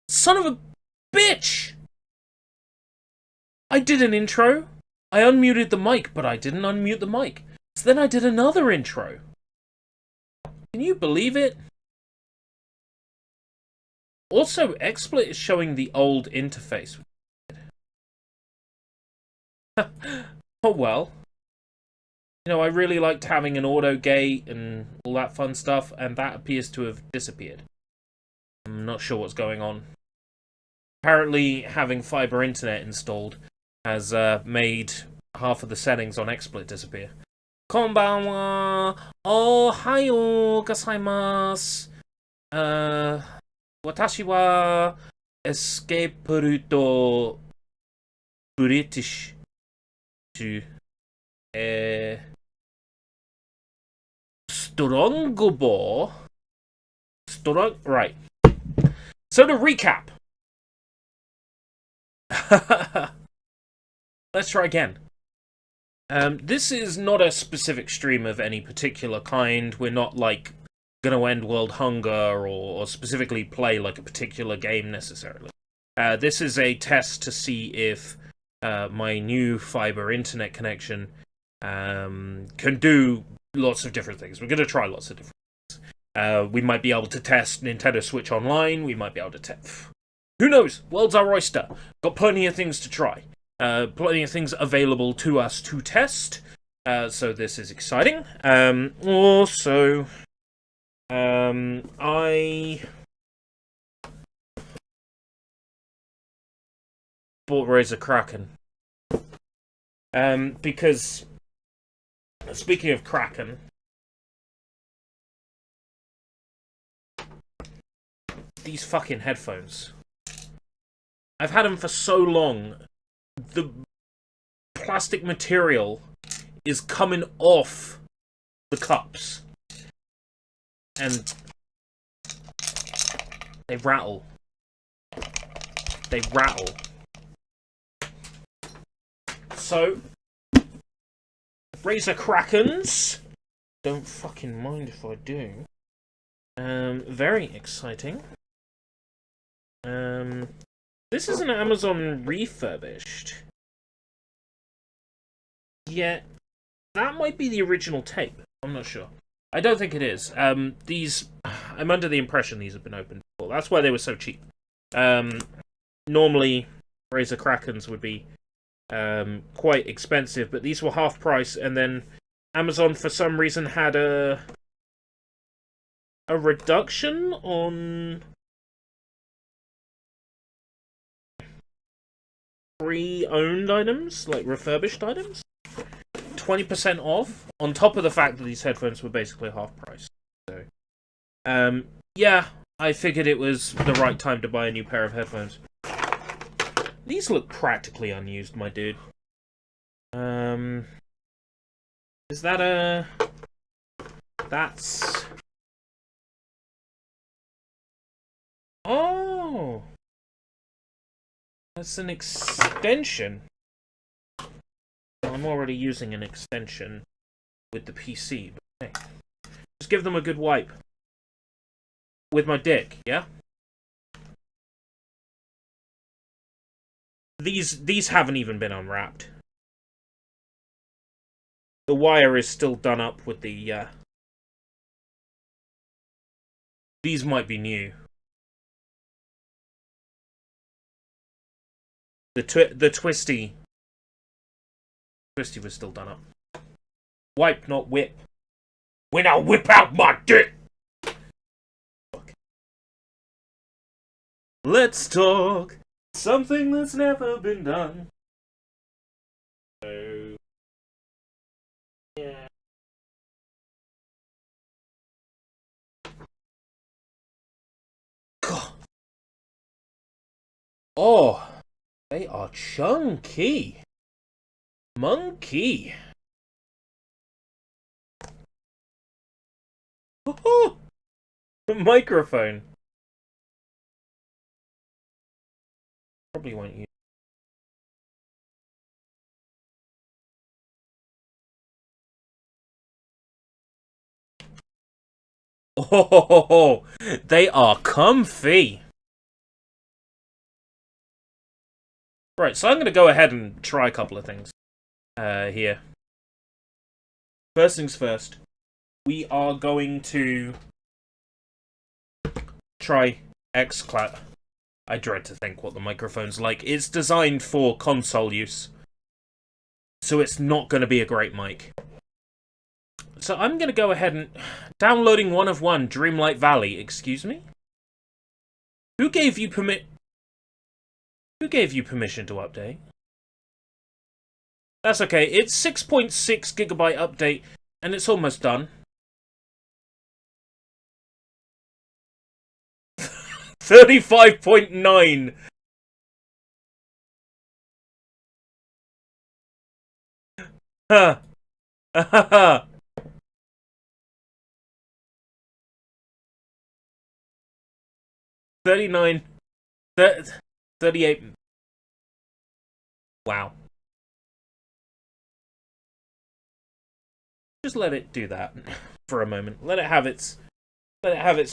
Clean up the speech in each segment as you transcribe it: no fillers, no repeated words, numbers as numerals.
Son of a bitch! I did an intro. I unmuted the mic, but I didn't unmute the mic. So then I did another intro. Can you believe it? Also, XSplit is showing the old interface. Oh well. You know, I really liked having an auto gate and all that fun stuff, and that appears to have disappeared. I'm not sure what's going on. Apparently, having fiber internet installed has made half of the settings on XSplit disappear. Konbanwa, ohayo gozaimasu. Watashi wa escape to British. Strongbow. Right. So to recap. Let's try again. This is not a specific stream of any particular kind. We're not, like, gonna end world hunger or specifically play, like, a particular game, necessarily. This is a test to see if my new fiber internet connection can do lots of different things. We're gonna try lots of different things. We might be able to test Nintendo Switch Online. We might be able to test... Who knows? World's our oyster. Got plenty of things to try. Plenty of things available to us to test. So this is exciting. Also, I bought Razor Kraken. Because, speaking of Kraken, these fucking headphones. I've had them for so long. The plastic material is coming off the cups. And they rattle. They rattle. So, Razor Krakens. Don't fucking mind if I do. Very exciting. This is an Amazon refurbished. Yeah, that might be the original tape. I'm not sure. I don't think it is. These... I'm under the impression these have been opened before. That's why they were so cheap. Normally, Razor Krakens would be quite expensive, but these were half price, and then Amazon, for some reason, had a reduction on pre-owned items, like refurbished items. 20% off, on top of the fact that these headphones were basically half price. So, yeah, I figured it was the right time to buy a new pair of headphones. These look practically unused, my dude. Is that a... That's... Oh! That's an extension. I'm already using an extension with the PC, but hey. Just give them a good wipe. With my dick, yeah? These haven't even been unwrapped. The wire is still done up with the, These might be new. The Twisty was still done up. Wipe, not whip. When I whip out my dick! Fuck. Let's talk something that's never been done. So... yeah. God. Oh, they are chunky. Monkey. Oh, microphone. Probably won't use. Oh, they are comfy. Right, so I'm going to go ahead and try a couple of things here. First things first, we are going to try xCloud. I dread to think what the microphone's like. It's designed for console use, so it's not going to be a great mic. So I'm going to go ahead and... Downloading 1 of 1, Dreamlight Valley. Excuse me? Who gave you permission to update? That's okay. It's 6.6 gigabyte update, and it's almost done. 35.9. Ha. Ha ha. 39. 38. Wow. Just let it do that for a moment. Let it have its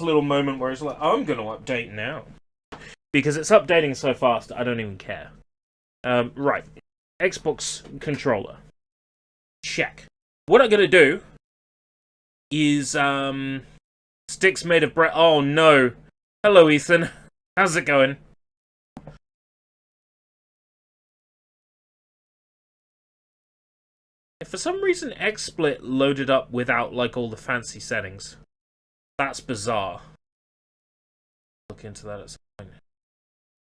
little moment where it's like, I'm going to update now. Because it's updating so fast, I don't even care. Right. Xbox controller. Check. What I'm going to do is, sticks made of bread. Oh, no. Hello, Ethan. How's it going? If for some reason XSplit loaded up without, like, all the fancy settings, that's bizarre. Look into that at some point.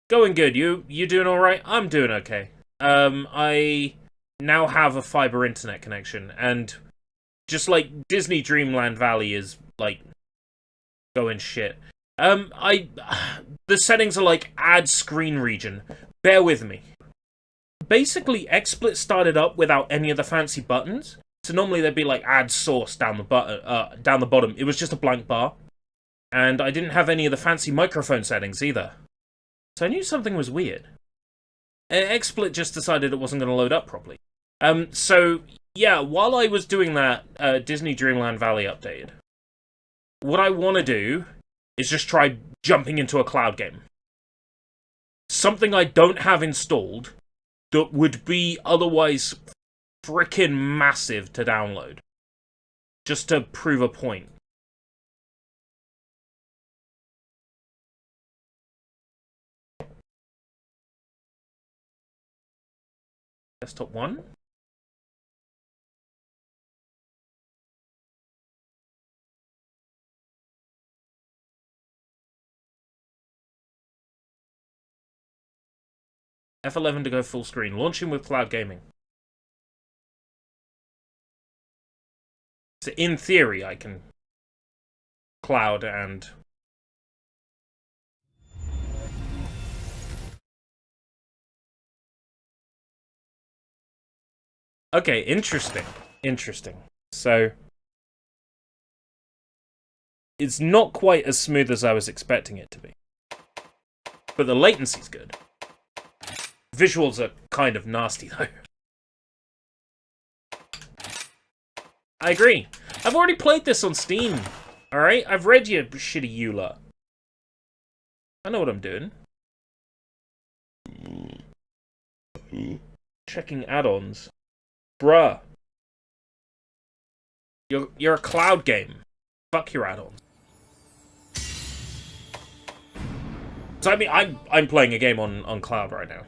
Going good. You doing alright? I'm doing okay. I now have a fiber internet connection, and just like Disney Dreamland Valley is, like, going shit. The settings are like add screen region. Bear with me. Basically, XSplit started up without any of the fancy buttons. So normally there'd be like add source down the bottom. It was just a blank bar. And I didn't have any of the fancy microphone settings either. So I knew something was weird. XSplit just decided it wasn't going to load up properly. So yeah, while I was doing that, Disney Dreamland Valley updated. What I want to do is just try jumping into a cloud game. Something I don't have installed that would be otherwise frickin' massive to download. Just to prove a point. Desktop 1. F11 to go full screen. Launching with cloud gaming. So in theory, I can cloud and... Okay, interesting. Interesting. So... it's not quite as smooth as I was expecting it to be. But the latency's good. Visuals are kind of nasty, though. I agree. I've already played this on Steam. Alright? I've read your shitty EULA. I know what I'm doing. Checking add-ons. Bruh. You're a cloud game. Fuck your add-ons. So I mean, I'm playing a game on cloud right now.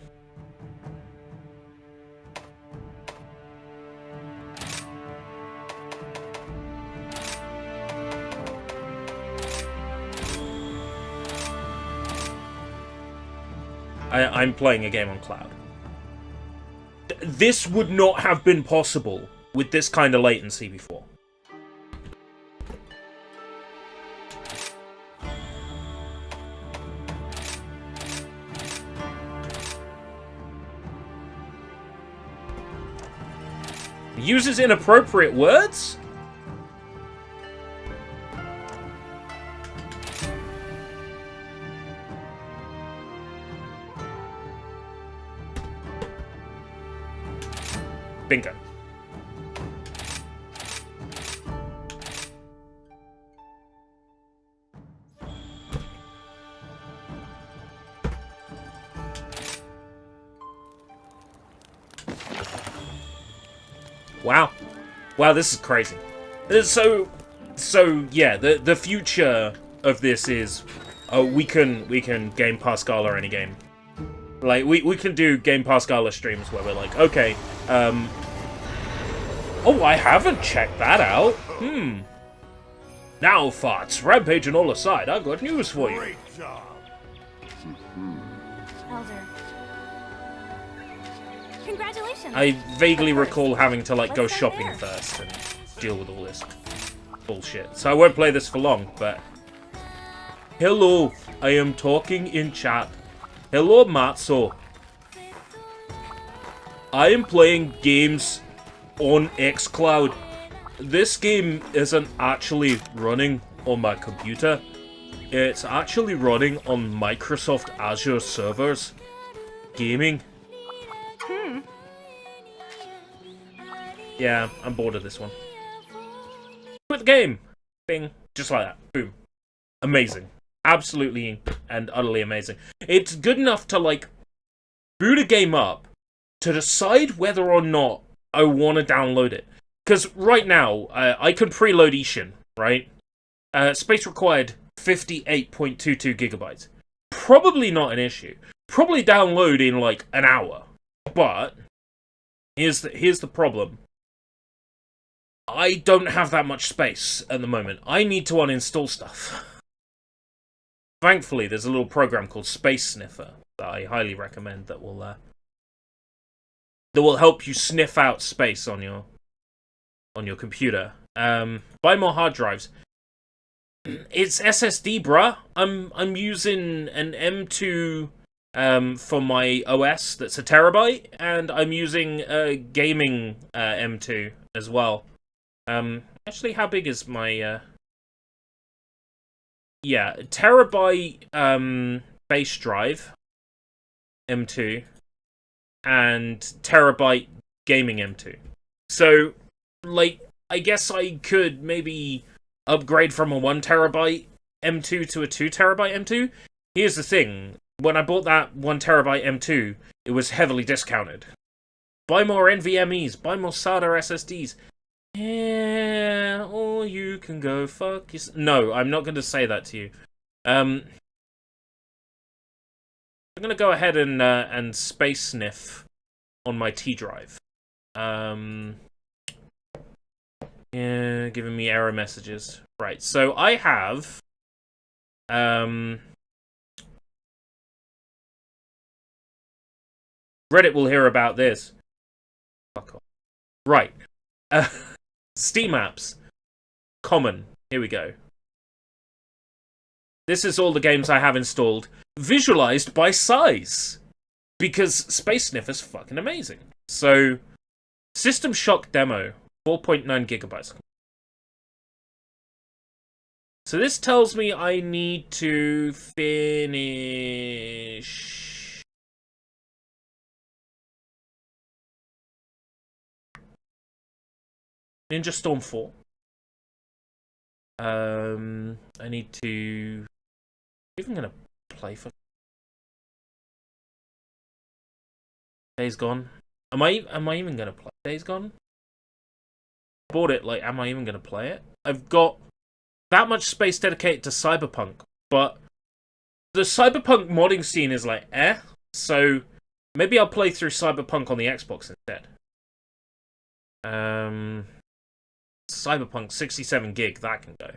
I'm playing a game on cloud. This would not have been possible with this kind of latency before. Uses inappropriate words? Bingo. Wow. Wow, this is crazy. So yeah, the future of this is, we can Game Pass Gala any game. Like, we can do Game Pass Gala streams where we're like, okay, oh, I haven't checked that out. Now, farts, Rampage and all aside, I've got news for you. Great job. Elder. Congratulations. I vaguely recall having to, like, go What's that shopping there? first and deal with all this bullshit. So I won't play this for long, but... Hello, I am talking in chat. Hello, Matzo. I am playing games on xCloud. This game isn't actually running on my computer. It's actually running on Microsoft Azure servers. Gaming. Yeah, I'm bored of this one. Quit the game! Bing. Just like that. Boom. Amazing. Absolutely and utterly amazing. It's good enough to, like, boot a game up to decide whether or not I want to download it. Because right now, I can preload Ishin, right? Space required 58.22 gigabytes. Probably not an issue. Probably download in, like, an hour. But here's the problem. I don't have that much space at the moment. I need to uninstall stuff. Thankfully, there's a little program called Space Sniffer that I highly recommend that will help you sniff out space on your computer. Buy more hard drives. It's SSD, bruh. I'm using an M2 for my OS that's a terabyte, and I'm using a gaming M2 as well. Actually, how big is my yeah, terabyte base drive M2 and terabyte gaming M2. So, like, I guess I could maybe upgrade from a 1 terabyte M2 to a 2 terabyte M2. Here's the thing. When I bought that 1 terabyte M2, it was heavily discounted. Buy more NVMEs, buy more SATA SSDs. Yeah, or you can go fuck yourself. No, I'm not going to say that to you. I'm going to go ahead and space sniff on my T drive. Yeah, giving me error messages. Right, so I have Reddit will hear about this. Fuck off. Right. Steam apps. Common. Here we go. This is all the games I have installed, visualized by size. Because Space Sniffer's fucking amazing. So, System Shock demo, 4.9 gigabytes. So this tells me I need to finish... Ninja Storm 4. I need to... I'm even gonna play for... Days Gone. Am I even gonna play Days Gone? Bought it, like, am I even gonna play it? I've got that much space dedicated to Cyberpunk, but the Cyberpunk modding scene is like, so maybe I'll play through Cyberpunk on the Xbox instead. Cyberpunk 67 gig, that can go.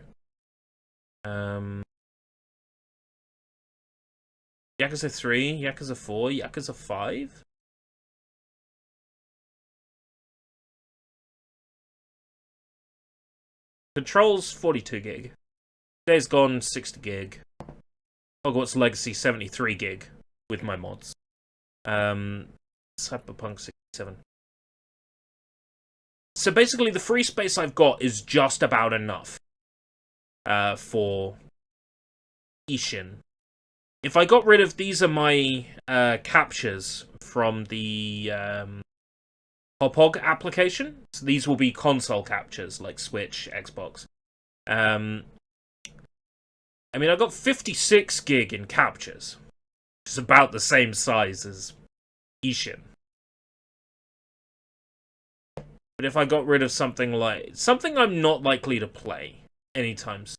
Yakuza 3, Yakuza 4, Yakuza 5? Controls 42 gig. Days Gone 60 gig. Hogwarts Legacy 73 gig with my mods. Cyberpunk 67. So basically the free space I've got is just about enough for Ishin. If I got rid of these are my captures from the Hopog application. So these will be console captures like Switch, Xbox. I mean, I got 56 gig in captures, which is about the same size as Ishin. But if I got rid of something I'm not likely to play anytime soon.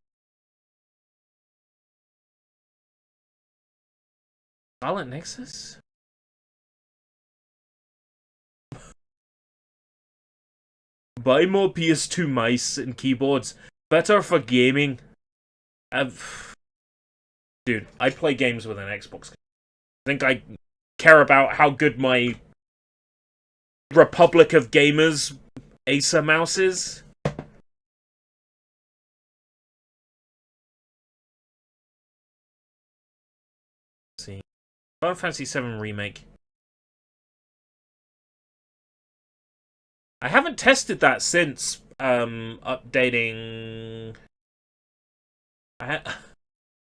Scarlet Nexus? Buy more PS2 mice and keyboards. Better for gaming. Dude, I play games with an Xbox. I think I care about how good my Republic of Gamers Acer mouse is. Let's see. Final Fantasy VII Remake. I haven't tested that since updating. I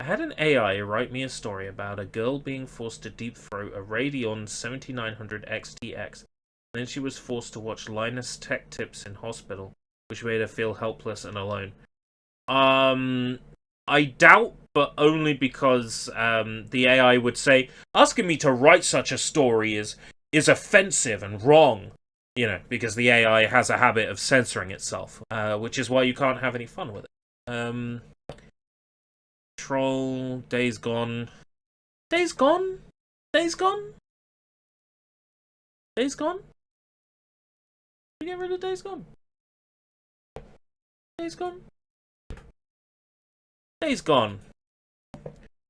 had an AI write me a story about a girl being forced to deep throat a Radeon 7900 XTX. Then she was forced to watch Linus Tech Tips in hospital, which made her feel helpless and alone. I doubt, but only because the AI would say asking me to write such a story is offensive and wrong. You know, because the AI has a habit of censoring itself, which is why you can't have any fun with it. Troll, Days Gone. Days Gone? Days Gone? Days Gone? We get rid of Days Gone? Days Gone? Days Gone.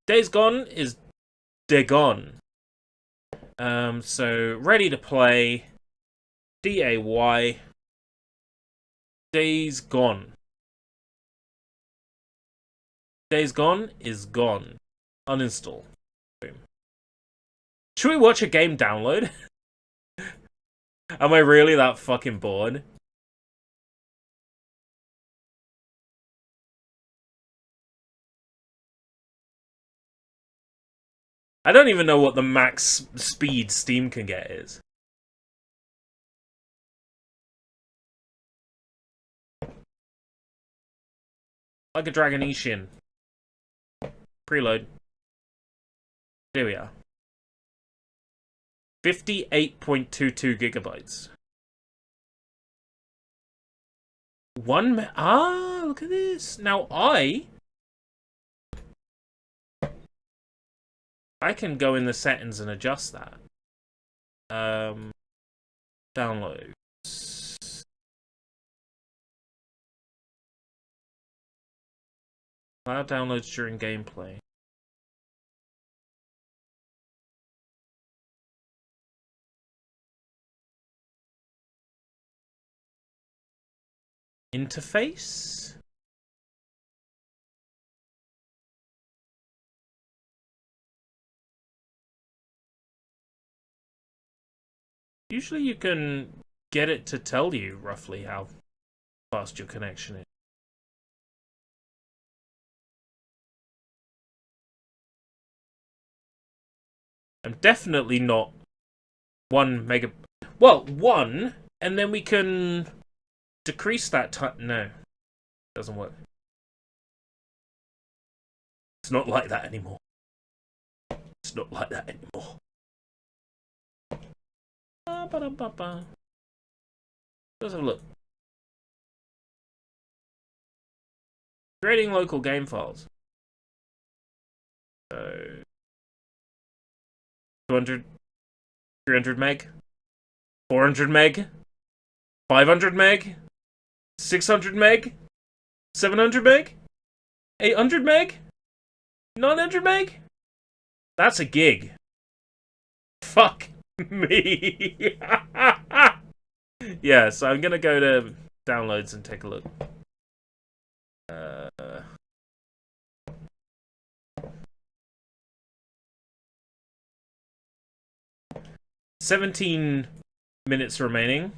Days Gone is Dagon. So ready to play. DAY. Days Gone. Days Gone is gone. Uninstall. Boom. Should we watch a game download? Am I really that fucking bored? I don't even know what the max speed Steam can get is. Like a Dragon Ishin. Preload. Here we are. 58.22 gigabytes. Look at this. Now I can go in the settings and adjust that. Downloads. Allow downloads during gameplay. Interface? Usually you can get it to tell you roughly how fast your connection is. I'm definitely not 1 mega... Well, 1, and then we can decrease that time. No, doesn't work. It's not like that anymore. It's not like that anymore. Let's have a look. Creating local game files. So 200, 300 meg, 400 meg, 500 meg, 600 meg, 700 meg, 800 meg, 900 meg. That's a gig. Fuck me. Yeah, so I'm gonna go to downloads and take a look. 17 minutes remaining.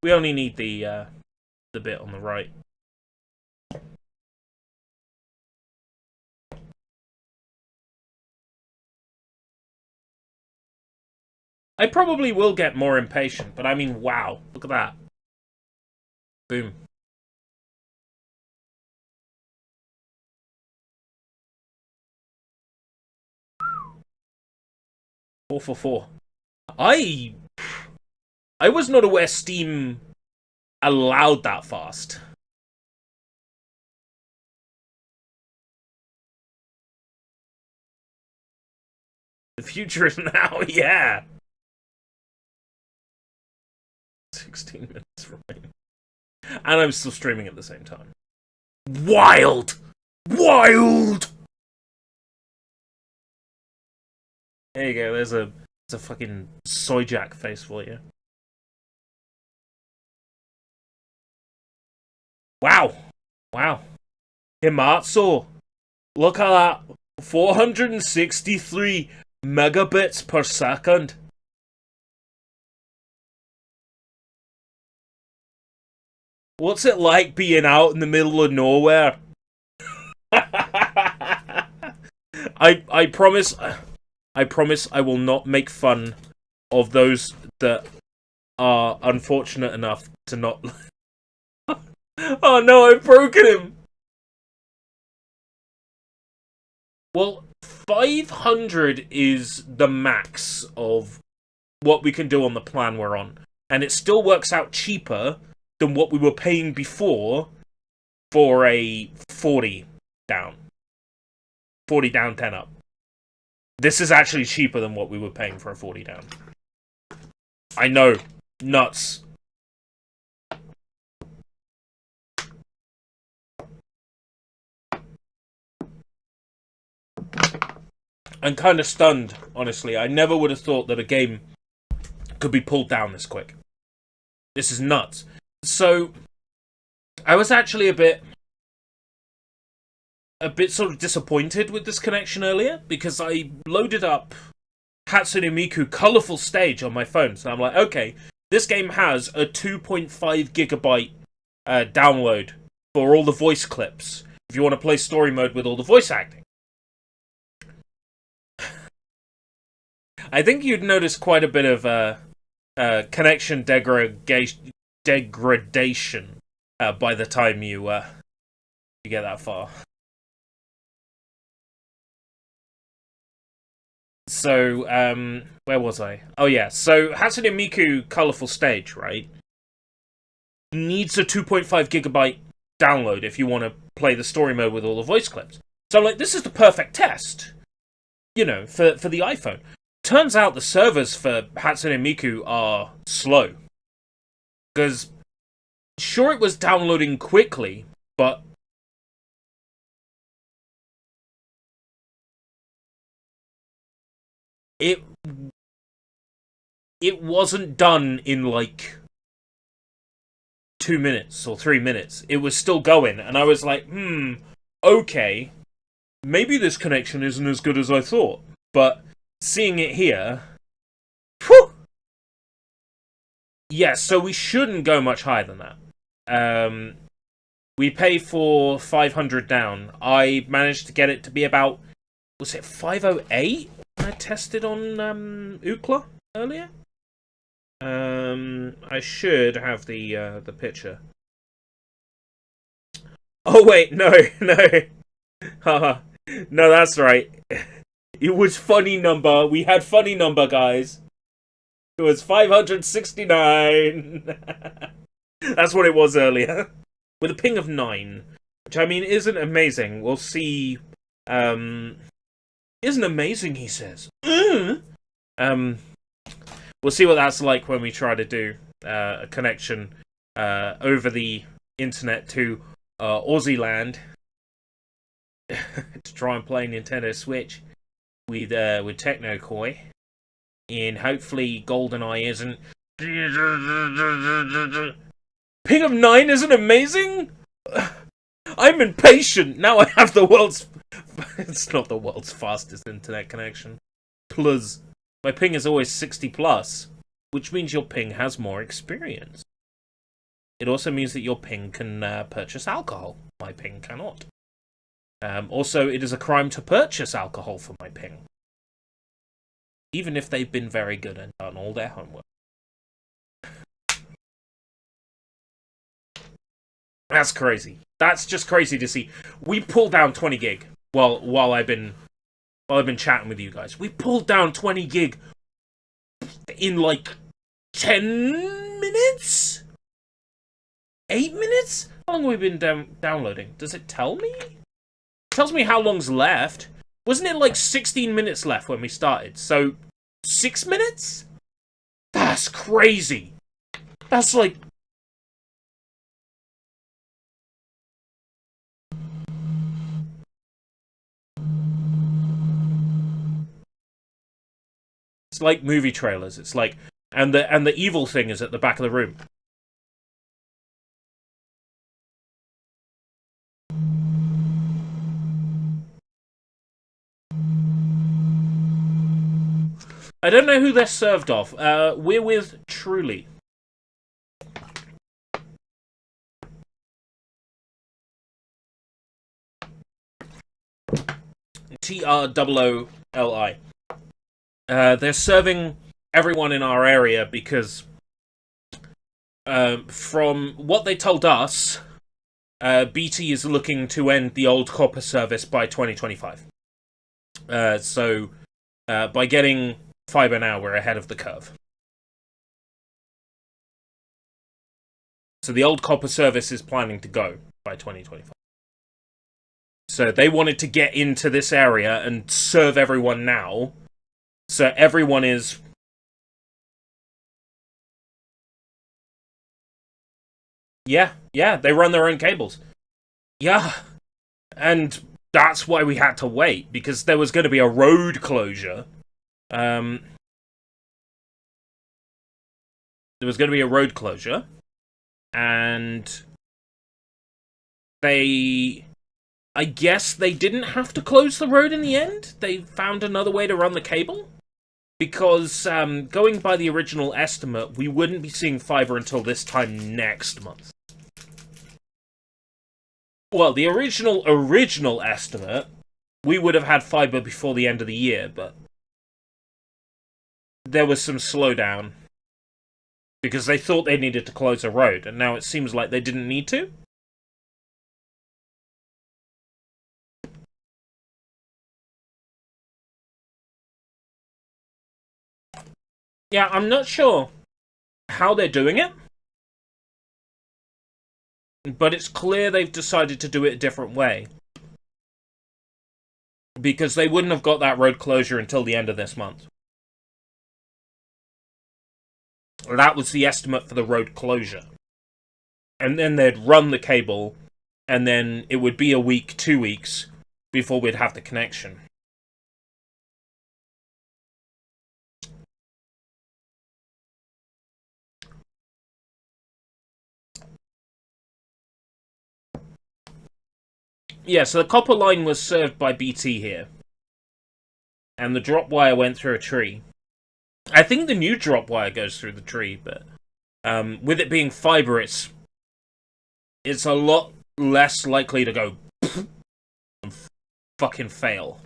We only need the bit on the right. I probably will get more impatient, but I mean, wow. Look at that. Boom. Four for 4. I was not aware Steam allowed that fast. The future is now, yeah. 16 minutes remaining. And I'm still streaming at the same time. Wild! Wild! There you go, there's a fucking soy jack face for you. Wow! Wow. Himatsu! Look at that! 463 megabits per second. What's it like being out in the middle of nowhere? I promise I will not make fun of those that are unfortunate enough to not. Oh no, I've broken him! Well, 500 is the max of what we can do on the plan we're on. And it still works out cheaper than what we were paying before for a 40 down. 40 down, 10 up. This is actually cheaper than what we were paying for a 40 down. I know. Nuts. I'm kind of stunned, honestly. I never would have thought that a game could be pulled down this quick. This is nuts. So, I was actually a bit sort of disappointed with this connection earlier, because I loaded up Hatsune Miku Colorful Stage on my phone. So I'm like, okay, this game has a 2.5 gigabyte download for all the voice clips, if you want to play story mode with all the voice acting. I think you'd notice quite a bit of connection degradation by the time you get that far. So, where was I? Oh yeah, so Hatsune Miku Colorful Stage, right? Needs a 2.5 gigabyte download if you want to play the story mode with all the voice clips. So I'm like, this is the perfect test, you know, for the iPhone. Turns out the servers for Hatsune Miku are slow. Because, sure, it was downloading quickly, but it wasn't done in, like, 2 minutes or 3 minutes. It was still going, and I was like, okay, maybe this connection isn't as good as I thought. But seeing it here, whew! Yeah, so we shouldn't go much higher than that. We pay for 500 down. I managed to get it to be about, was it 508? I tested on Ookla earlier. I should have the picture. Oh wait, no, haha, no, that's right. It was funny number. We had funny number, guys. It was 569. That's what it was earlier. With a ping of 9. Which, I mean, isn't amazing. We'll see. Isn't amazing, he says. We'll see what that's like when we try to do a connection over the internet to Aussie land. To try and play Nintendo Switch with Techno Koi. And hopefully GoldenEye isn't... Ping of 9 isn't amazing? I'm impatient. Now I have the world's... It's not the world's fastest internet connection. Plus, my ping is always 60 plus, which means your ping has more experience. It also means that your ping can purchase alcohol. My ping cannot. Also, it is a crime to purchase alcohol for my ping. Even if they've been very good and done all their homework. That's crazy. That's just crazy to see. We pulled down 20 gig while I've been chatting with you guys. We pulled down 20 gig in like 10 minutes? 8 minutes? How long have we been downloading? Does it tell me? It tells me how long's left. Wasn't it like 16 minutes left when we started? So, 6 minutes? That's crazy. That's like... It's like movie trailers. It's like... And the evil thing is at the back of the room. I don't know who they're served off. We're with Truly. TROOLI. They're serving everyone in our area because, from what they told us, BT is looking to end the old copper service by 2025. So, by getting fiber now, we're ahead of the curve. So the old copper service is planning to go by 2025. So they wanted to get into this area and serve everyone now. So everyone is... Yeah, they run their own cables. Yeah. And that's why we had to wait, because there was going to be a road closure. There was going to be a road closure. And I guess they didn't have to close the road in the end. They found another way to run the cable. Because, going by the original estimate, we wouldn't be seeing fiber until this time next month. Well, the original estimate, we would have had fiber before the end of the year, but there was some slowdown. Because they thought they needed to close a road, and now it seems like they didn't need to. Yeah, I'm not sure how they're doing it. But it's clear they've decided to do it a different way. Because they wouldn't have got that road closure until the end of this month. That was the estimate for the road closure. And then they'd run the cable, and then it would be a week, 2 weeks, before we'd have the connection. Yeah, so the copper line was served by BT here. And the drop wire went through a tree. I think the new drop wire goes through the tree, but with it being fiber, it's a lot less likely to go and fucking fail.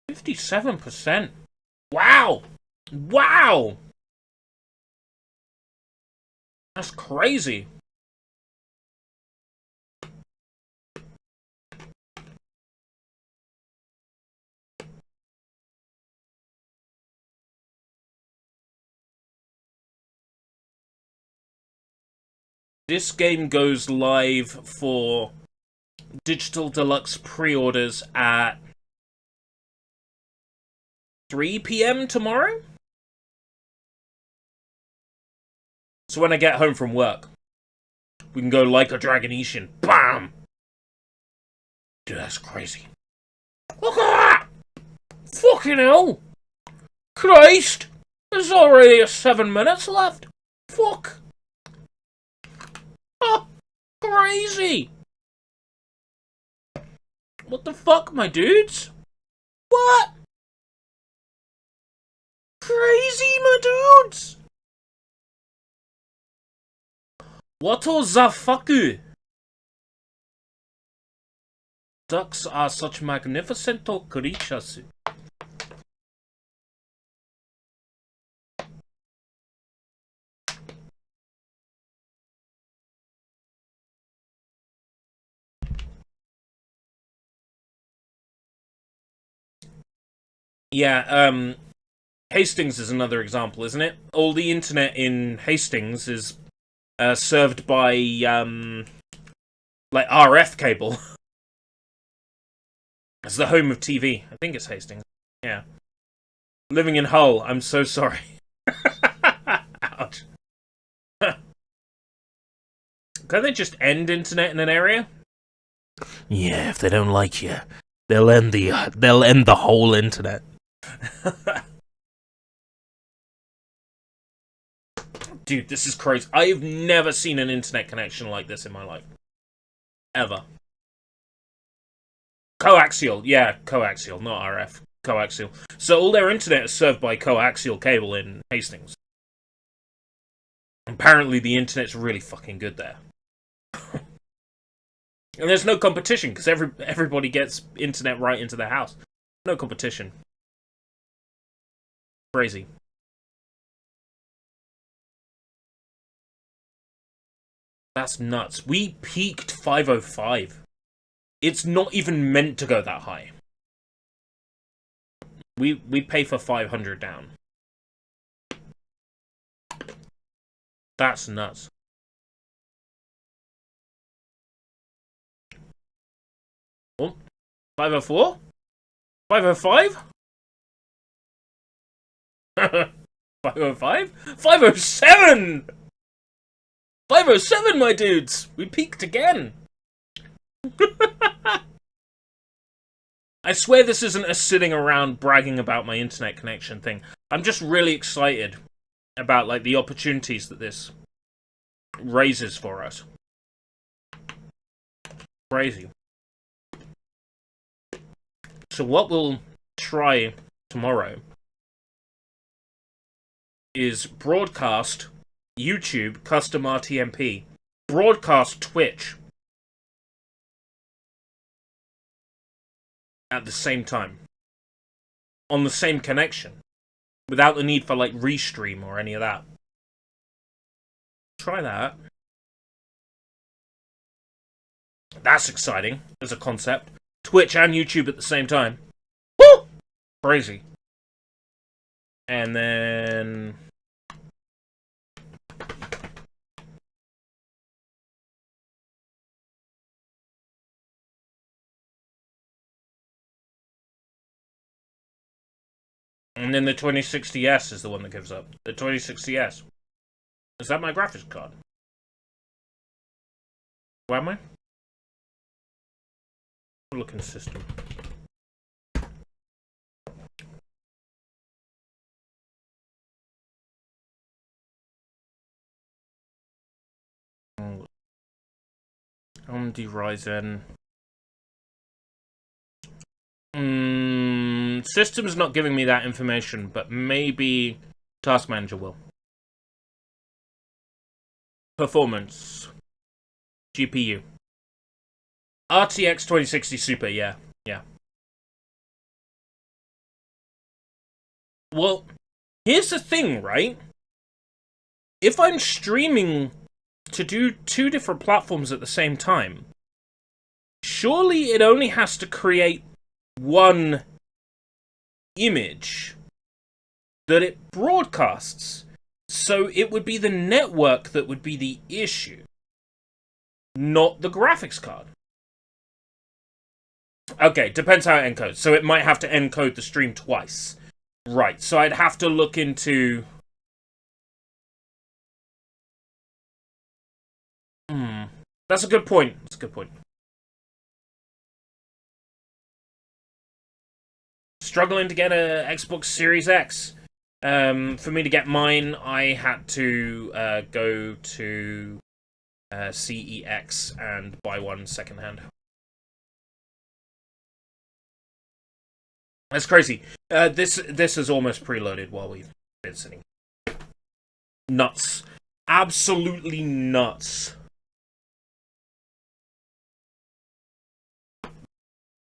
%57%. Wow! Wow! That's crazy. This game goes live for Digital Deluxe pre-orders at 3 PM tomorrow? So when I get home from work, we can go like a Dragonetian. BAM! Dude, that's crazy. Look at that! Fucking hell! Christ! There's already 7 minutes left. Fuck! Oh, crazy! What the fuck, my dudes? What? Crazy, my dudes! What the fuck? Ducks are such magnificent creatures. Yeah, Hastings is another example, isn't it? All the internet in Hastings is served by like RF cable. It's the home of TV. I think it's Hastings. Yeah. Living in Hull. I'm so sorry. Ouch. Can they just end internet in an area? Yeah, if they don't like you, they'll end the whole internet. Dude, this is crazy. I've never seen an internet connection like this in my life. Ever. Coaxial. Yeah, coaxial, not RF. Coaxial. So all their internet is served by coaxial cable in Hastings. Apparently the internet's really fucking good there. And there's no competition, because everybody gets internet right into their house. No competition. Crazy. That's nuts. We peaked 505. It's not even meant to go that high. We pay for 500 down. That's nuts. Oh, 504? 505? 505? 507! 507, my dudes! We peaked again! I swear this isn't a sitting around bragging about my internet connection thing. I'm just really excited about like the opportunities that this raises for us. Crazy. So what we'll try tomorrow is broadcast YouTube custom RTMP, broadcast Twitch at the same time on the same connection without the need for like restream or any of that. Try that. That's exciting as a concept. Twitch and YouTube at the same time. Woo! Crazy. And then the 2060S is the one that gives up. The 2060S. Is that my graphics card? Where am I? Looking system. AMD Ryzen. System's not giving me that information, but maybe Task Manager will. Performance. GPU. RTX 2060 Super, yeah. Well, here's the thing, right? If I'm streaming to do two different platforms at the same time, surely it only has to create one image that it broadcasts. So it would be the network that would be the issue, not the graphics card. Okay, depends how it encodes. So it might have to encode the stream twice. Right, so I'd have to look into... That's a good point. That's a good point. Struggling to get a Xbox Series X. For me to get mine, I had to go to CEX and buy one secondhand. That's crazy. This is almost preloaded while we've been sitting. Nuts. Absolutely nuts.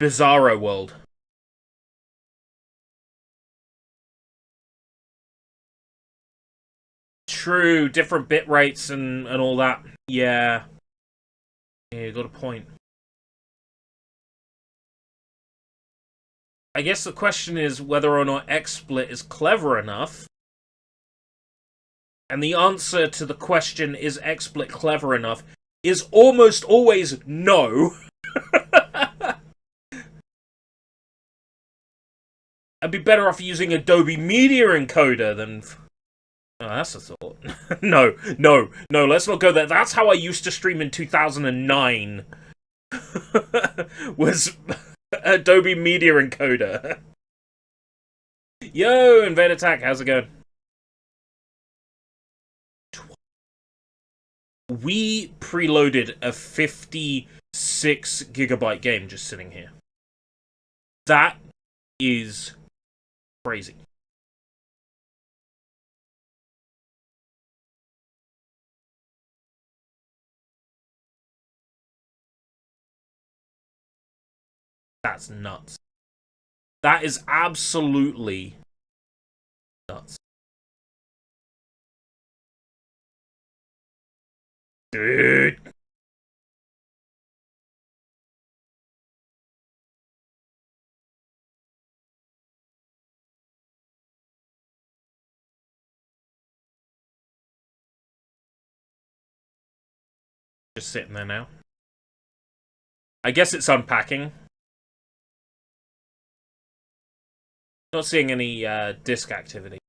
Bizarro world. True, different bit rates and all that. Yeah. Yeah, you got a point. I guess the question is whether or not XSplit is clever enough. And the answer to the question, is XSplit clever enough, is almost always no. I'd be better off using Adobe Media Encoder than... Oh, that's a thought. No, let's not go there. That's how I used to stream in 2009. Was Adobe Media Encoder. Yo, Invade Attack, how's it going? We preloaded a 56GB game just sitting here. That is crazy. That's nuts. That is absolutely nuts. Dude. Just sitting there now. I guess it's unpacking. Not seeing any disk activity.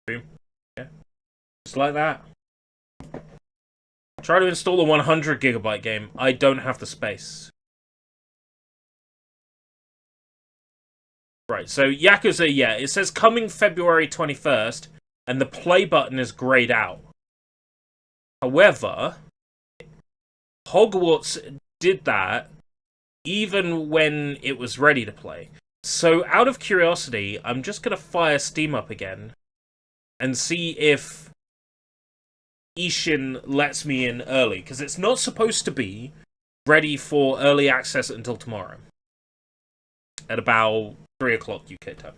Boom. Yeah. Just like that. Try to install a 100GB game. I don't have the space. Right, so Yakuza, yeah, it says coming February 21st, and the play button is grayed out. However, Hogwarts did that even when it was ready to play. So, out of curiosity, I'm just going to fire Steam up again and see if Ishin lets me in early, because it's not supposed to be ready for early access until tomorrow at about 3 o'clock UK time.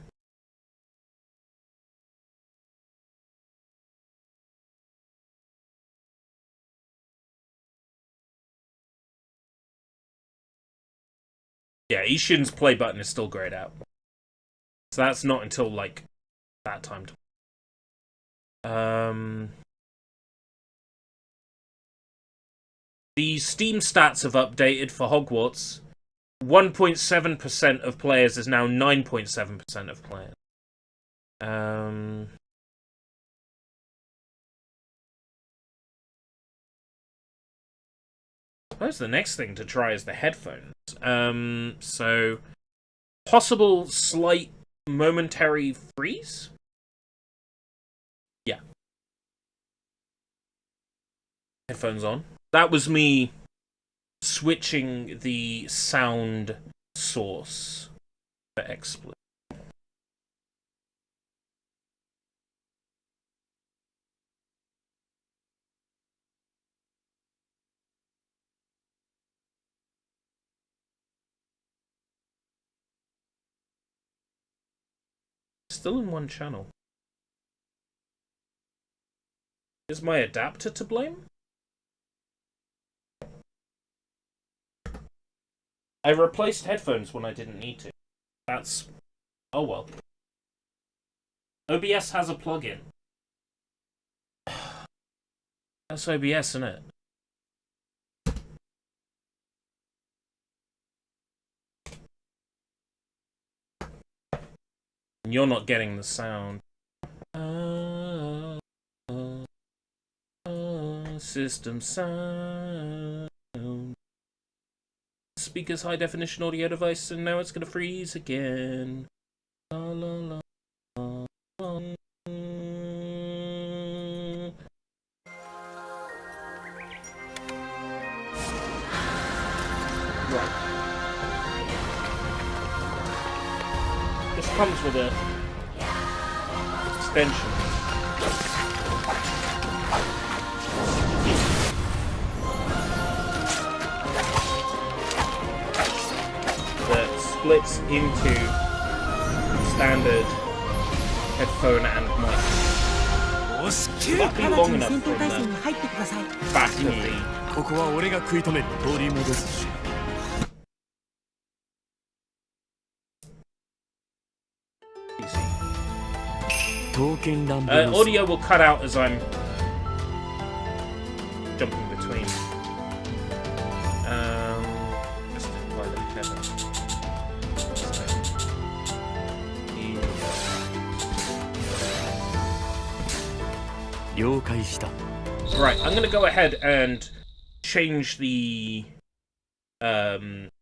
Yeah, Ishin's play button is still grayed out. So that's not until, like, that time. The Steam stats have updated for Hogwarts. 1.7% of players is now 9.7% of players. I suppose the next thing to try is the headphones. So possible slight momentary freeze? Yeah. Headphones on. That was me switching the sound source for XSplit. Still in one channel. Is my adapter to blame? I replaced headphones when I didn't need to. That's... oh well. OBS has a plugin. That's OBS, isn't it? And you're not getting the sound. System sound. Speakers high definition audio device, and now it's gonna freeze again. La, la, la, la. Right. This comes with a extension. Splits into standard headphone and mic. Might be long enough 戦 from 闘態勢 the に入ってください。 back of the... ここは俺が食い止める。取り戻す。 刀剣乱舞の audio will cut out as I'm jumping between. Just by the Kevin. Right, I'm gonna go ahead and change the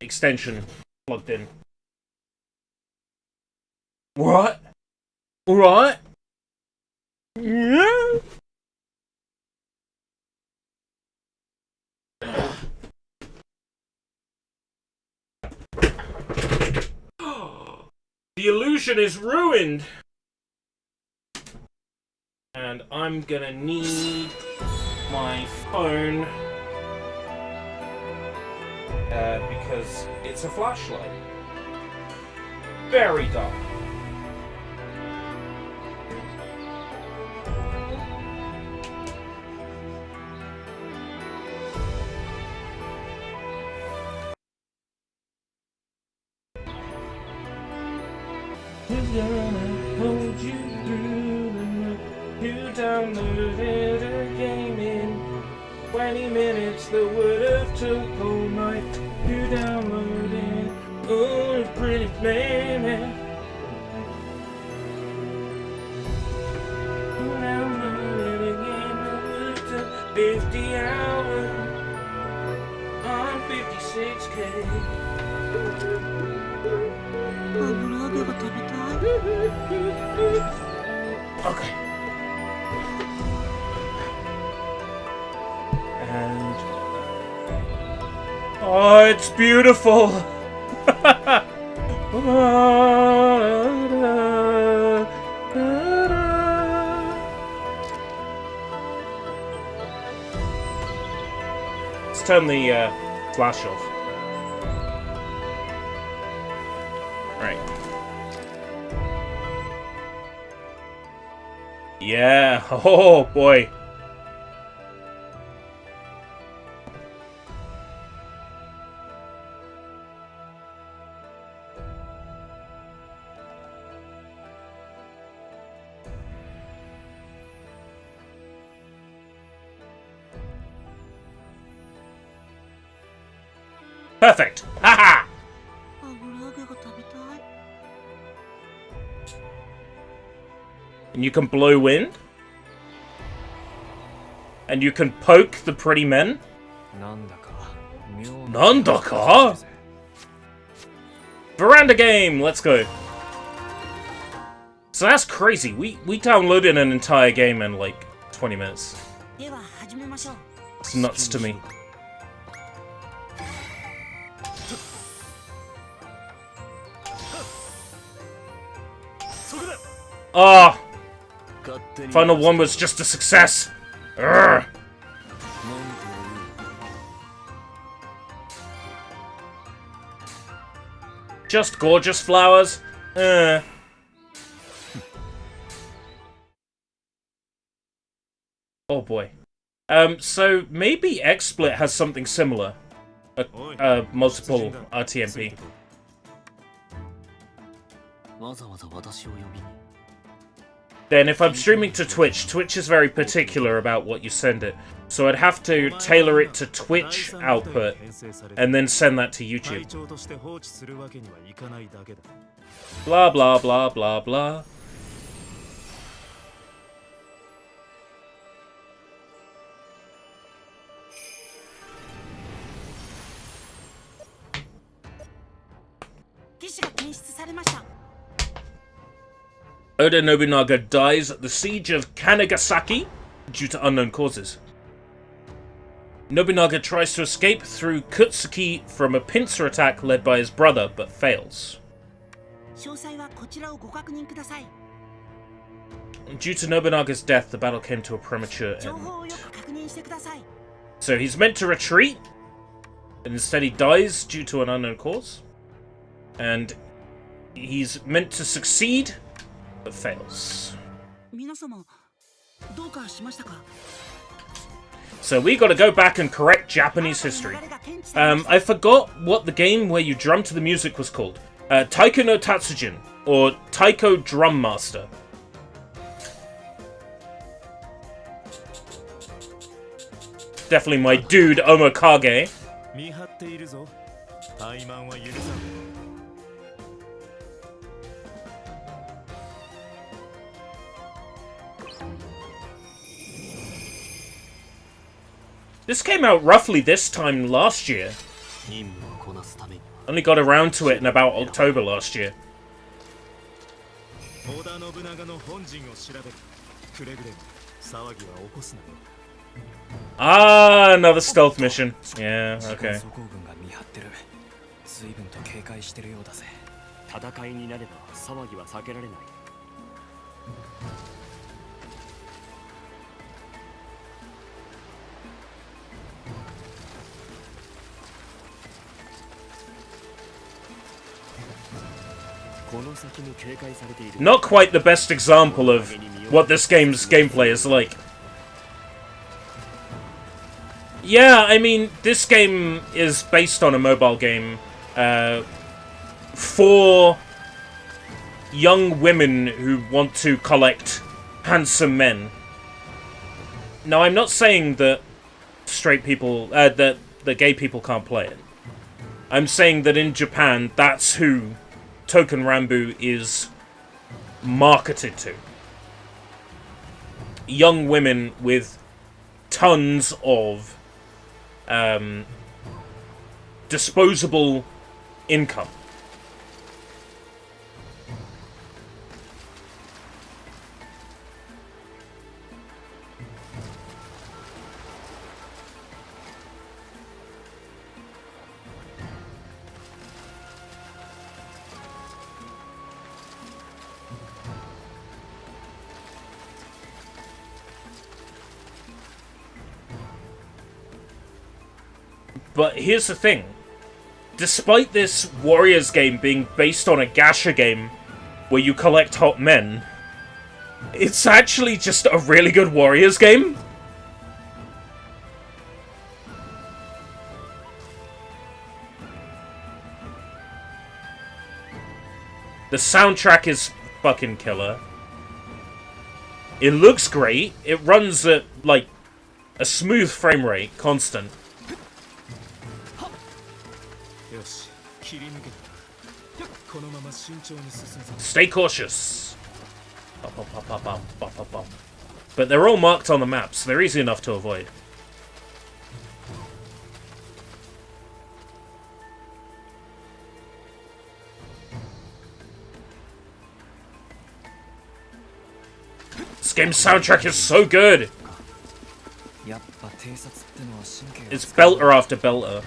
extension plugged in. What? Alright. Yeah. The illusion is ruined. And I'm gonna need my phone because it's a flashlight. Very dark. Who's gonna hold you through the night? You downloaded a game in 20 minutes that would have took all night. You downloaded a pretty planet. You downloaded a game that would have took 50 hours on 56K. 油揚げが食べたい。 Okay. And oh, it's beautiful. Let's turn the flash off. Right. Yeah. Oh boy. Perfect. Haha. 油揚げが食べたい。 And you can blow wind. And you can poke the pretty men. なんだか妙な Nandaka? Veranda game. Let's go. So that's crazy. We downloaded an entire game in like 20 minutes. では始めましょう。 It's nuts to me. Ah, 勝手に final one was just a success. Urgh. Just gorgeous flowers. Oh boy. So maybe XSplit has something similar. Multiple RTMP. わざわざ私を呼びに Then if I'm streaming to Twitch, Twitch is very particular about what you send it. So I'd have to tailor it to Twitch output and then send that to 隊 YouTube. 長として放置するわけにはいかないだけだ Blah blah blah blah blah. Oda Nobunaga dies at the siege of Kanagasaki due to unknown causes. Nobunaga tries to escape through Kutsuki from a pincer attack led by his brother, but fails. 詳細はこちらをご確認ください。 Due to Nobunaga's death, the battle came to a premature 情 end. 報をよく確認してください。 So he's meant to retreat, and instead he dies due to an unknown cause. And he's meant to succeed, but fails. 皆様、どうかしましたか？ So we gotta go back and correct Japanese history. I forgot what the game where you drum to the music was called. Taiko no Tatsujin, or Taiko Drum Master. Definitely my dude, Omokage. 見張っているぞ。怠慢は許さん。This came out roughly this time last year. 任務をこなすために Only got around to it in about October last year. 織田信長の本陣を調べる。くれぐれも騒ぎは起こすなよ。 Ah, another stealth mission. Yeah, okay. 総攻軍が見張ってる。随分と警戒してるようだぜ。戦いになれば騒ぎは避けられない。 Not quite the best example of what this game's gameplay is like. Yeah, I mean, this game is based on a mobile game for young women who want to collect handsome men. Now, I'm not saying that straight people, that gay people can't play it. I'm saying that in Japan, that's who Touken Ranbu is marketed to. Young women with tons of disposable income. But here's the thing. Despite this Warriors game being based on a gacha game where you collect hot men, it's actually just a really good Warriors game. The soundtrack is fucking killer. It looks great. It runs at, like, a smooth frame rate, constant. Stay cautious. But they're all marked on the map, so they're easy enough to avoid. This game's soundtrack is so good! It's belter after belter.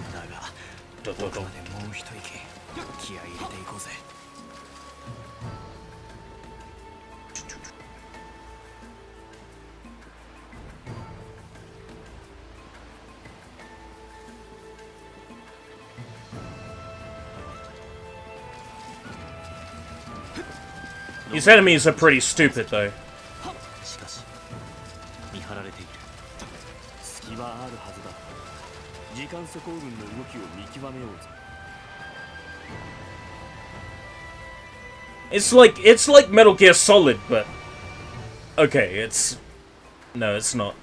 These enemies are pretty stupid, though. It's like Metal Gear Solid, but okay, it's no, it's not.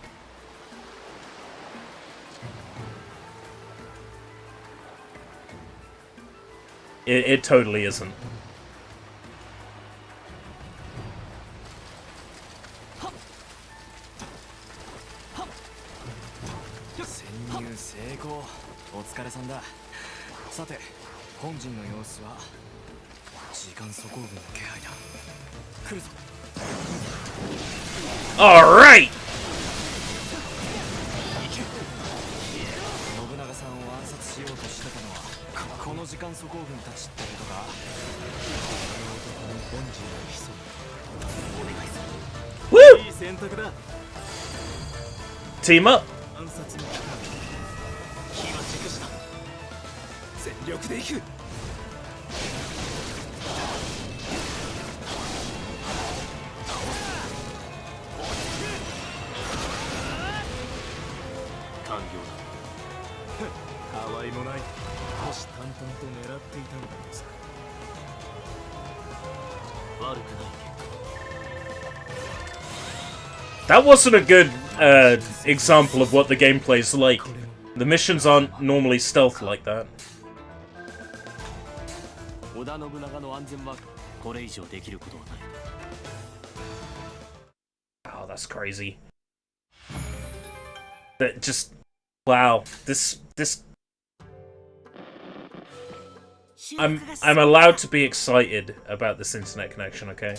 It totally isn't. All right. Woo! Team up. 子淡々と狙っていたんだろうさ。悪くない結果。 That wasn't a good example of what the gameplay's like. The missions aren't normally stealth like that. 織田信長の安全はこれ以上できることはない。 Oh, that's crazy. That just... Wow. This... I'm allowed to be excited about this internet connection, okay?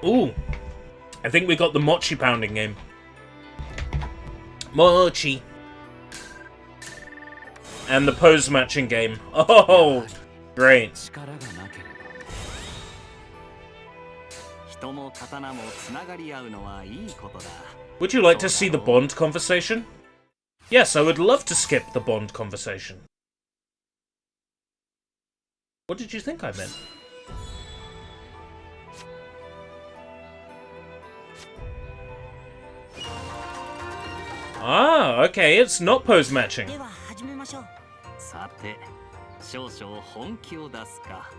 Ooh, I think we got the mochi pounding game. Mochi. And the pose matching game. Oh, great. 力がなければ人も刀もつながり合うのはいいことだ。 Would you like to see the Bond conversation? Yes, I would love to skip the Bond conversation. What did you think I meant? Ah, okay, it's not pose matching. では始めましょう。さて、少々本気を出すか。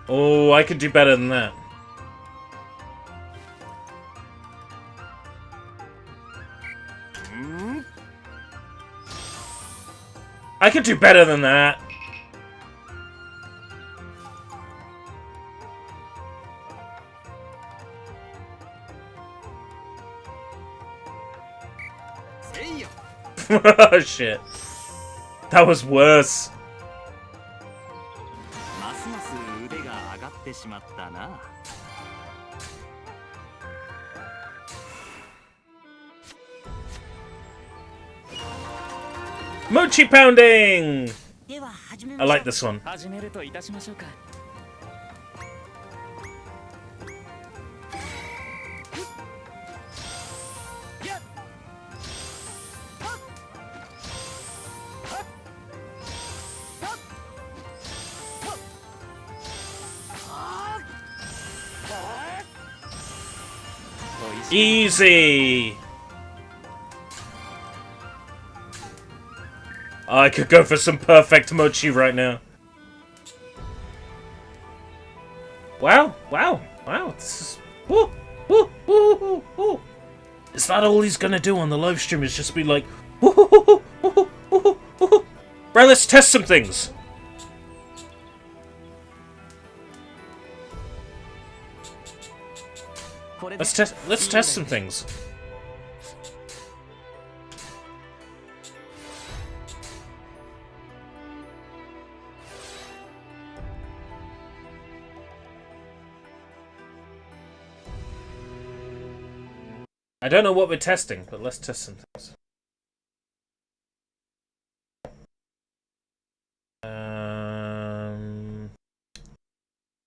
Oh, I could do better than that. I could do better than that. Oh shit. That was worse. ますます腕が上がってしまったな。 Mochi pounding! では始め I ましょう。 like this one. 始めるといたしましょうか。 Easy! I could go for some perfect mochi right now. Wow, wow, wow. This is... Woo, woo, woo, woo, woo. Is that all he's gonna do on the live stream? Is just be like... Woo, woo, woo, woo, woo, woo. Right, let's test some things. Let's test some things. I don't know what we're testing, but let's test some things.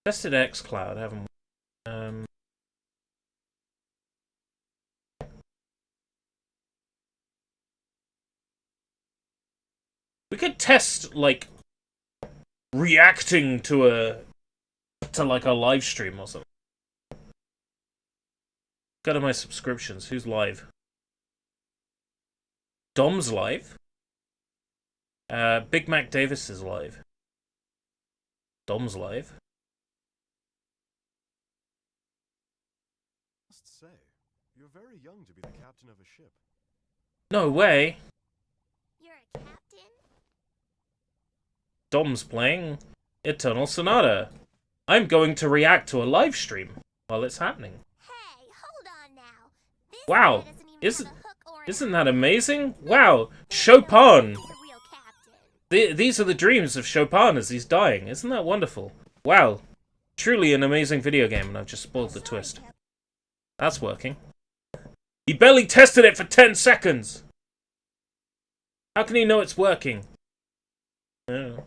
Tested xCloud, haven't we? We could test, like, reacting to like a live stream or something. Go to my subscriptions. Who's live? Dom's live. Big Mac Davis is live. Dom's live. Must say, you're very young to be the captain of a ship. No way. You're a captain? Dom's playing Eternal Sonata. I'm going to react to a live stream while it's happening. Hey, hold on now. This Wow, guy doesn't even have a hook or an isn't that amazing? Wow, Chopin. He's a real captain. These are the dreams of Chopin as he's dying. Isn't that wonderful? Wow, truly an amazing video game, and I've just spoiled the twist. That's working. He barely tested it for 10 seconds. How can he know it's working? I don't know.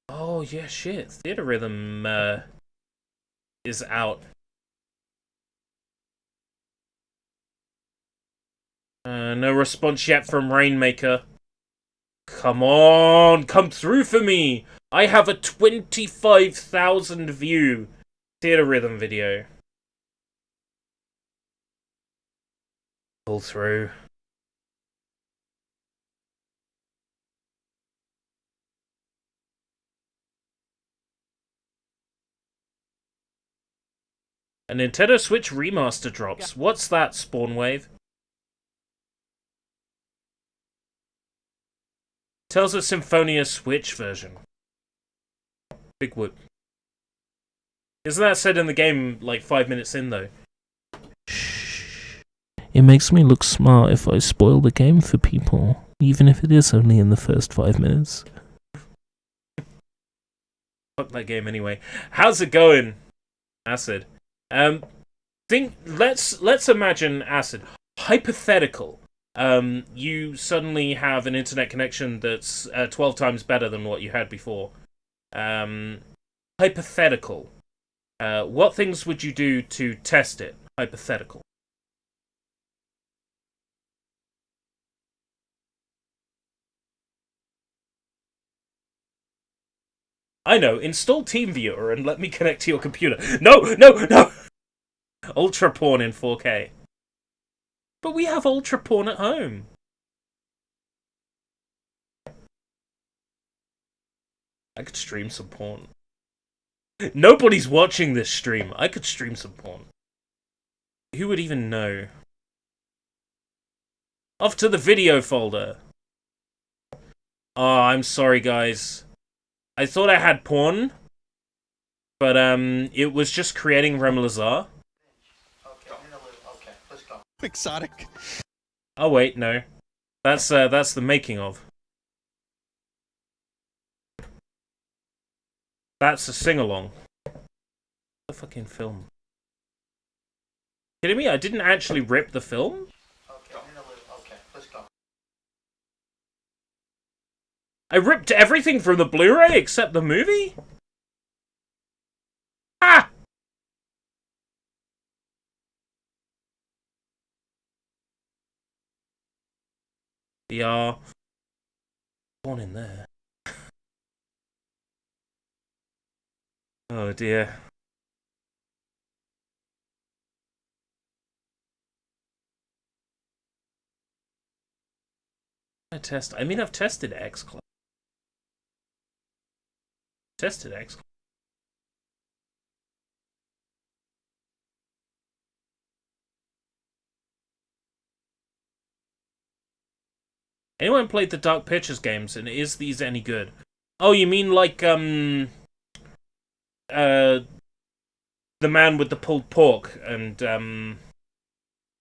Oh, yeah, shit. Theater Rhythm is out. No response yet from Rainmaker. Come on, come through for me. I have a 25,000 view Theater Rhythm video. Pull through. A Nintendo Switch remaster drops. What's that, Spawnwave? Tells a Symphonia Switch version. Big whoop. Isn't that said in the game like 5 minutes in though? Shh. It makes me look smart if I spoil the game for people, even if it is only in the first 5 minutes. Fuck that game anyway. How's it going, Acid? Let's imagine, Acid, hypothetical. You suddenly have an internet connection that's 12 times better than what you had before. Hypothetical. What things would you do to test it? Hypothetical. I know, install TeamViewer and let me connect to your computer. No, no, no! Ultra porn in 4K. But we have ultra porn at home. I could stream some porn. Nobody's watching this stream. I could stream some porn. Who would even know? Off to the video folder. Oh, I'm sorry, guys. I thought I had porn, but it was just creating Rem Lazar. Okay, let's go. Exotic. Oh wait, no. That's the making of. That's a sing-along. The fucking film. Kidding me? I didn't actually rip the film? Okay, let's go. I ripped everything from the Blu-ray except the movie? Ah! VR. Born in there. Oh dear. I mean, I've tested XCloud. Tested XCloud. Anyone played the Dark Pictures games, and is these any good? Oh, you mean like, the man with the pulled pork and,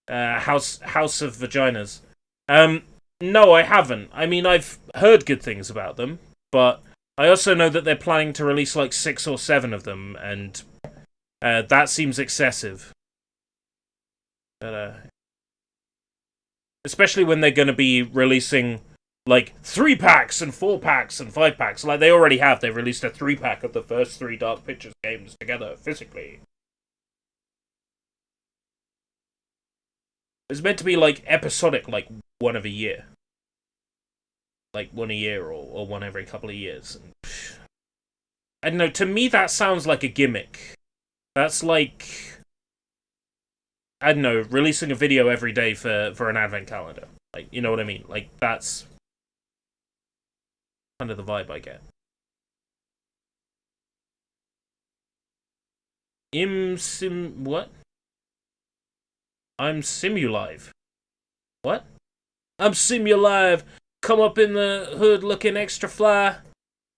House of Vaginas. No, I haven't. I mean, I've heard good things about them, but I also know that they're planning to release like 6 or 7 of them, and that seems excessive. But, especially when they're going to be releasing like 3-packs and 4-packs and 5-packs. Like they already have. They released a 3-pack of the first 3 Dark Pictures games together physically. It's meant to be like episodic, like one of a year. Like one a year or one every couple of years. I don't know, to me that sounds like a gimmick. That's like, I don't know, releasing a video every day for an advent calendar. Like, you know what I mean? Like, that's kind of the vibe I get. What? I'm Simulive. What? I'm Simulive. Come up in the hood looking extra fly.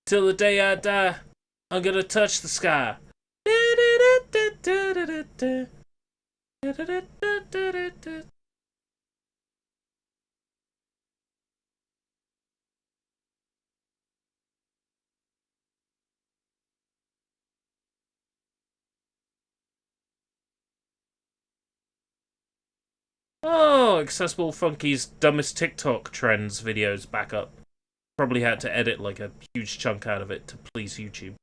Till the day I die, I'm gonna touch the sky. Oh, Accessible Funky's Dumbest TikTok Trends videos back up. Probably had to edit like a huge chunk out of it to please YouTube.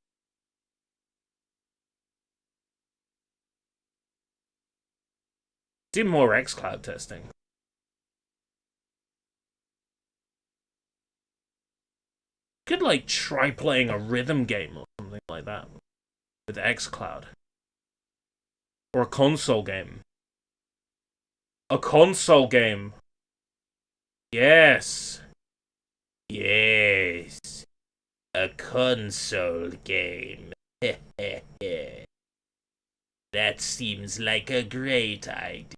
Do more xCloud testing. Could like try playing a rhythm game or something like that with xCloud. Or a console game. A console game. Yes. Yes. A console game. That seems like a great idea.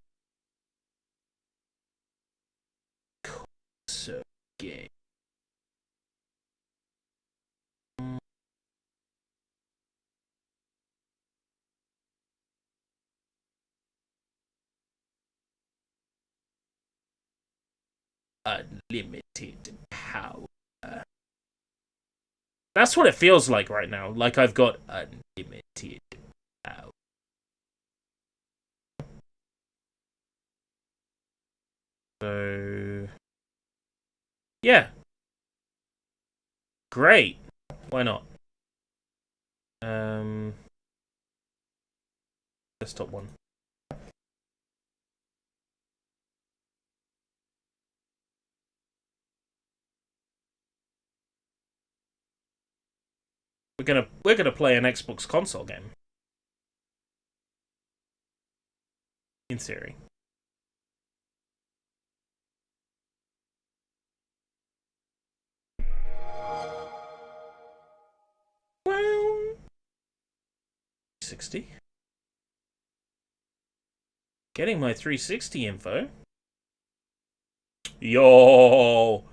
Console game. Unlimited power. That's what it feels like right now. Like I've got unlimited power. So... yeah. Great. Why not? Desktop one. We're gonna play an Xbox console game. In theory. Well, 360. Getting my 360 info. Yo!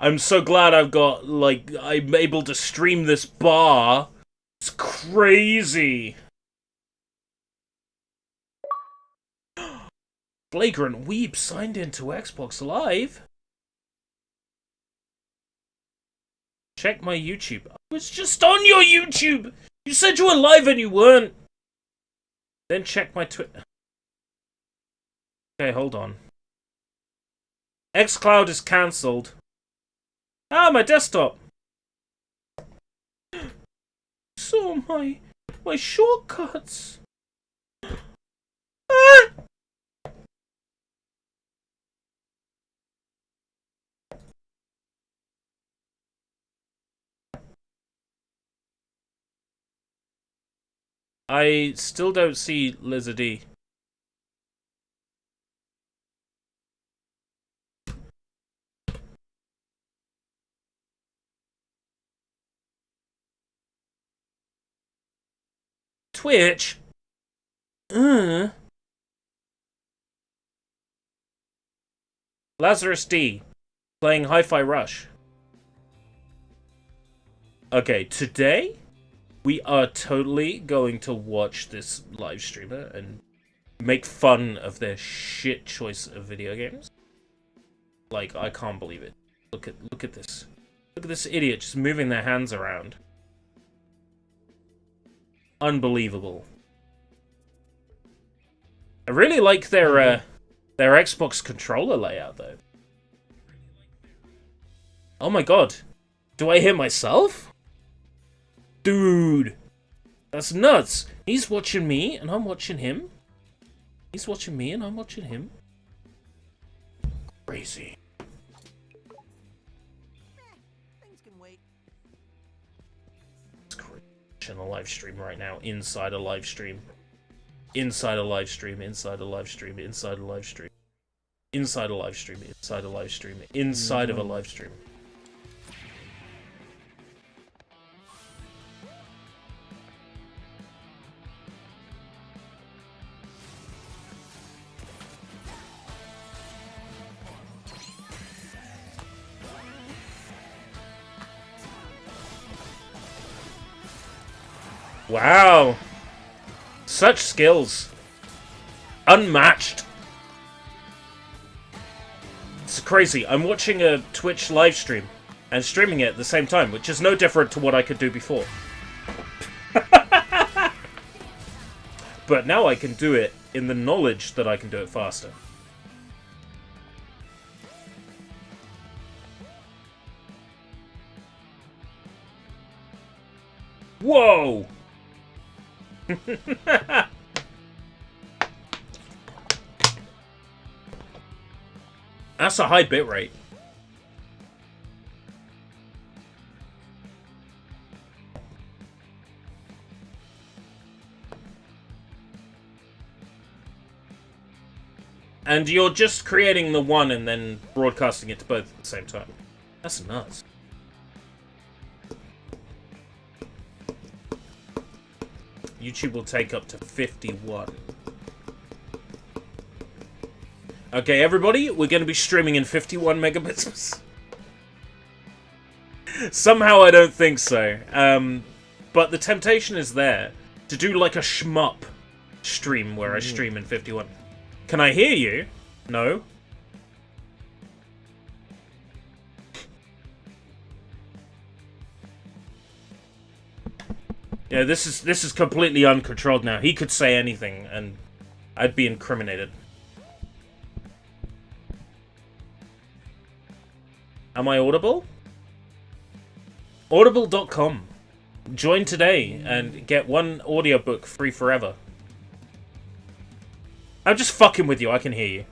I'm so glad I've got, like, I'm able to stream this bar. It's crazy. Flagrant Weeb signed into Xbox Live. Check my YouTube. I was just on your YouTube! You said you were live and you weren't. Then check my Twitter. Okay, hold on. xCloud is cancelled. Ah, my desktop! So my shortcuts. Ah! I still don't see Lizardy. Twitch? Lazarus D. Playing Hi-Fi Rush. Okay, today we are totally going to watch this live streamer and make fun of their shit choice of video games. Like, I can't believe it. Look at this. Look at this idiot just moving their hands around. Unbelievable. I really like their Xbox controller layout though. Oh my god. Do I hear myself? Dude. That's nuts. He's watching me and I'm watching him. He's watching me and I'm watching him. Crazy. Things can wait. It's crazy. In a live stream right now. Inside a live stream. Inside a live stream. Inside a live stream. Inside a live stream. Inside a live stream. Inside a live stream. Inside of a live stream. Wow. Such skills. Unmatched. It's crazy. I'm watching a Twitch live stream and streaming it at the same time, which is no different to what I could do before. But now I can do it in the knowledge that I can do it faster. Whoa! That's a high bitrate. And you're just creating the one and then broadcasting it to both at the same time. That's nuts. YouTube will take up to 51. Okay, everybody, we're going to be streaming in 51 megabits. Somehow I don't think so. But the temptation is there to do like a shmup stream where I stream in 51. Can I hear you? No. Yeah, this is completely uncontrolled now. He could say anything and I'd be incriminated. Am I audible? Audible.com. Join today and get one audiobook free forever. I'm just fucking with you, I can hear you.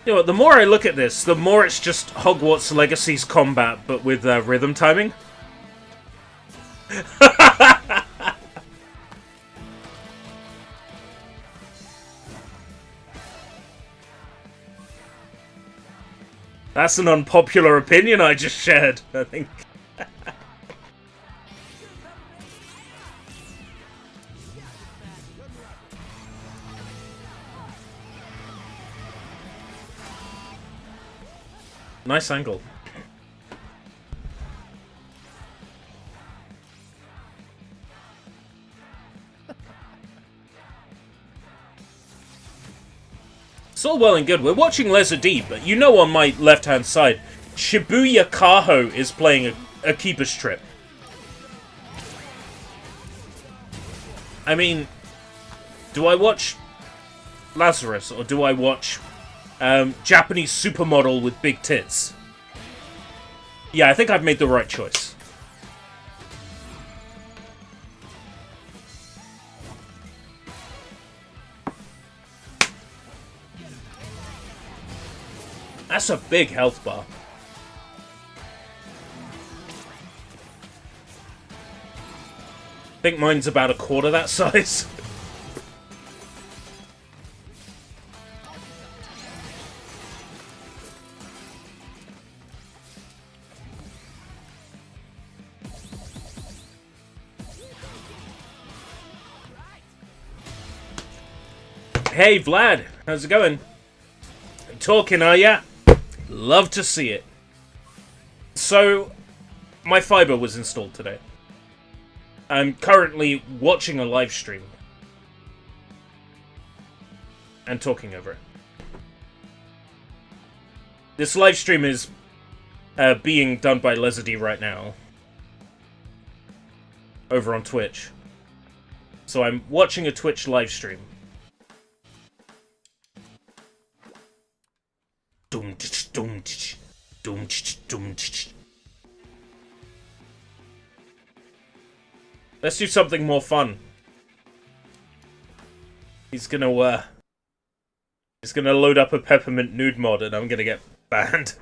You know what, the more I look at this, the more it's just Hogwarts Legacy's combat, but with rhythm timing. That's an unpopular opinion I just shared, I think. Nice angle. It's all well and good. We're watching Lesser D, but you know on my left-hand side, Shibuya Kaho is playing a Keeper's Trip. I mean, do I watch Lazarus, or do I watch Japanese supermodel with big tits? Yeah, I think I've made the right choice. That's a big health bar. I think mine's about a quarter that size. Hey Vlad, how's it going? Talking, are ya? Love to see it. So, my fiber was installed today. I'm currently watching a live stream and talking over it. This live stream is being done by Lesady right now over on Twitch. So I'm watching a Twitch live stream. Let's do something more fun. He's gonna load up a Peppermint nude mod and I'm gonna get banned.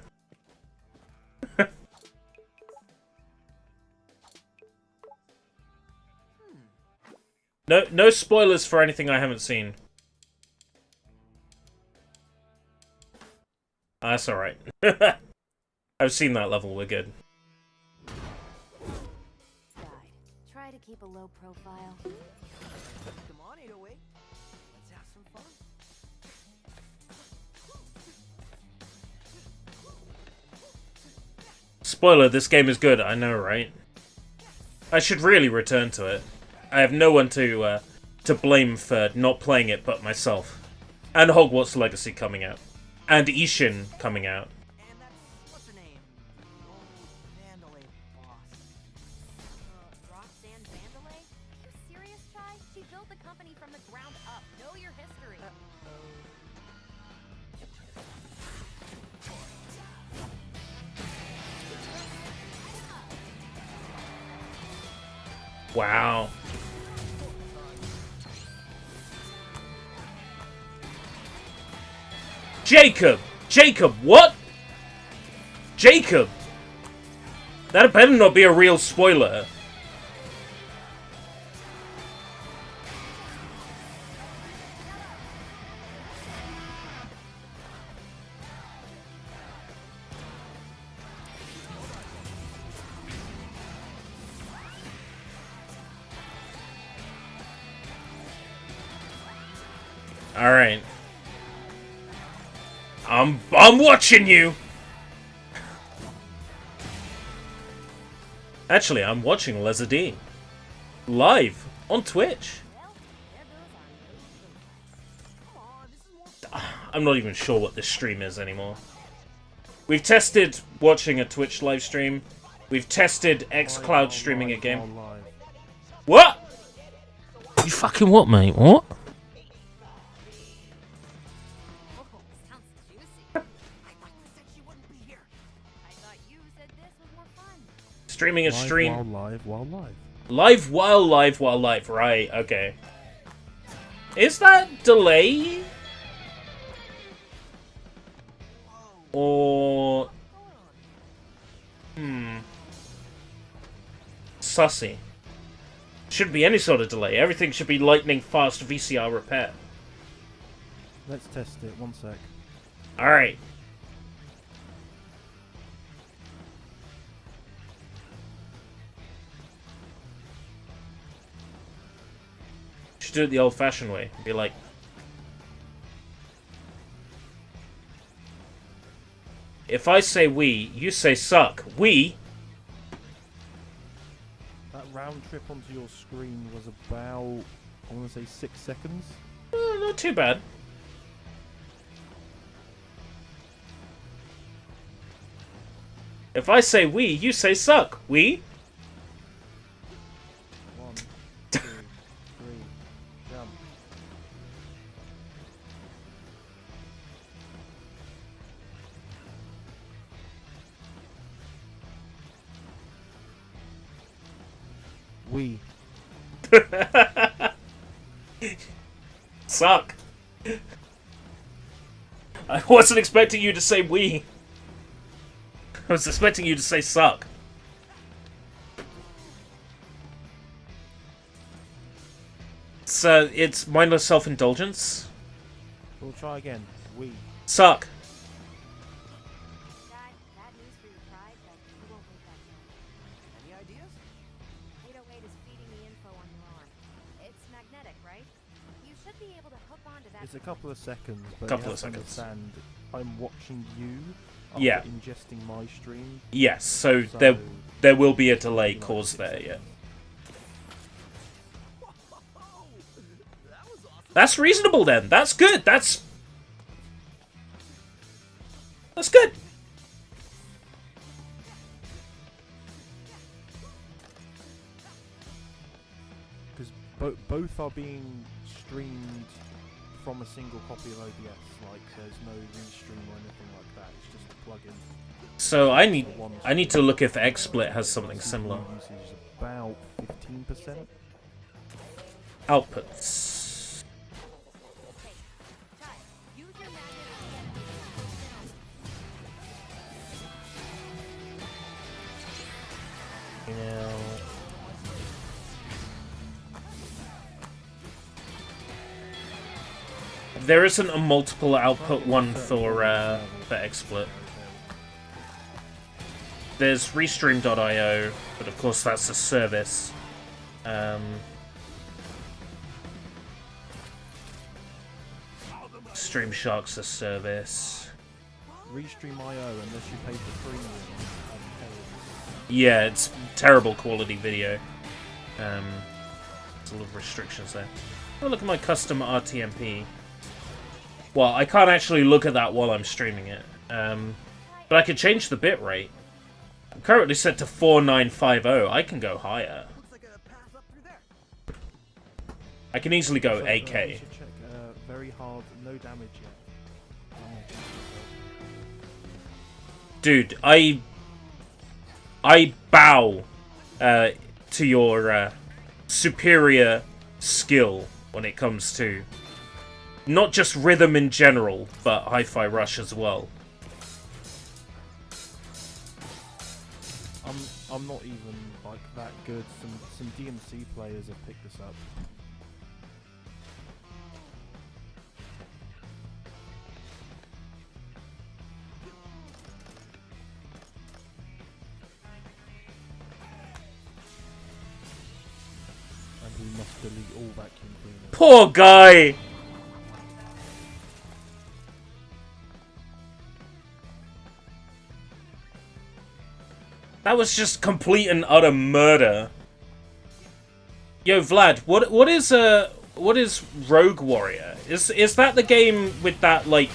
No spoilers for anything I haven't seen. That's alright. I've seen that level, we're good. Try to keep a low profile. Come on, 808. Let's have some fun. Spoiler, this game is good, I know, right? I should really return to it. I have no one to blame for not playing it but myself. And Hogwarts Legacy coming out. And Ishin coming out. And that's what's her name? The old Vandalay boss. Roxanne Vandalay? Are you serious, Chai? She built the company from the ground up. Know your history. Wow. Jacob! Jacob, what? Jacob! That better not be a real spoiler. Alright. I'm watching you! Actually, I'm watching Lezardine. Live on Twitch. I'm not even sure what this stream is anymore. We've tested watching a Twitch live stream. We've tested xCloud streaming a game. What? You fucking what, mate? What? Oh, sounds juicy. I thought you said she wouldn't be here. I thought you said this was more fun. Streaming a stream. Live while live. Live while live while live. Right, okay. Is that delay? Or... Sussy. Shouldn't be any sort of delay. Everything should be lightning fast VCR repair. Let's test it. 1 sec. Alright. Should do it the old-fashioned way. Be like... If I say we, you say suck. We? That round trip onto your screen was about, I want to say 6 seconds. Not too bad. If I say we, you say suck. We? 1, 2, 3, jump. We. Suck. I wasn't expecting you to say we. I was expecting you to say suck. So it's mindless self-indulgence. We'll try again. We. Suck. Chai, bad news for your pride, but you won't wait that long. Any ideas? 808 is feeding the info on your arm. It's magnetic, right? You should be able to hook onto that. It's a couple of seconds, but Couple you of have to seconds. understand, I'm watching you after Yeah. ingesting my stream. Yes, so So there will be a delay caused there, yeah. That's reasonable then. That's good. That's good. Because both are being streamed from a single copy of OBS. Like, there's no restream or anything like that. It's just a plugin. So I need to look if XSplit has something similar. Usage is about 15%. Outputs. Chai, use your magnet There isn't a multiple output one for XSplit. There's Restream.io, but of course that's a service. Stream Shark's a service. Restream.io, unless you pay for premium. Yeah, it's terrible quality video. There's a lot of restrictions there. Oh, look at my custom RTMP. Well, I can't actually look at that while I'm streaming it. But I can change the bitrate. I'm currently set to 4950. I can go higher. I can easily go So, 8K. you should check very hard, no damage yet. Dude, I bow to your superior skill when it comes to not just rhythm in general, but Hi-Fi Rush as well. I'm not even like that good. Some DMC players have picked this up. And we must delete all vacuum cleaners. Poor guy! That was just complete and utter murder. Yo, Vlad, what is Rogue Warrior? Is that the game with that like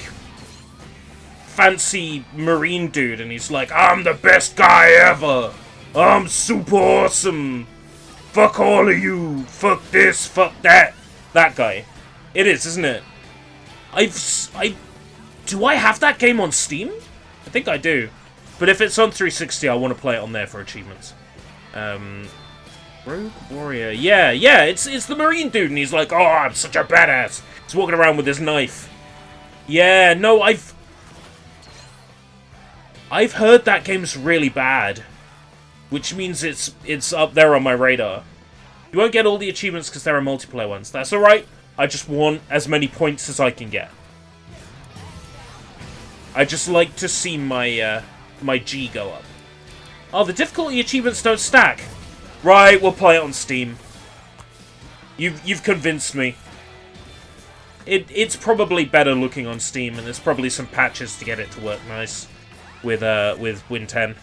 fancy marine dude and he's like, I'm the best guy ever. I'm super awesome. Fuck all of you. Fuck this, fuck that. That guy. It is, isn't it? Do I have that game on Steam? I think I do. But if it's on 360, I want to play it on there for achievements. Rogue Warrior. Yeah, it's the marine dude, and he's like, oh, I'm such a badass. He's walking around with his knife. Yeah, no, I've heard that game's really bad, which means it's up there on my radar. You won't get all the achievements because there are multiplayer ones. That's alright. I just want as many points as I can get. I just like to see my my G go up. Oh, the difficulty achievements don't stack. Right, we'll play it on Steam. You've convinced me. It's probably better looking on Steam, and there's probably some patches to get it to work nice with Win 10.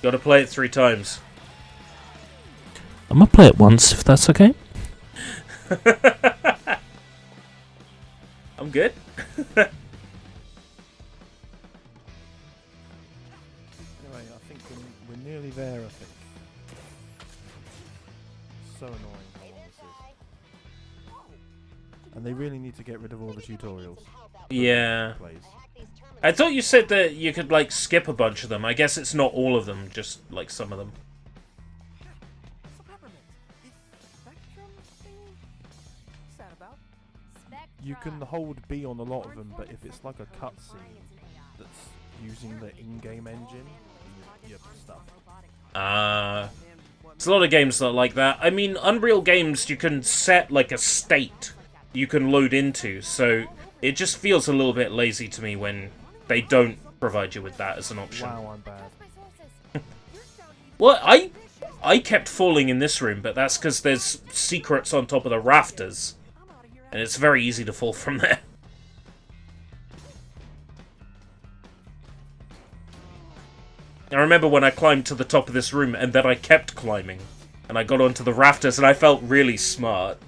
Gotta play it 3 times. I'm gonna play it once, if that's okay. I'm good. Anyway, I think we're nearly there, I think. So annoying how long this is. And they really need to get rid of all the tutorials. Yeah. Plays. I thought you said that you could, like, skip a bunch of them. I guess it's not all of them, just, like, some of them. So Peppermint, this spectrum thing? What's that about? You can hold B on a lot of them, but if it's like a cutscene that's using the in-game engine, you're stuck. There's a lot of games that are like that. I mean, Unreal Games, you can set, like, a state you can load into, so it just feels a little bit lazy to me when they don't provide you with that as an option. Wow, I'm bad. Well, I kept falling in this room, but that's because there's secrets on top of the rafters. And it's very easy to fall from there. I remember when I climbed to the top of this room, and then I kept climbing. And I got onto the rafters, and I felt really smart.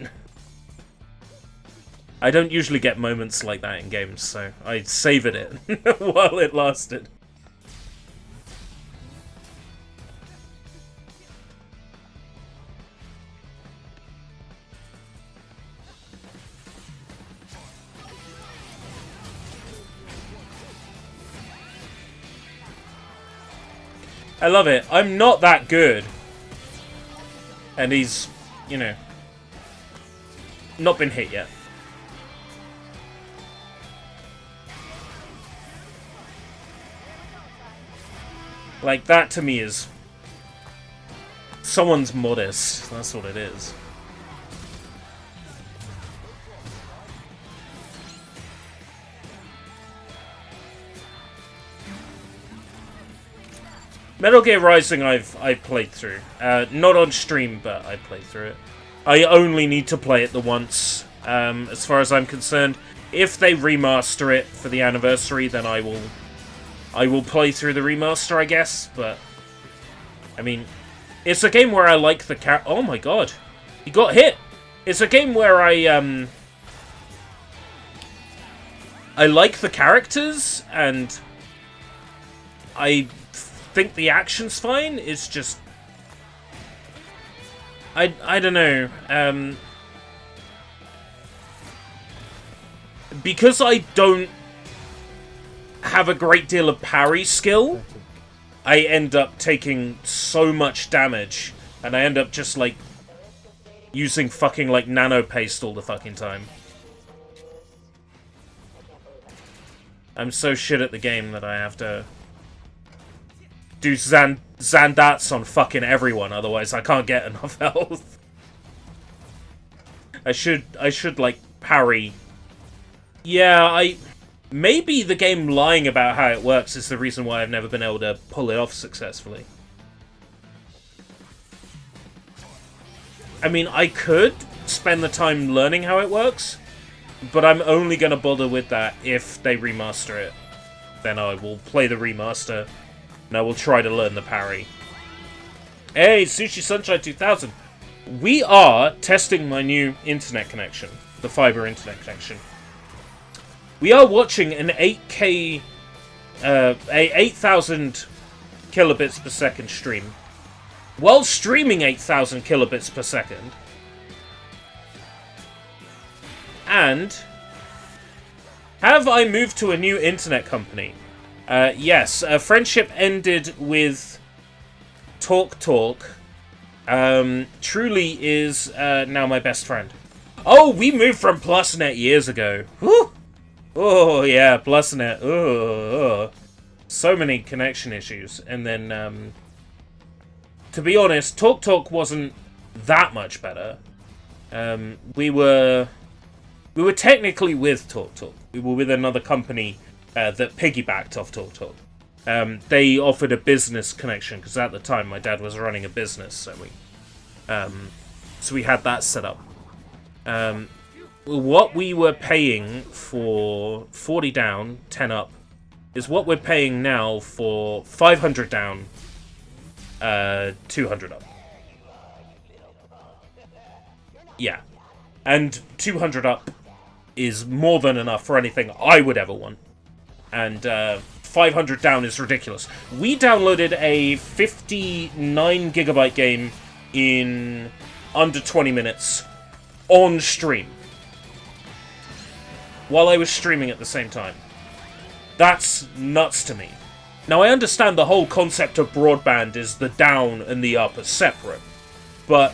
I don't usually get moments like that in games, so I savored it while it lasted. I love it. I'm not that good. And he's, you know, not been hit yet. Like, that to me is someone's modest. That's what it is. Metal Gear Rising I've played through. Not on stream, but I played through it. I only need to play it the once, as far as I'm concerned. If they remaster it for the anniversary, then I will play through the remaster, I guess, but I mean, it's a game where I like the oh my god. He got hit. It's a game where I like the characters and I think the action's fine. It's just I don't know. Because I don't have a great deal of parry skill, I end up taking so much damage, and I end up just, like, using fucking, like, nano paste all the fucking time. I'm so shit at the game that I have to do Zandats on fucking everyone, otherwise I can't get enough health. I should, like, parry. Yeah, maybe the game lying about how it works is the reason why I've never been able to pull it off successfully. I mean, I could spend the time learning how it works, but I'm only going to bother with that if they remaster it. Then I will play the remaster, and I will try to learn the parry. Hey, Sushi Sunshine 2000! We are testing my new internet connection, the fiber internet connection. We are watching an 8K, a 8,000 kilobits per second stream. While streaming 8,000 kilobits per second. And have I moved to a new internet company? Yes, a friendship ended with TalkTalk. Truly is now my best friend. Oh, we moved from PlusNet years ago. Whew! Oh, yeah, PlusNet. Oh. So many connection issues. And then, to be honest, TalkTalk wasn't that much better. We were technically with TalkTalk. We were with another company that piggybacked off TalkTalk. They offered a business connection, because at the time my dad was running a business, so we had that set up. What we were paying for 40 down, 10 up, is what we're paying now for 500 down, 200 up. Yeah. And 200 up is more than enough for anything I would ever want. And 500 down is ridiculous. We downloaded a 59 gigabyte game in under 20 minutes on stream. While I was streaming at the same time. That's nuts to me. Now, I understand the whole concept of broadband is the down and the up are separate. But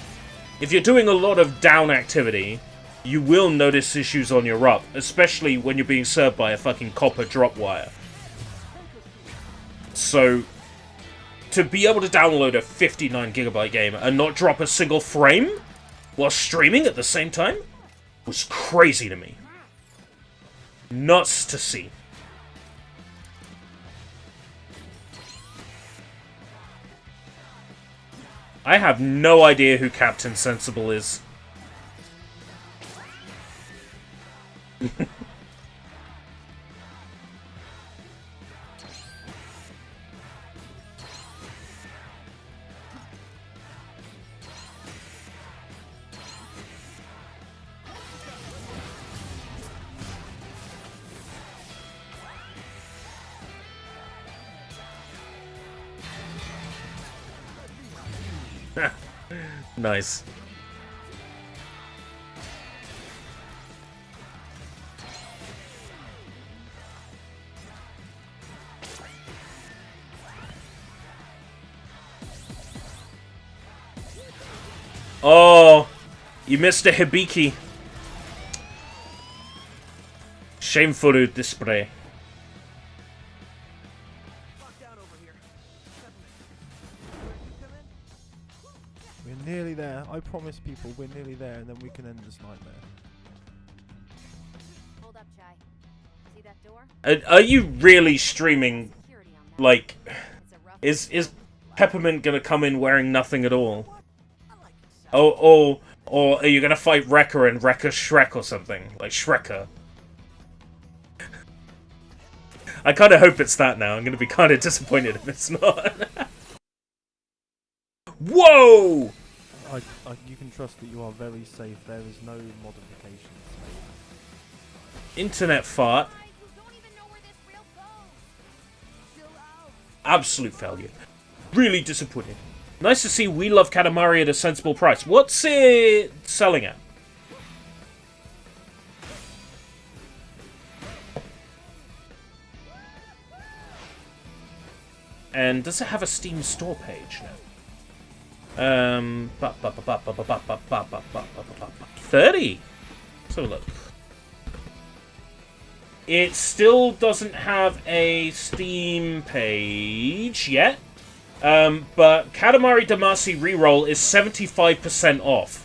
if you're doing a lot of down activity, you will notice issues on your up, especially when you're being served by a fucking copper drop wire. So, to be able to download a 59 gigabyte game and not drop a single frame while streaming at the same time was crazy to me. Nuts to see. I have no idea who Captain Sensible is. Nice. Oh, you missed a Hibiki. Shameful display. We're nearly there. I promise people we're nearly there, and then we can end this nightmare. Hold up, Chai. See that door? Are you really streaming? Security on that. Like, It's a rough is Peppermint gonna come in wearing nothing at all? Oh, or are you gonna fight Wrecker and Wrecker Shrek or something? Like Shrekker. I kind of hope it's that now. I'm gonna be kind of disappointed if it's not. Whoa! You can trust that you are very safe. There is no modifications. Internet fart. Guys, you don't even know where this rail goes. Chill out. Absolute failure. Really disappointing. Nice to see We Love Katamari at a sensible price. What's it selling at? And does it have a Steam store page now? 30. So look. It still doesn't have a Steam page yet. But Katamari Damacy Reroll is 75% off.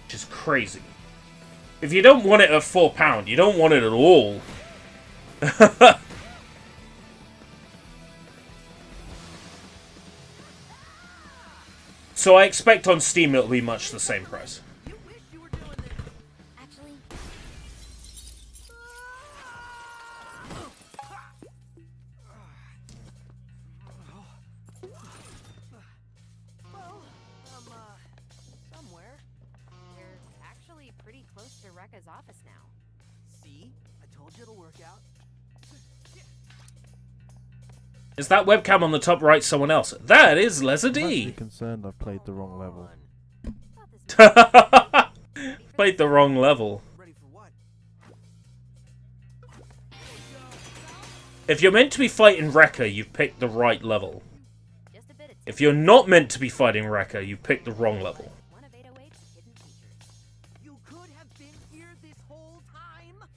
Which is crazy. If you don't want it at £4, you don't want it at all. So I expect on Steam it'll be much the same price. You wish you were doing this. Actually, Well, somewhere. we're actually pretty close to Rekka's office now. See? I told you it'll work out. Is that webcam on the top right someone else? That is Lesser I'm actually D. concerned I've played the wrong level. Thought this was Played the wrong level. Ready for what? If you're meant to be fighting Rekka, you've picked the right level. just a bit of If you're not meant to be fighting Rekka, you picked the wrong level. one of 808's hidden features. You could have been here this whole time?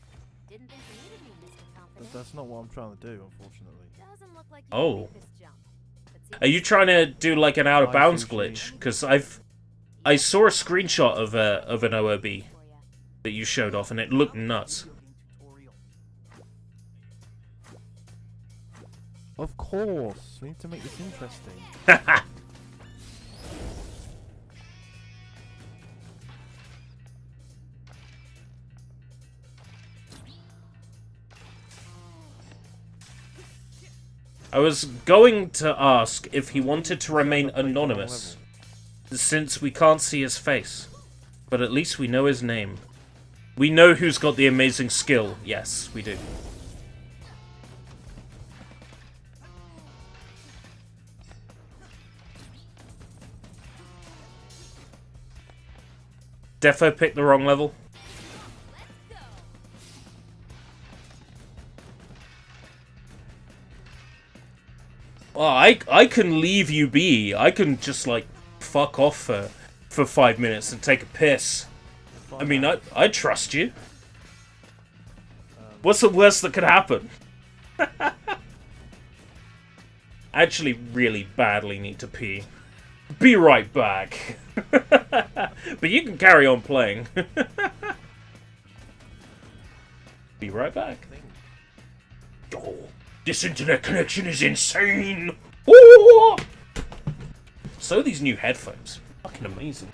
Didn't think you needed me, Mr. Confident. That's not what I'm trying to do, unfortunately. Doesn't look like you Oh. can make this jump. But see Are you trying to do like an out of bounds Sushi. glitch? Because I saw a screenshot of an OOB for ya. that you showed off, and it looked nuts. Tutorial. Of course, we need to make this interesting. I was going to ask if he wanted to remain anonymous, since we can't see his face. But at least we know his name. We know who's got the amazing skill. Yes, we do. Defo picked the wrong level. Well, I can leave you be. I can just like fuck off for 5 minutes and take a piss. I mean, I trust you. What's the worst that could happen? I actually really badly need to pee. Be right back. But you can carry on playing. Be right back. Oh, this internet connection is insane! Ooh! So these new headphones. Fucking amazing.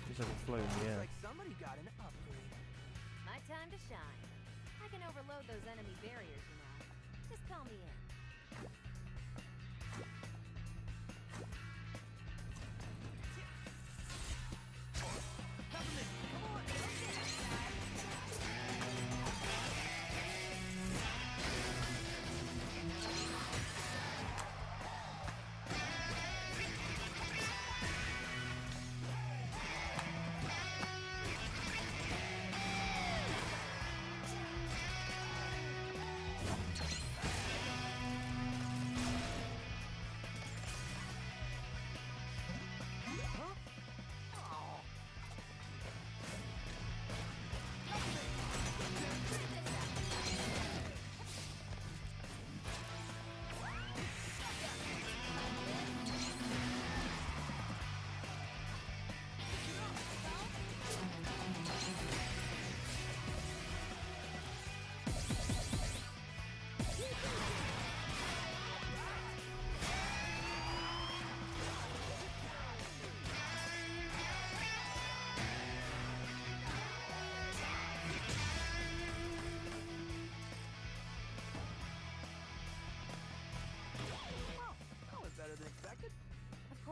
Just have it float in the air. Like somebody got an upgrade. My time to shine. I can overload those enemy barriers, you know. Just call me in.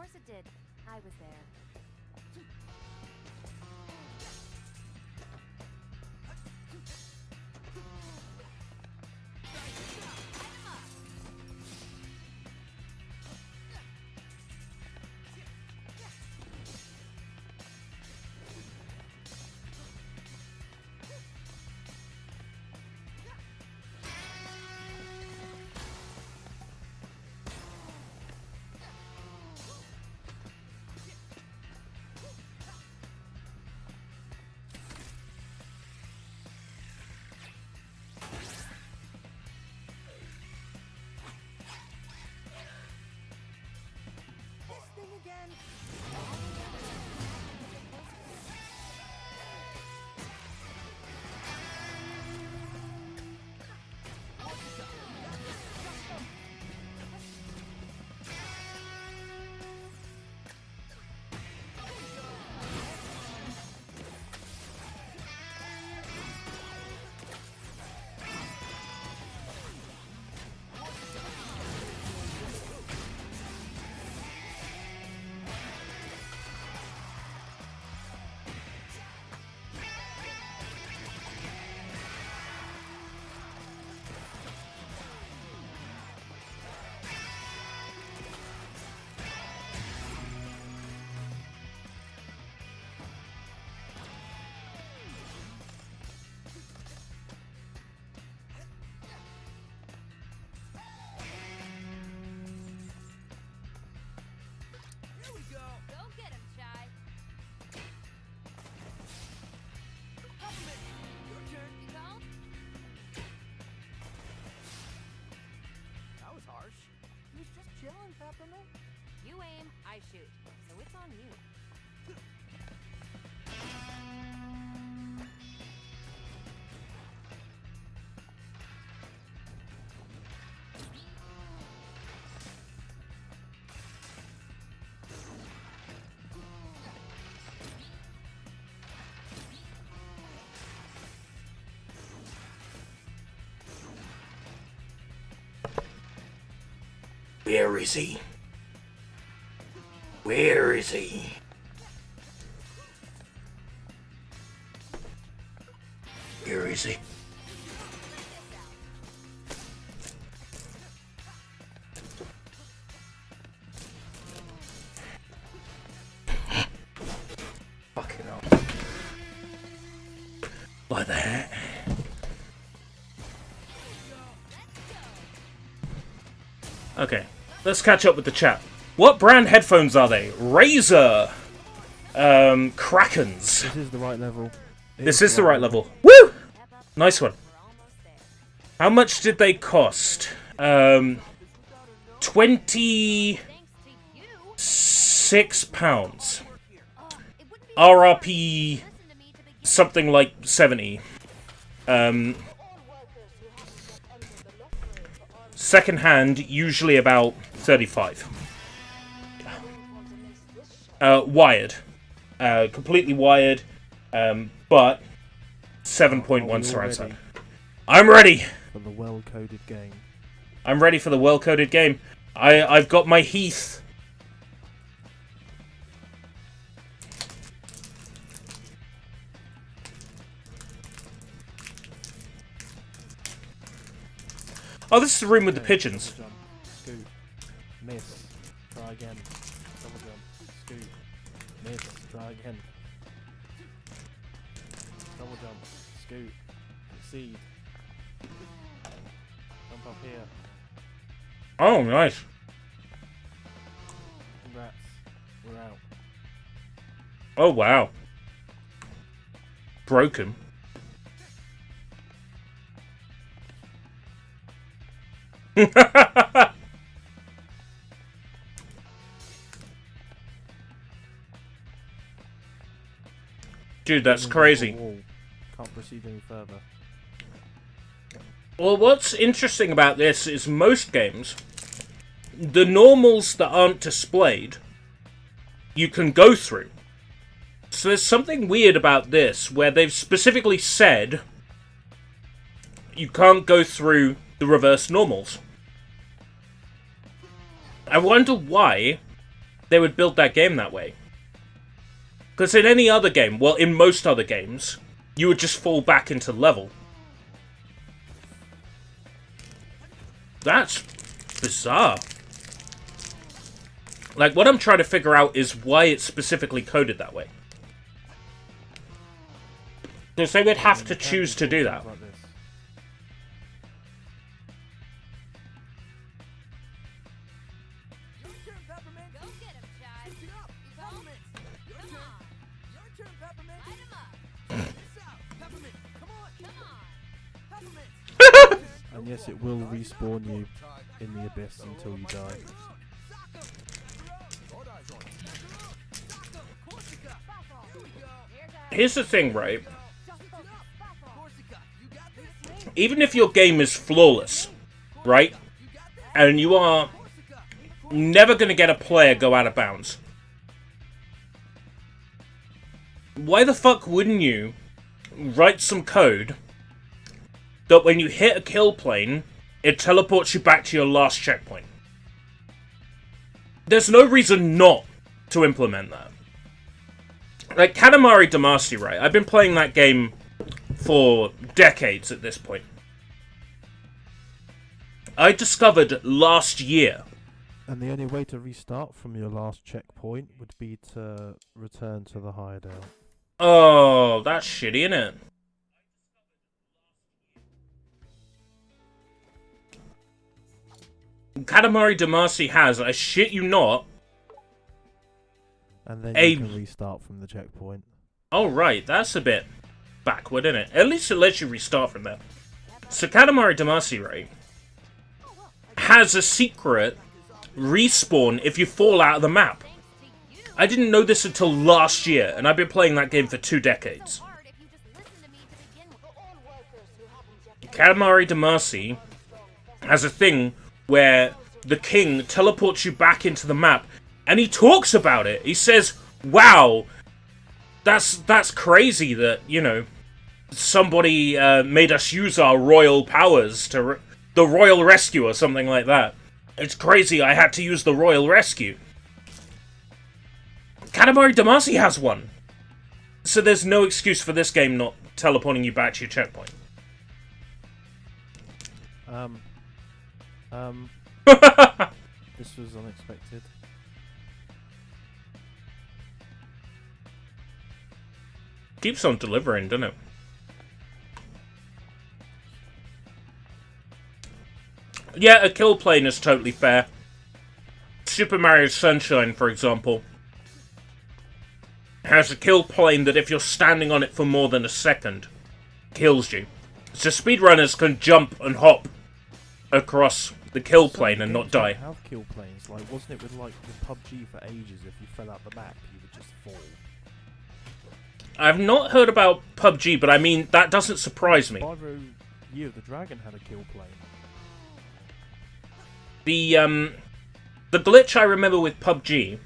course it did. I was there. Go get him, Shy. Your turn. You go? That was harsh. He was just chilling, Peppermint. You aim, I shoot. So it's on you. Where is he? Where is he? Where is he? Fucking hell. Like that. Okay, let's catch up with the chat. What brand headphones are they? Razer! Krakens. This is the right level. This is the right level. Woo! Nice one. How much did they cost? 26 pounds. RRP something like 70. Second hand, usually about 35. Wired. Completely wired, but 7.1 surround sound. I'm ready! For the well-coded game. I'm ready for the well-coded game. I've got my Heath. Oh, this is the room with the pigeons. Double jump, scoot, miss, try again. Double jump, scoot, miss, try again. Double jump, scoot, succeed. Jump up here. Oh, nice. Congrats. We're out. Oh, wow. Broken. Dude, that's crazy. Can't proceed any further. Well, what's interesting about this is most games, the normals that aren't displayed, you can go through. So there's something weird about this, where they've specifically said you can't go through the reverse normals. I wonder why they would build that game that way. Because in any other game, well, in most other games, you would just fall back into level. That's bizarre. Like, what I'm trying to figure out is why it's specifically coded that way. Because they would have to choose to do that. Like this. Go get him, Chai. You Peppermint. Come on. Your turn, Peppermint. Light him up. This out. Peppermint. Come on. Peppermint. And yes, it will respawn you in the abyss until you die. Here's the thing, right? Even if your game is flawless, right? And you are never going to get a player go out of bounds. Why the fuck wouldn't you write some code that when you hit a kill plane, it teleports you back to your last checkpoint? There's no reason not to implement that. Like, Katamari Damacy, right? I've been playing that game for decades at this point. I discovered last year. And the only way to restart from your last checkpoint would be to return to the hideout. Oh, that's shitty, innit? Katamari Damacy has, I shit you not. And then A- you can restart from the checkpoint. Oh, right, that's a bit backward, isn't it? At least it lets you restart from there. So Katamari Damacy, right, has a secret respawn if you fall out of the map. I didn't know this until last year, and I've been playing that game for 2 decades. Katamari Damacy has a thing where the king teleports you back into the map, and he talks about it. He says, wow, that's crazy that, you know, somebody made us use our royal powers to... the Royal Rescue or something like that. It's crazy I had to use the Royal Rescue. Katamari Damacy has one. So there's no excuse for this game not teleporting you back to your checkpoint. This was unexpected. Keeps on delivering, doesn't it? Yeah, a kill plane is totally fair. Super Mario Sunshine, for example, has a kill plane that if you're standing on it for more than a second, kills you. So speedrunners can jump and hop across the kill plane and not die. Have kill planes, like wasn't it with like the PUBG for ages? If you fell out the map, you would just fall. I've not heard about PUBG, but I mean that doesn't surprise me. Spyro Year of the Dragon had a kill plane. The glitch I remember with PUBG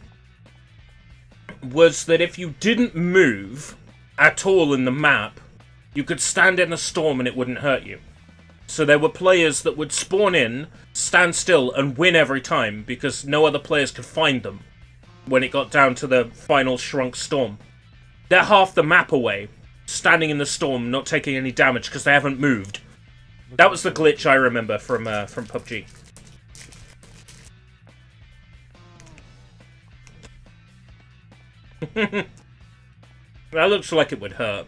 was that if you didn't move at all in the map, you could stand in a storm and it wouldn't hurt you. So there were players that would spawn in, stand still, and win every time because no other players could find them when it got down to the final shrunk storm. They're half the map away, standing in the storm, not taking any damage because they haven't moved. That was the glitch I remember from PUBG. That looks like it would hurt.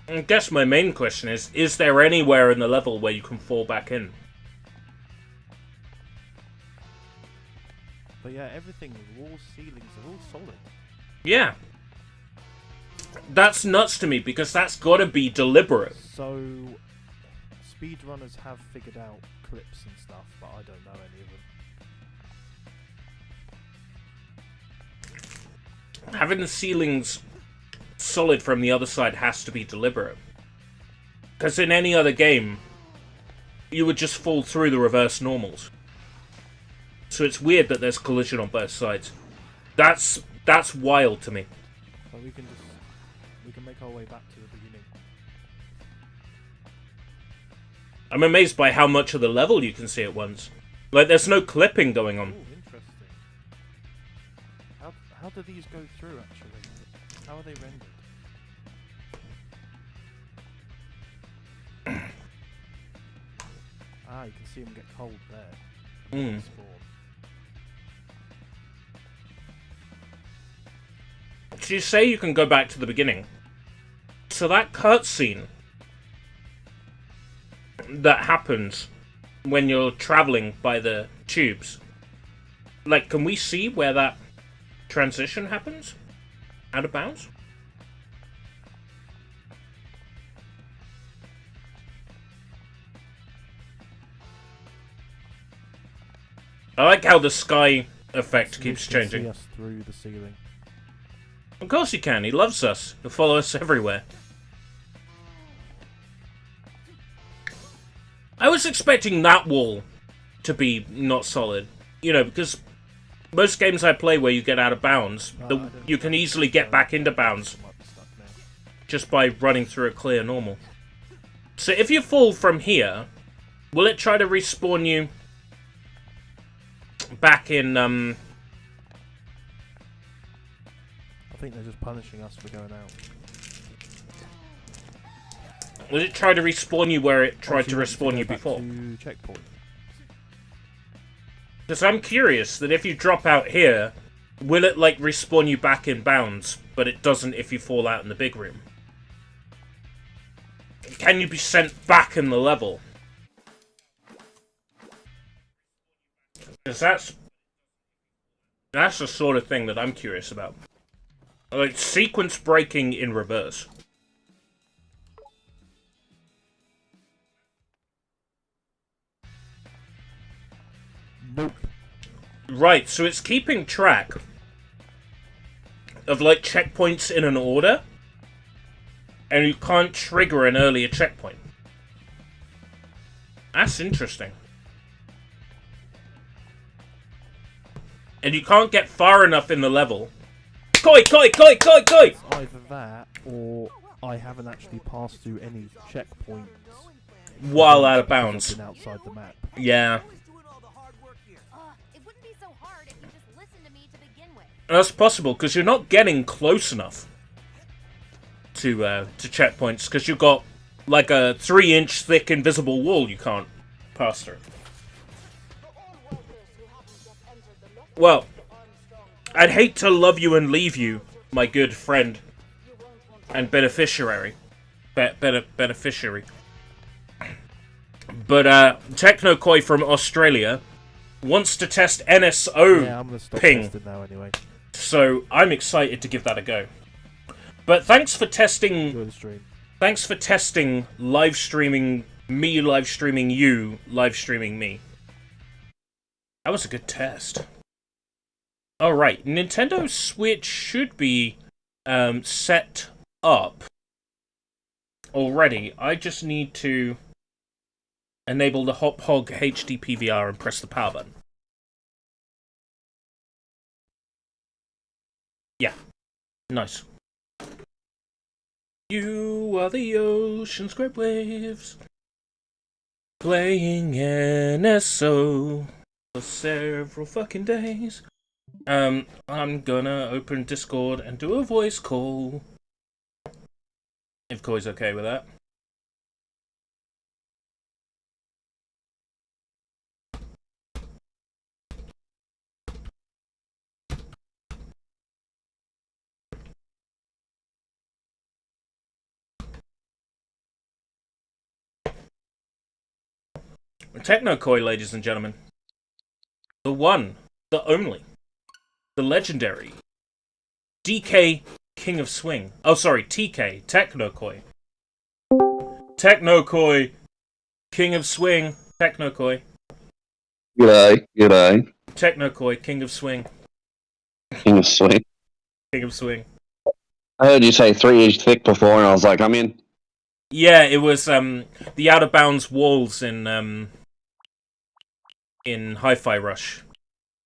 I guess my main question is there anywhere in the level where you can fall back in? But yeah, everything, walls, ceilings, are all solid. Yeah. That's nuts to me, because that's gotta be deliberate. So, speedrunners have figured out clips and stuff, but I don't know any of them. Having the ceilings solid from the other side has to be deliberate. Because in any other game, you would just fall through the reverse normals. So it's weird that there's collision on both sides. That's wild to me. But we can make our way back to the beginning. I'm amazed by how much of the level you can see at once. Like, there's no clipping going on. Oh, interesting. How do these go through actually? How are they rendered? Ah, you can see them get cold there. Mm. Spawn. So you say you can go back to the beginning. So that cutscene that happens when you're traveling by the tubes, like, can we see where that transition happens? Out of bounds? I like how the sky effect keeps Can changing. see us through the ceiling. Of course he can. He loves us. He'll follow us everywhere. I was expecting that wall to be not solid. You know, because most games I play where you get out of bounds, you can easily get back into bounds Might be stuck now. just by running through a clear normal. So if you fall from here, will it try to respawn you back in, I think they're just punishing us for going out. will it try to respawn you where it tried to Obviously, respawn we you have to go before? back to checkpoint. Because I'm curious that if you drop out here, will it, like, respawn you back in bounds, but it doesn't if you fall out in the big room? Can you be sent back in the level? Because that's the sort of thing that I'm curious about. Like, sequence breaking in reverse. Nope. Right, so it's keeping track of, like, checkpoints in an order, and you can't trigger an earlier checkpoint. That's interesting. And you can't get far enough in the level. Koi, koi, koi, koi, koi! It's either that, or I haven't actually passed through any checkpoints While out of because I've bounds. been outside the map. Yeah. It wouldn't be so hard if you just listened to me to begin with. That's possible, because you're not getting close enough to checkpoints, because you've got, like, a 3-inch thick invisible wall you can't pass through. Well, I'd hate to love you and leave you, my good friend and beneficiary. Beneficiary. But Technokoi from Australia wants to test NSO Yeah, I'm gonna stop ping. testing now anyway. So I'm excited to give that a go. But thanks for testing. Enjoy the stream. Thanks for testing live streaming me, live streaming you, live streaming me. That was a good test. Alright, Nintendo Switch should be set up already. I just need to enable the Hop Hog HD PVR and press the power button. Yeah, nice. You are the ocean's great waves, playing NSO for several fucking days. I'm gonna open Discord and do a voice call. If Koi's okay with that. Technokoi, ladies and gentlemen. The one, the only, the legendary DK King of Swing. Oh, sorry, TK, Technokoi. Technokoi, King of Swing, Technokoi. G'day, g'day. Technokoi, King of Swing, King of Swing. King of Swing. I heard you say 3-inch thick before, and I was like, I'm in. Yeah, it was the out of bounds walls in Hi-Fi Rush.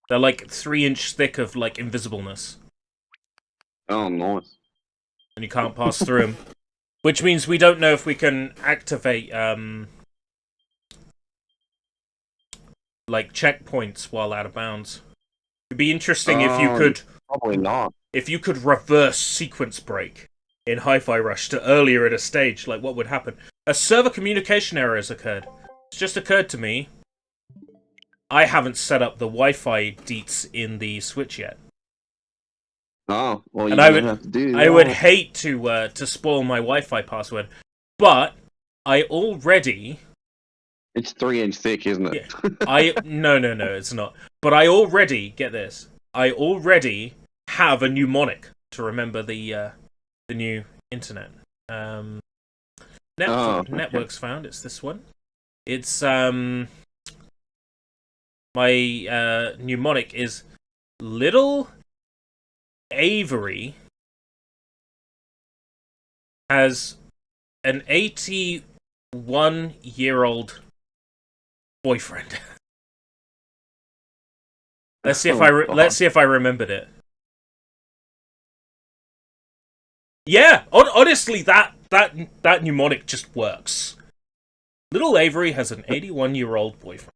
They're like 3-inch thick of like invisibleness. Oh, nice. and you can't pass through them. Which means we don't know if we can activate like checkpoints while out of bounds. It'd be interesting if you could Probably not. if you could reverse sequence break in Hi-Fi Rush to earlier at a stage. Like, what would happen? A server communication error has occurred. It's just occurred to me. I haven't set up the Wi-Fi deets in the Switch yet. Oh, well, you And I don't would- have to do I would that. hate to spoil my Wi-Fi password, but I already It's 3-inch thick, isn't it? no, it's not. But I already get this. I already have a mnemonic to remember the new internet. Okay. Networks found. It's this one. It's my mnemonic is Little Avery has an 81-year-old boyfriend. Let's see if let's see if I remembered it. Yeah, honestly, that mnemonic just works. Little Avery has an 81-year-old boyfriend.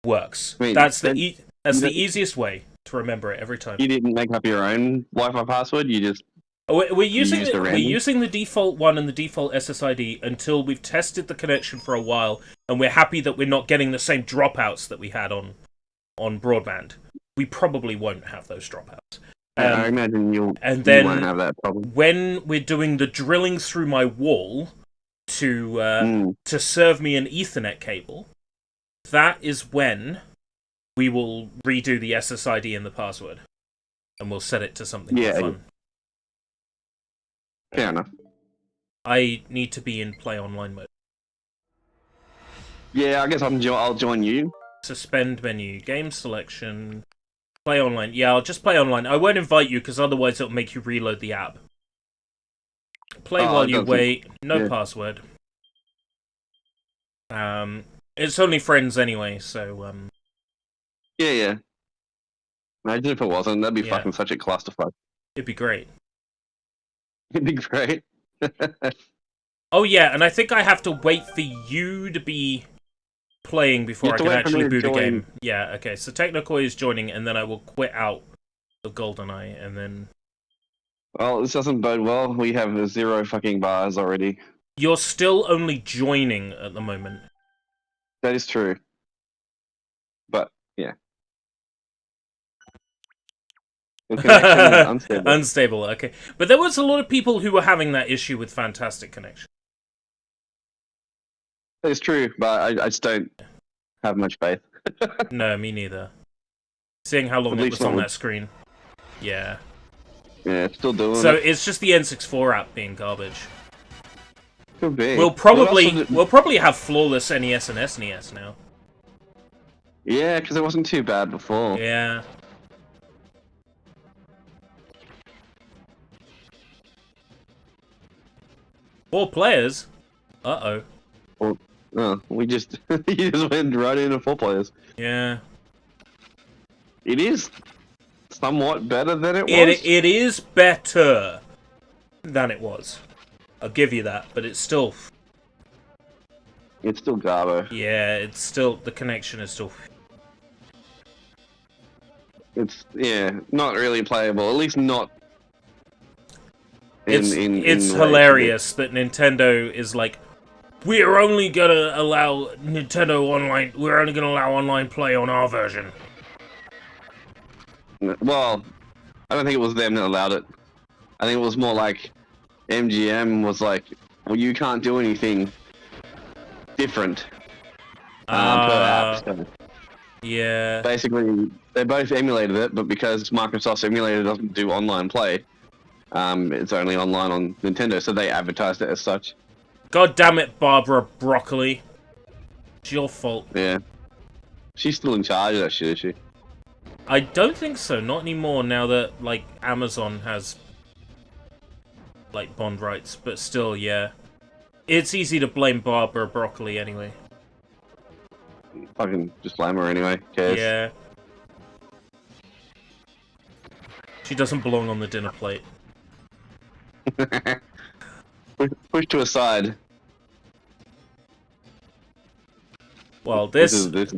Works. Wait, That's the that- that's the that- easiest way to remember it every time. You didn't make up your own Wi-Fi password. You just We're using used a we're random? using the default one and the default SSID until we've tested the connection for a while, and we're happy that we're not getting the same dropouts that we had on broadband. We probably won't have those dropouts. I imagine you and then won't have that problem. when we're doing the drilling through my wall to Mm. to serve me an Ethernet cable, that is when we will redo the SSID and the password, and we'll set it to something Yeah. fun. Fair enough. I need to be in play online mode. Yeah, I guess I'll join you. Suspend menu, game selection, play online. Yeah, I'll just play online. I won't invite you because otherwise it'll make you reload the app. Play Oh, while it you doesn't. wait. No Yeah. password. It's only friends anyway, so Yeah. Imagine if it wasn't. That'd be Yeah. fucking such a clusterfuck. it'd be great. It'd be great. Oh yeah, and I think I have to wait for you to be playing before You I have to can wait for me actually to boot a join. game. Yeah, okay. So Technokoi is joining, and then I will quit out of GoldenEye, and then Well, this doesn't bode well. We have 0 fucking bars already. you're still only joining at the moment. That is true. But yeah. The connection is unstable. Unstable, okay. But there was a lot of people who were having that issue with Fantastic Connection. It's true, but I just don't have much faith. No, me neither. Seeing how long At it least was on not that screen. Yeah. Yeah, it's still doing So it. it's just the N64 app being garbage. Could be. We'll What probably else was it- we'll probably have flawless NES and SNES now. Yeah, because it wasn't too bad before. Yeah. Four players? Uh-oh. Oh, we just you just went right into 4 players. Yeah. It is somewhat better than it was. It is better than it was. I'll give you that, but it's still... It's still Garbo. Yeah, it's still... The connection is still... It's not really playable. At least not. It's in hilarious that Nintendo is like, we're only gonna allow Nintendo Online. We're only gonna allow online play on our version. Well, I don't think it was them that allowed it. I think it was more like MGM was like, well, you can't do anything different per app. So Yeah. basically, they both emulated it, but because Microsoft's emulator doesn't do online play, it's only online on Nintendo, so they advertised it as such. God damn it, Barbara Broccoli. It's your fault. Yeah. She's still in charge of that shit, is she? I don't think so. Not anymore now that, like, Amazon has, like, bond rights. But still, yeah. It's easy to blame Barbara Broccoli anyway. Fucking just blame her anyway. Cares. Yeah. She doesn't belong on the dinner plate. Push to a side. Well, This this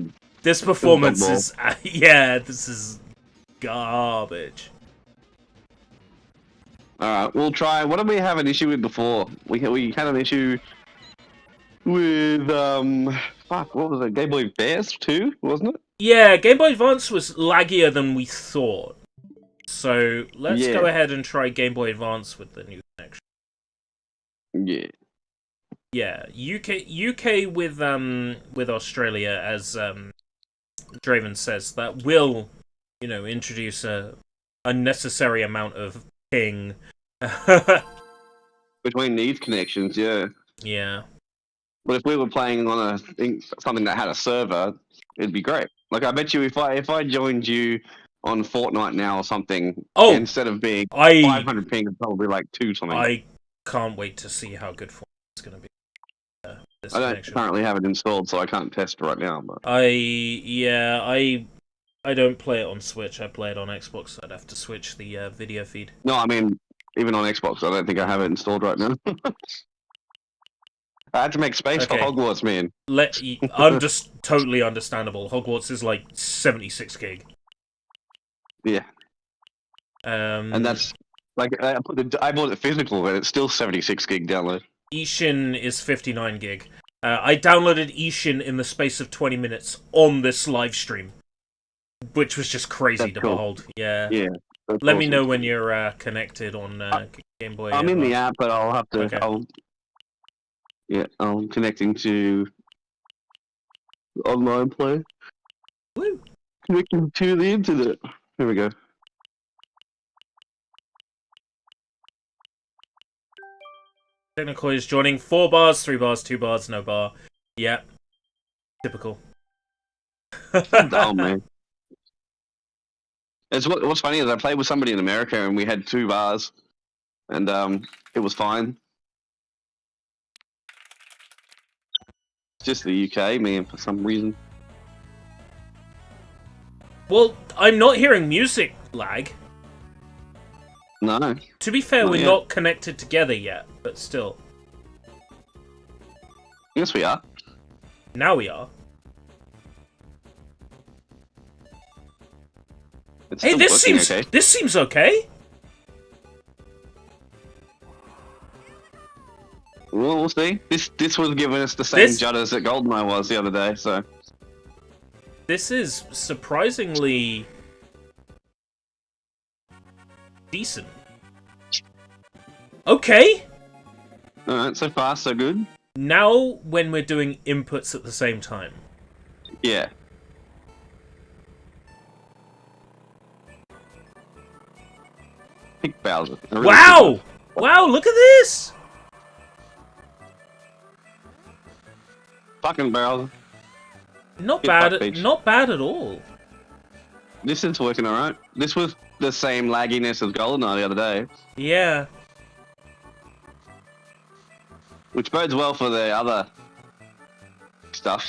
is performance football. is yeah, this is garbage. Alright, we'll try. What did we have an issue with before? We had an issue with fuck, what was it? Game Boy Advance 2, wasn't it? Yeah, Game Boy Advance was laggier than we thought. So let's Yeah. go ahead and try Game Boy Advance with the new connection. Yeah. Yeah, UK with Australia, as Draven says, that will, introduce a unnecessary amount of ping. Between these connections, yeah. Yeah. But if we were playing on something that had a server, it'd be great. Like I bet you if I joined you on Fortnite now or something, instead of being 500 ping, it'd probably like 2 something. I can't wait to see how good Fortnite's going to be. This I don't connection. currently have it installed, so I can't test right now. But I don't play it on Switch. I play it on Xbox. So I'd have to switch the video feed. no, I mean even on Xbox, I don't think I have it installed right now. I had to make space for Okay. Hogwarts, man. Just totally understandable. Hogwarts is like 76 gig. Yeah, And and that's like I bought it physical, but it's still 76 gig download. Ishin is 59 gig. I downloaded Ishin in the space of 20 minutes on this live stream, which was just crazy That's to cool. behold. Yeah. Yeah. that's Let me awesome. know when you're connected on Game Boy. I'm in the Advance. app, but I'll have to. Okay. I'm connecting to online play. Woo. Connecting to the internet. Here we go. Technical is joining 4 bars, 3 bars, 2 bars, no bar. Yeah. Typical. Oh man. What's funny is I played with somebody in America and we had 2 bars, and it was fine. It's just the UK, man, for some reason. Well, I'm not hearing music lag. No. To be fair, Not we're yet. not connected together yet, but still. Yes, we are. Now we are. It's Hey, still this working seems okay. this seems okay. Well, we'll see. This was giving us the same This- judders that GoldenEye was the other day, so This is surprisingly decent. Okay. alright, so far so good. Now when we're doing inputs at the same time. Yeah. Pick Bowser. I really Wow! think Wow, look at this! so. Fucking Bowser. Not Hit bad, that bitch. not bad at all. This is working alright. This was the same lagginess as GoldenEye the other day, Yeah. which bodes well for the other stuff.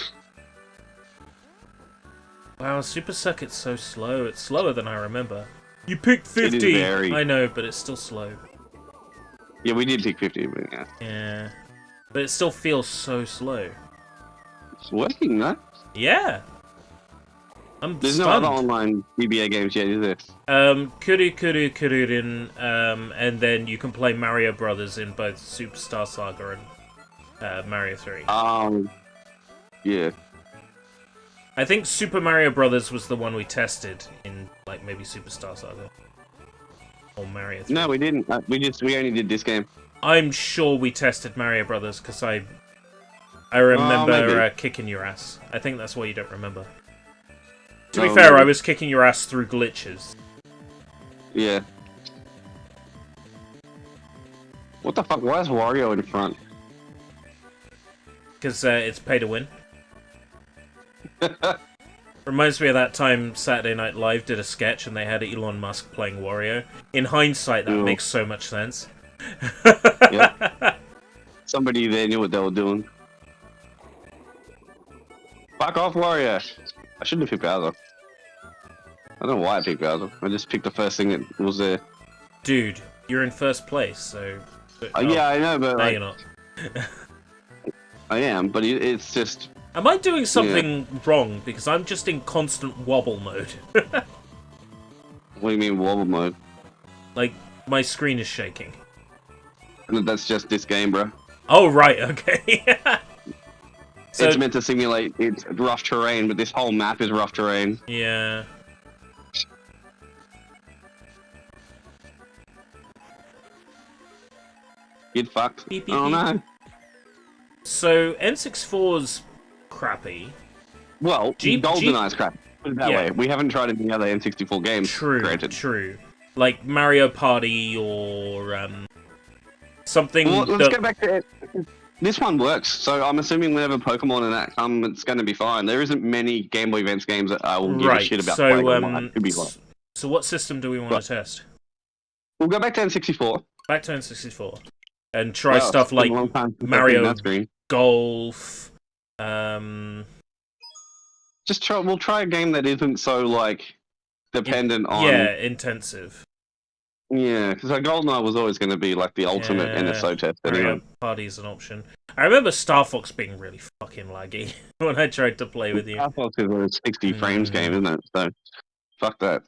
Wow, Super Circuit's so slow. It's slower than I remember. You picked It is 50! very- I know, but it's still slow. Yeah, we did pick 50, but yeah. Yeah. But it still feels so slow. It's working, no? Yeah. I'm There's no stunned. other online GBA games yet, is there? Kururin, and then you can play Mario Brothers in both Superstar Saga and Mario 3. Yeah. I think Super Mario Brothers was the one we tested in, like, maybe Superstar Saga. Or Mario 3. No, we didn't. We only did this game. I'm sure we tested Mario Brothers, because I remember maybe. kicking your ass. I think that's why you don't remember. To be Oh, fair, maybe. I was kicking your ass through glitches. Yeah. What the fuck? Why is Wario in front? Because it's pay to win. Reminds me of that time Saturday Night Live did a sketch and they had Elon Musk playing Wario. In hindsight, that Ew. makes so much sense. Somebody there knew what they were doing. Fuck off, Wario! I shouldn't have picked Bowser. I don't know why I picked Bowser. I just picked the first thing that was there. Dude, you're in first place, so Yeah, I know, but No, like, you're not. I am, but it's just. Am I doing something wrong? Because I'm just in constant wobble mode. What do you mean wobble mode? Like, my screen is shaking. That's just this game, bro. Oh, right, okay. So, It's meant to simulate it's rough terrain, but this whole map is rough terrain. yeah. Get fucked. Beep, beep, Oh beep. no. So, N64's crappy. Well, GoldenEye's crap. Put it that Yeah. way. We haven't tried any other N64 games. True, Granted. true. Like Mario Party or something Well, let's that... go back to it. This one works, so I'm assuming whenever Pokemon and that come, it's going to be fine. There isn't many Game Boy Advance games that I will give a shit about playing online, to be honest. So what system do we want to test? We'll go back to N64. Back to N64. And try Wow, stuff it's been a like long time since I've Mario seen that screen. Golf. We'll try a game that isn't so, like, dependent on... Yeah, intensive. Yeah, because GoldenEye was always going to be, like, the ultimate Yeah. NSO test Mario anyway. Party is an option. I remember Star Fox being really fucking laggy when I tried to play with you. Star Fox is a 60 frames game, isn't it? So, fuck that.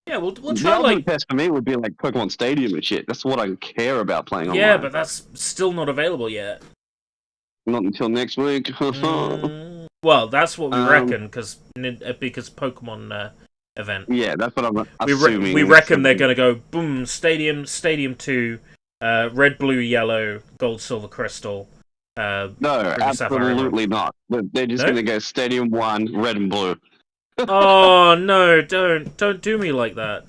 Yeah, we'll The try ultimate like... test for me would be, like, Pokemon Stadium and shit. That's what I care about playing online. Yeah, but that's still not available yet. Not until next week. Well, that's what we Um, reckon, because Pokemon event. Yeah, that's what I'm assuming. We reckon they're going to go, boom, Stadium 2, Red, Blue, Yellow, Gold, Silver, Crystal. No, Ruby, Sapphire, absolutely not. They're just No? going to go Stadium 1, Red and Blue. Oh, no, don't do me like that.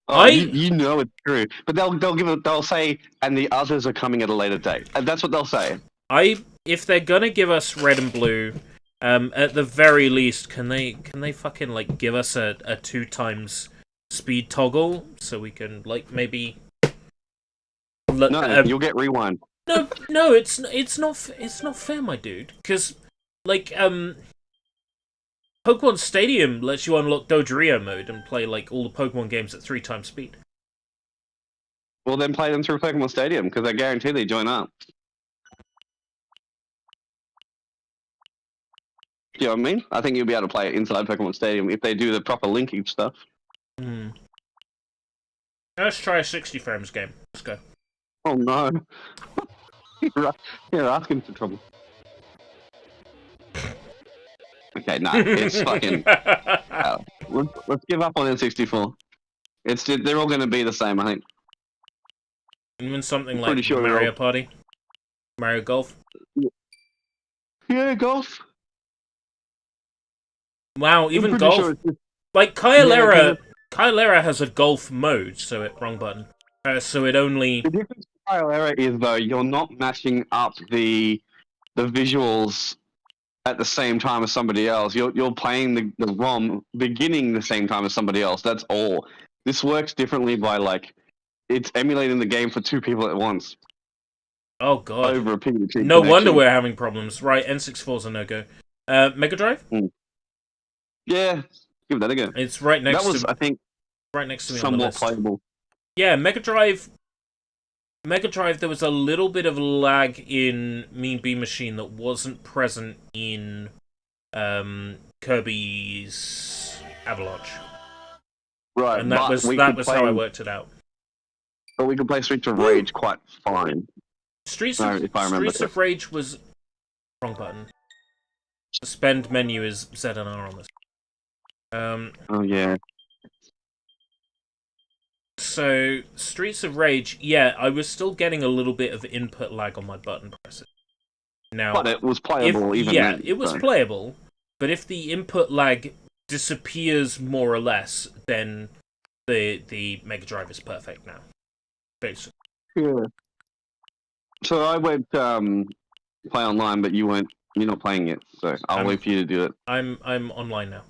Oh, you know it's true, but they'll say, and the others are coming at a later date. And that's what they'll say. If they're going to give us Red and Blue, at the very least, can they fucking, like, give us a 2 times speed toggle, so we can, like, maybe... No, you'll get rewind. No, it's not fair, my dude. Because, like, Pokemon Stadium lets you unlock Dojorio mode and play, like, all the Pokemon games at 3 times speed. Well, then play them through Pokemon Stadium, because I guarantee they join up. You know what I mean? I think you'll be able to play it inside Pokemon Stadium if they do the proper linkage stuff. Let's try a 60 frames game. Let's go. Oh no. You're asking for trouble. Okay, nah, it's fucking... let's give up on N64. They're all going to be the same, I think. Even something I'm like pretty sure Mario they're all- Party? Mario Golf? Yeah, golf. Wow, I'm even pretty golf. sure it's just- Like, Yeah, Kyolera has a golf mode, so wrong button. So it only... The difference with trial error is, though, you're not matching up the visuals at the same time as somebody else. You're playing the ROM beginning the same time as somebody else. That's all. This works differently by, like, it's emulating the game for 2 people at once. Oh, God. Over a PvP No wonder connection. we're having problems. Right, N64's a no-go. Mega Drive? Yeah, give that a go. It's right next That was, to... I think, Right next to me on the somewhat list. playable. Yeah, Mega Drive, there was a little bit of lag in Mean Bean Machine that wasn't present in Kirby's Avalanche. Right, And that but was we could how I play- worked it out. But we can play Streets of Rage quite fine. Streets if I remember of Rage was... Wrong button. Suspend menu is Z and R on this. Oh, yeah. So, Streets of Rage, yeah, I was still getting a little bit of input lag on my button presses. Now, But it was playable even then. it was so. playable, but if the input lag disappears more or less, then the Mega Drive is perfect now. Basically. Yeah. So I went play online, but you're not playing it, so I'll wait for you to do it. I'm online now.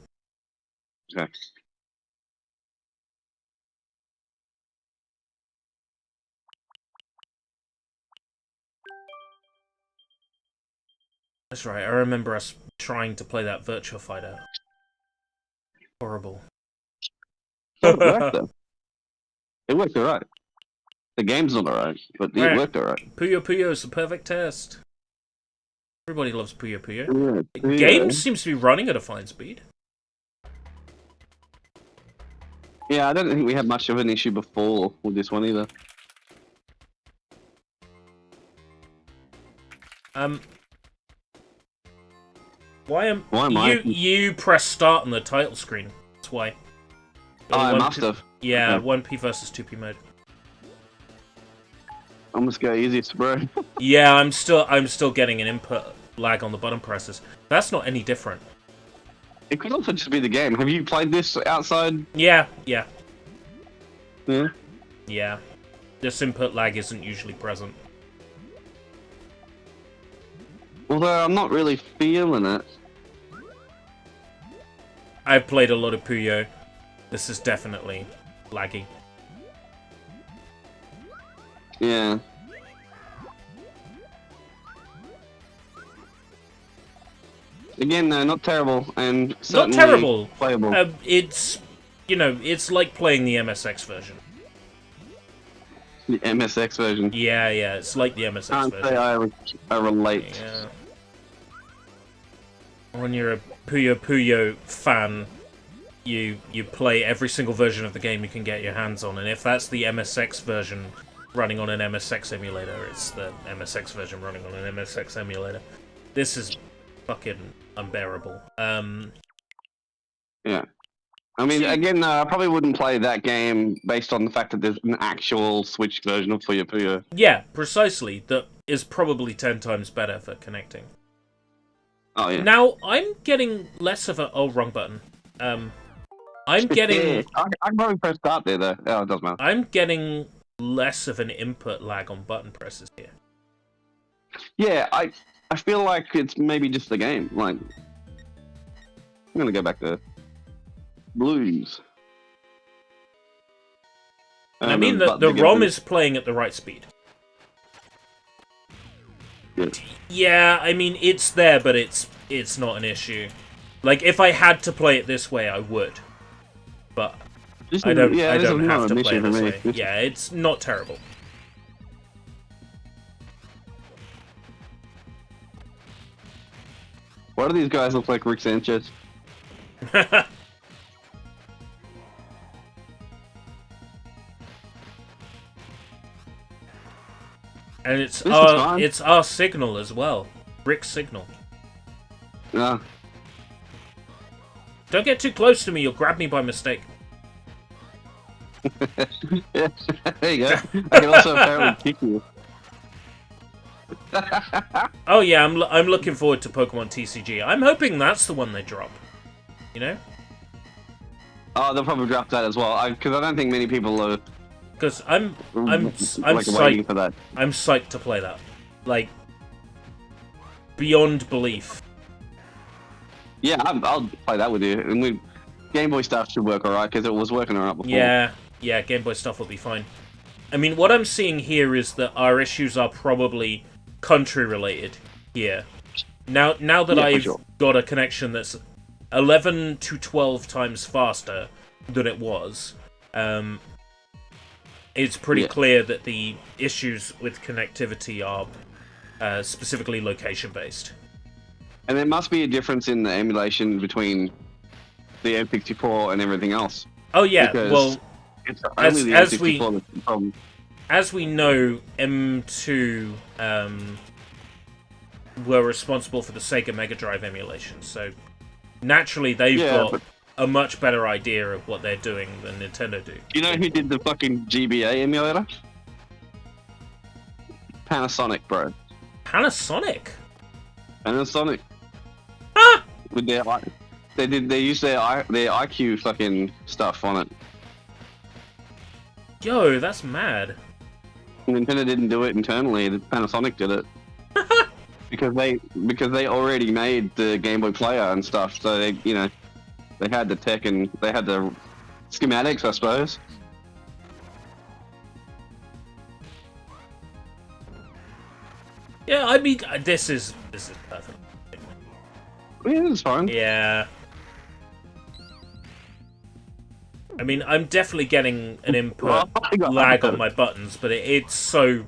Okay. That's right, I remember us trying to play that Virtua Fighter. Horrible. It worked, though. It worked alright. The game's not alright, but it Right. worked alright. Puyo Puyo is the perfect test. Everybody loves Puyo Puyo. Yeah. Game seems to be running at a fine speed. Yeah, I don't think we had much of an issue before with this one either. Why am I? you press start on the title screen? That's why. Oh, I 1P must have. Yeah, Okay. 1P versus 2P mode. I'm just go easiest, bro. Yeah, I'm still getting an input lag on the button presses. That's not any different. It could also just be the game. Have you played this outside? Yeah. Yeah. Yeah. This input lag isn't usually present. Although I'm not really feeling it. I've played a lot of Puyo. This is definitely laggy. Yeah. Again, no, not terrible, and Not certainly terrible. playable. It's, it's like playing the MSX version. The MSX version. Yeah, it's like the MSX Can't version. say I relate. Yeah. When you're a Puyo Puyo fan, you play every single version of the game you can get your hands on, and if that's the MSX version running on an MSX emulator, it's the MSX version running on an MSX emulator. This is fucking unbearable. Yeah. I mean, again, I probably wouldn't play that game based on the fact that there's an actual Switch version of Puyo Puyo. Yeah, precisely. That is probably 10 times better for connecting. Oh, yeah. Now, I'm getting less of a... Oh, wrong button. I'm getting... Yeah, I can probably press start there, though. Oh, it doesn't matter. I'm getting less of an input lag on button presses here. Yeah, I feel like it's maybe just the game. Like, I'm gonna go back to Blues. I mean, the ROM is playing at the right speed. Yeah. Yeah, I mean, it's there, but it's not an issue. Like, if I had to play it this way, I would. But I don't have to play it this way. Yeah, it's not terrible. Why do these guys look like Rick Sanchez? And it's This is fun. it's our signal as well. Rick's signal. Yeah. Don't get too close to me, you'll grab me by mistake. Yeah, there you go. I can also apparently kick you. Oh yeah, I'm looking forward to Pokemon TCG. I'm hoping that's the one they drop. You know? Oh, they'll probably drop that as well. Because I don't think many people are Because I'm like waiting psyched. for that. I'm psyched to play that. Like, beyond belief. Yeah, I'll play that with you. And Game Boy stuff should work alright because it was working alright before. Yeah, Game Boy stuff will be fine. I mean, what I'm seeing here is that our issues are probably country related here. Now that Yeah, for I've sure. got a connection that's 11 to 12 times faster than it was, it's pretty Yeah. clear that the issues with connectivity are specifically location based. And there must be a difference in the emulation between the N64 and everything else. Oh yeah, Because well, it's only the as N64 we- that's the problem. as we know, M2 were responsible for the Sega Mega Drive emulation, so naturally they've Yeah, got but- a much better idea of what they're doing than Nintendo do. Do you know who did the fucking GBA emulator? Panasonic, bro. Panasonic? Panasonic. Ah! With their they used their IQ fucking stuff on it. Yo, that's mad. Nintendo didn't do it internally. Panasonic did it because they already made the Game Boy player and stuff. So they they had the tech and they had the schematics, I suppose. Yeah, I mean, this is perfect. Yeah, it's fine. Yeah. I mean, I'm definitely getting an input I got lag that. on my buttons, but it's so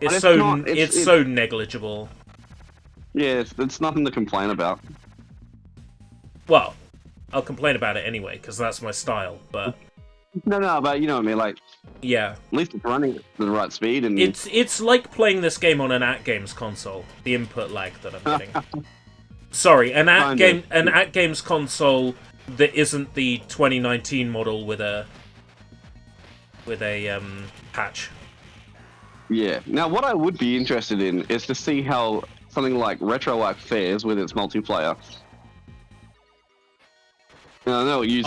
But it's not- it's- so negligible. Yeah, it's nothing to complain about. Well, I'll complain about it anyway because that's my style. But No, but you know what I mean. Like, yeah, at least it's running at the right speed, and it's like playing this game on an at-games console. The input lag that I'm getting. Sorry, an at-games console that isn't the 2019 model with a patch. yeah. Now, what I would be interested in is to see how something like RetroArch fares with its multiplayer. Now, I know what you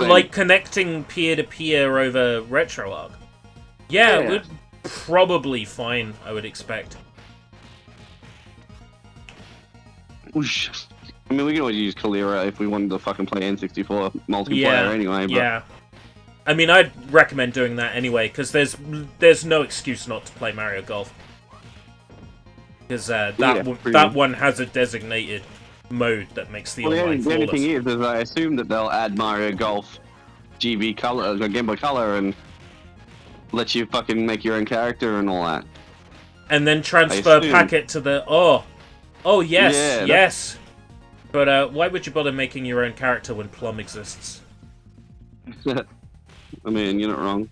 Like connecting peer-to-peer over RetroArch. Yeah, it would probably fine, I would expect. Whoosh. I mean, we can always use Kalira if we wanted to fucking play N64 multiplayer anyway. But Yeah. I mean, I'd recommend doing that anyway, because there's no excuse not to play Mario Golf. Because that one has a designated mode that makes the online the only flawless. thing is I assume that they'll add Mario Golf GB Color, Game Boy Color, and let you fucking make your own character and all that. And then transfer assume- packet to the... Oh, yes, Yeah, yes. But why would you bother making your own character when Plum exists? I mean, you're not wrong.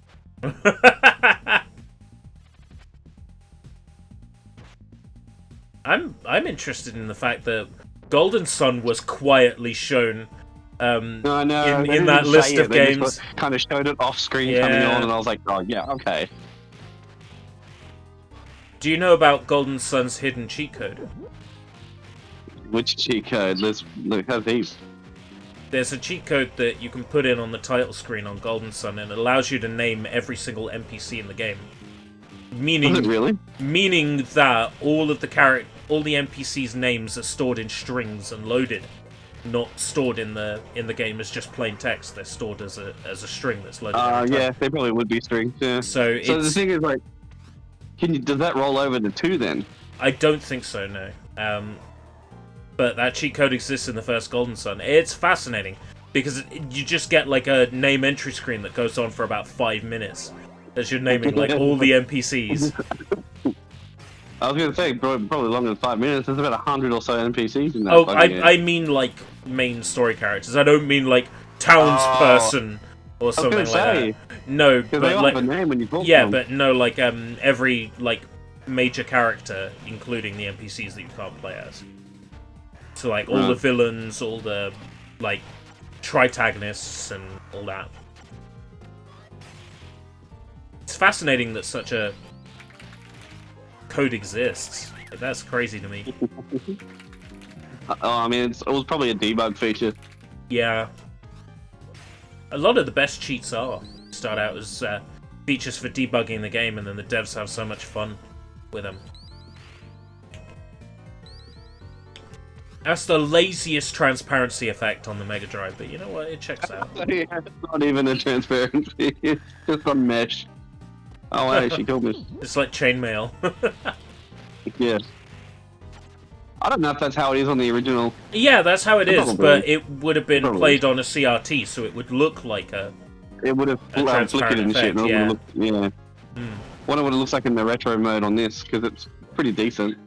I'm interested in the fact that Golden Sun was quietly shown No, no, in that list of games. Kind of showed it off screen Yeah. coming on, and I was like, oh yeah, okay. Do you know about Golden Sun's hidden cheat code? Which cheat code? There's heaps. There's a cheat code that you can put in on the title screen on Golden Sun, and it allows you to name every single NPC in the game. Was it really? Meaning that all the NPCs' names are stored in strings and loaded, not stored in the game as just plain text. They're stored as a string that's loaded. Every time. Yeah, they probably would be strings. Yeah. So the thing is, like, does that roll over to 2 then? I don't think so, no. But that cheat code exists in the first Golden Sun. It's fascinating, because you just get, like, a name entry screen that goes on for about 5 minutes, as you're naming, like, all the NPCs. I was going to say, probably longer than 5 minutes. There's about 100 or so NPCs in that. Oh, fucking game. I mean, like, main story characters. I don't mean, like, townsperson or something like that. No, Because but, they all like, have a name when you talk to yeah, them. but no, like, every, like, major character, including the NPCs that you can't play as. So, like, all the villains, all the, like, tritagonists and all that. It's fascinating that such a code exists. That's crazy to me. I mean, it was probably a debug feature. Yeah. A lot of the best cheats start out as features for debugging the game, and then the devs have so much fun with them. That's the laziest transparency effect on the Mega Drive, but you know what? It checks out. It's not even a transparency. It's just a mesh. Oh, hey, she killed me. It's like chainmail. Yeah. I don't know if that's how it is on the original. Yeah, that's how it is, Probably. but it would have been Probably. played on a CRT, so it would look like a... It would have transparent flickered and shit. effect, And it yeah. would've looked, yeah. Wonder what it looks like in the retro mode on this, because it's pretty decent.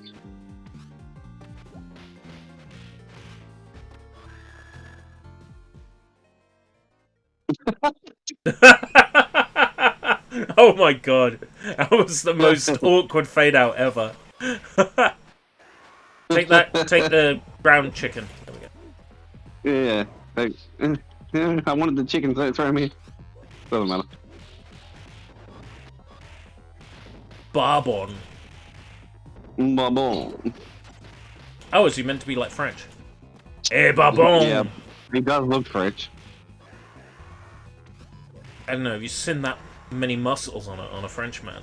Oh my god. That was the most awkward fade out ever. Take the brown chicken. There we go. Yeah. Like, I wanted the chicken, so throw me. Doesn't matter. Barbon. Bon. Oh, is he meant to be like French? Eh, barbon! Yeah, he does look French. I don't know, have you seen that many muscles on a French man?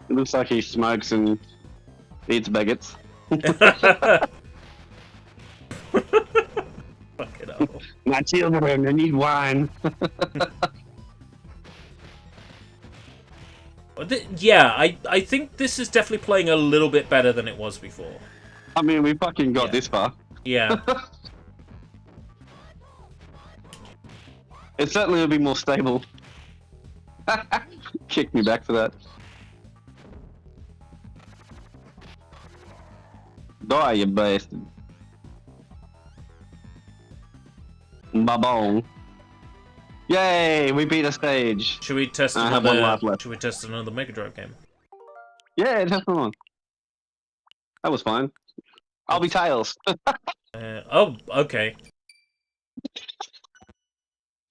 It looks like he smokes and eats baguettes. Fuck it up. My children, I need wine. Yeah, I think this is definitely playing a little bit better than it was before. I mean, we fucking got Yeah. this far. Yeah. It certainly would be more stable. Kick me back for that. Die, you bastard. Babong. Yay, we beat a stage. Should we test I have one life another? left. Should we test another Mega Drive game? Yeah, just one. That was fine. I'll be Tails. Oh, okay.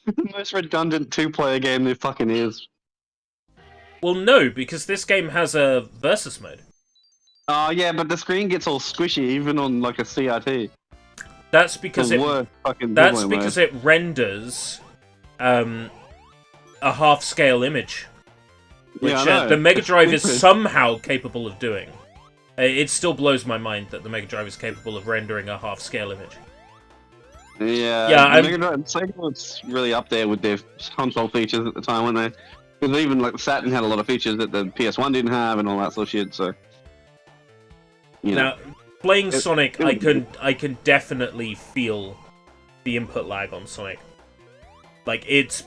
The most redundant two-player game there fucking is. Well, no, because this game has a versus mode. Oh yeah, but the screen gets all squishy even on like a CRT. That's because The it. worst fucking That's demo because mode. it renders a half-scale image, which Yeah, I know. the Mega It's Drive is stupid. somehow capable of doing. It still blows my mind that the Mega Drive is capable of rendering a half-scale image. Yeah, Yeah, the Mega Drive, Sega was really up there with their console features at the time, weren't they? Because even like Saturn had a lot of features that the PS1 didn't have and all that sort of shit. So, you know, Now, playing It- Sonic, it- I can definitely feel the input lag on Sonic. Like it's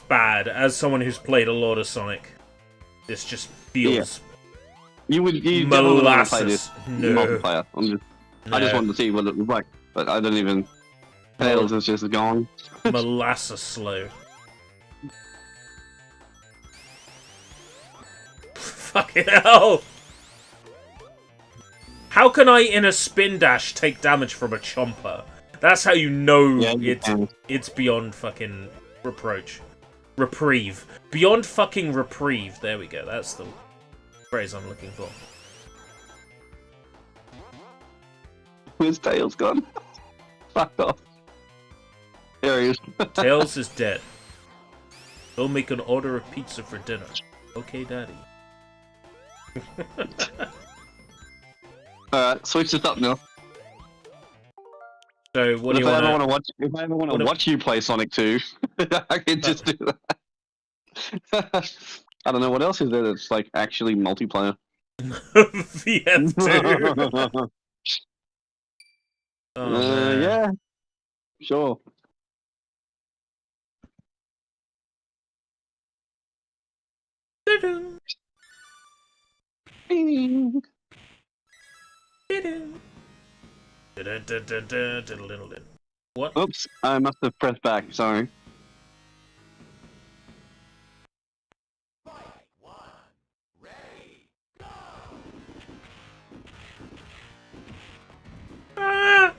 bad. As someone who's played a lot of Sonic, this just feels you definitely want to play molasses. this No, multiplayer. I just no. wanted to see what it was like, but I don't even. Tails is just gone. molasses slow. Fucking hell! How can I, in a spin dash, take damage from a chomper? That's how you know Yeah, you can. it's beyond fucking reproach. Reprieve. Beyond fucking reprieve. There we go. That's the phrase I'm looking for. Where's Tails gone? Fuck off. There he is. Tails is dead. Go make an order of pizza for dinner. Okay, daddy. Alright, switch this up now. So, what do If you I ever want want to watch, if I ever want what to if- watch you play Sonic 2, I can just do that. I don't know what else is there that's like actually multiplayer. VF2? Oh, man. Yeah, sure. What? Oops, I must have pressed back. Sorry. Ah!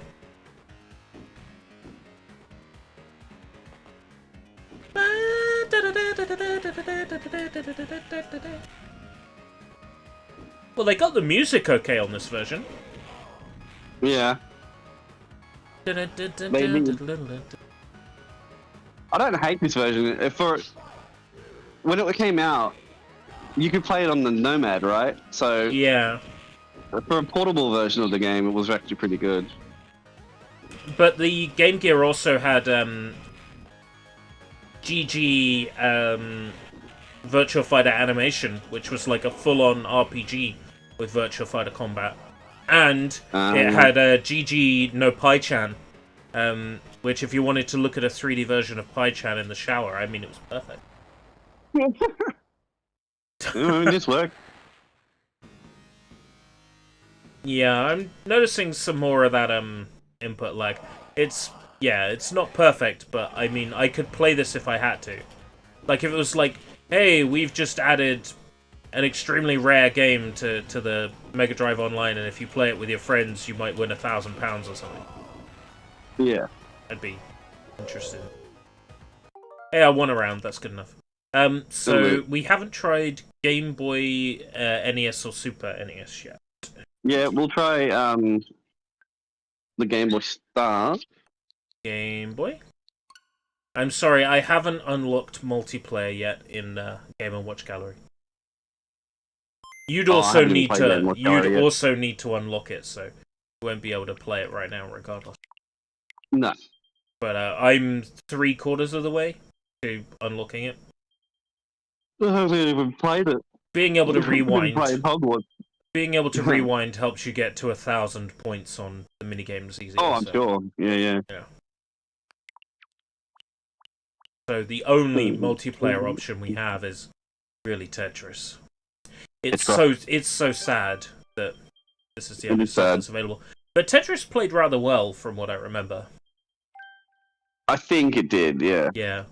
Well, they got the music okay on this version. Yeah, I don't hate this version. When it came out, you could play it on the Nomad, right? So Yeah, for a portable version of the game, it was actually pretty good. but the Game Gear also had GG Virtua Fighter Animation, which was like a full-on RPG with Virtua Fighter combat, and it had GG no Pai-chan, which if you wanted to look at a 3D version of Pai-chan in the shower, I mean, it was perfect. This worked. Yeah, I'm noticing some more of that input lag. It's not perfect, but I mean, I could play this if I had to. Like if it was like, hey, we've just added an extremely rare game to the Mega Drive Online, and if you play it with your friends, you might win £1,000 or something. Yeah. I'd be interested. Hey, I won a round. That's good enough. So we haven't tried Game Boy, NES, or Super NES yet. Yeah, we'll try the Game Boy Star. Game Boy. I'm sorry, I haven't unlocked multiplayer yet in Game & Watch Gallery. You'd I also haven't need played to. Game & Watch Gallery You'd yet. also need to unlock it, so you won't be able to play it right now, regardless. No. But I'm 3/4 of the way to unlocking it. I haven't even played it. Being able to I haven't rewind. played Hogwarts. Being able to rewind helps you get to 1,000 points on the minigames easier. Oh, I'm so. sure. Yeah. So So the only multiplayer option we have is really Tetris. It's so sad that this is the only stuff that's available. But Tetris played rather well, from what I remember. I think it did, yeah. Yeah.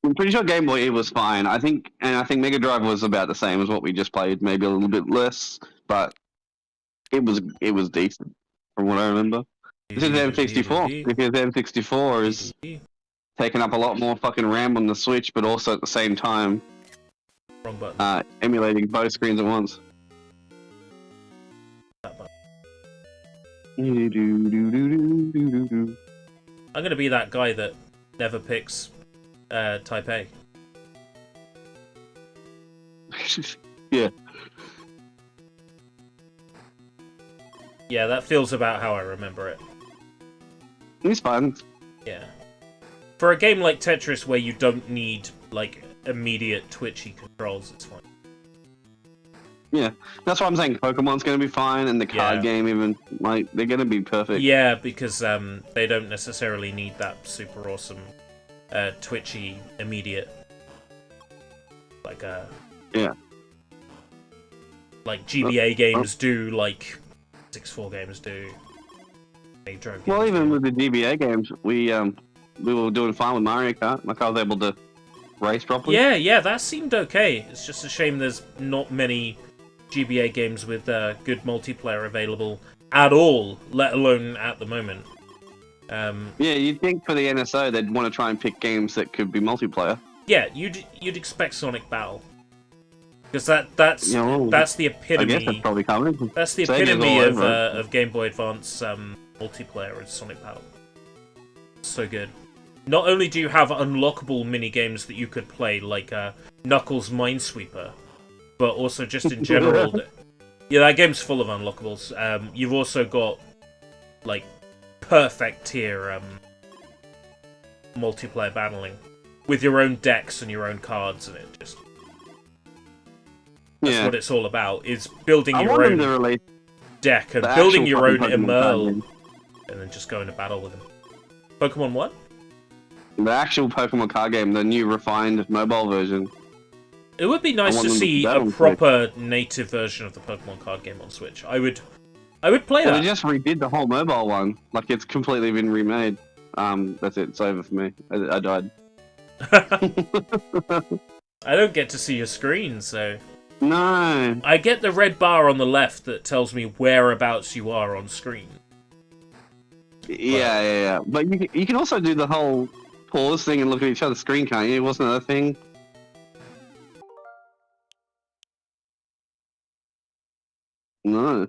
I'm pretty sure Game Boy was fine. I think Mega Drive was about the same as what we just played, maybe a little bit less, but it was decent from what I remember. This is N64 because N64 is taking up a lot more fucking RAM on the Switch, but also at the same time Wrong button. Emulating both screens at once. That button. I'm gonna be that guy that never picks Type A. Yeah. Yeah, that feels about how I remember it. It's fun. Yeah. For a game like Tetris where you don't need, like, immediate twitchy controls, it's fine. Yeah, that's why I'm saying Pokemon's going to be fine, and the card game even, like, they're going to be perfect. Yeah, because they don't necessarily need that super awesome, twitchy, immediate, like, yeah. Like GBA games do, like 64 games do. Well, even with the GBA games, we were doing fine with Mario Kart. Like, I was able to race properly. Yeah, that seemed okay. It's just a shame there's not many GBA games with good multiplayer available at all, let alone at the moment. Yeah, you'd think for the NSO they'd want to try and pick games that could be multiplayer. Yeah, you'd expect Sonic Battle. Because that's the epitome. I guess that's probably coming. That's the epitome of Game Boy Advance multiplayer is Sonic Battle. So good. Not only do you have unlockable mini games that you could play, like Knuckles Minesweeper, but also just in general, that game's full of unlockables. You've also got like perfect tier multiplayer battling with your own decks and your own cards, and it just. That's what it's all about, is building your own deck and building your own Emerl, and then just going to battle with them. Pokemon what? The actual Pokemon card game, the new refined mobile version. It would be nice to see a proper native version of the Pokemon card game on Switch. I would play that. They just redid the whole mobile one. Like, it's completely been remade. That's it. It's over for me. I died. I don't get to see your screen, so... No. I get the red bar on the left that tells me whereabouts you are on screen. Yeah. But you can also do the whole pause thing and look at each other's screen, can't you? Wasn't that a thing? No.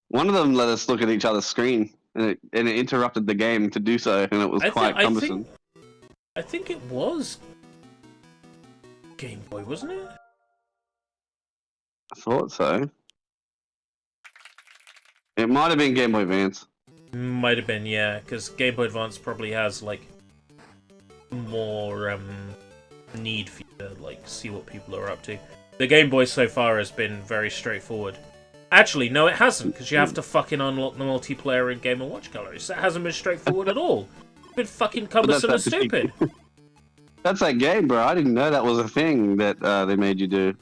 One of them let us look at each other's screen, and it interrupted the game to do so, and it was quite cumbersome. I think it was Game Boy, wasn't it? I thought so. It might have been Game Boy Advance. Might have been, yeah, because Game Boy Advance probably has like more need for you to like see what people are up to. The Game Boy so far has been very straightforward. Actually, no, it hasn't, because you have to fucking unlock the multiplayer in Game & Watch galleries. That hasn't been straightforward at all. It's been fucking cumbersome and stupid. That's that game, bro. I didn't know that was a thing that they made you do.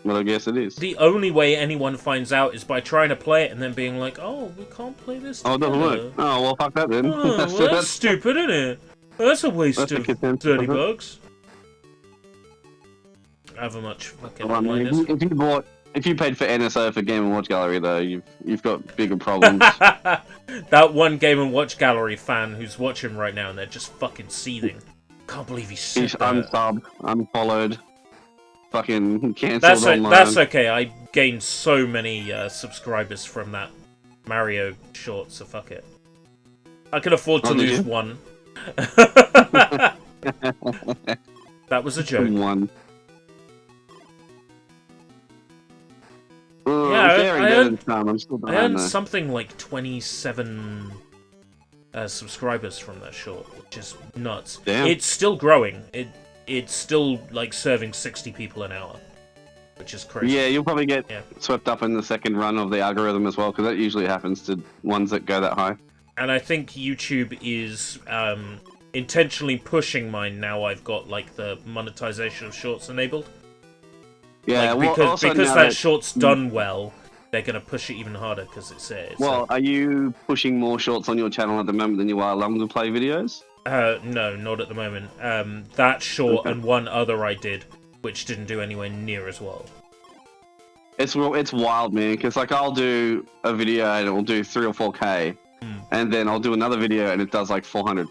Well, I guess it is. The only way anyone finds out is by trying to play it and then being like, oh, we can't play this together. Oh, it doesn't work. Oh, well, fuck that then. Oh, that's stupid, isn't it? That's a waste of $30. However much fucking online is. If you paid for NSO for Game & Watch Gallery, though, you've got bigger problems. That one Game & Watch Gallery fan who's watching right now and they're just fucking seething. Can't believe he said that. He's unsubbed, unfollowed, fucking cancelled online. That's okay. I gained so many subscribers from that Mario short, so fuck it. I can afford to lose one. That was a joke. One. Yeah, I earned something like 27 subscribers from that short, which is nuts. Damn. It's still growing. It's still like serving 60 people an hour, which is crazy. Yeah, you'll probably get swept up in the second run of the algorithm as well, because that usually happens to ones that go that high. And I think YouTube is intentionally pushing mine now. I've got like the monetization of shorts enabled. Yeah, Like, well, because also now that short's done well, they're gonna push it even harder because it says. Well, are you pushing more shorts on your channel at the moment than you are longer play videos? No, not at the moment. That short Okay. and one other I did, which didn't do anywhere near as well. It's wild, man. Because like I'll do a video and it will do 3 or 4K, and then I'll do another video and it does like 400.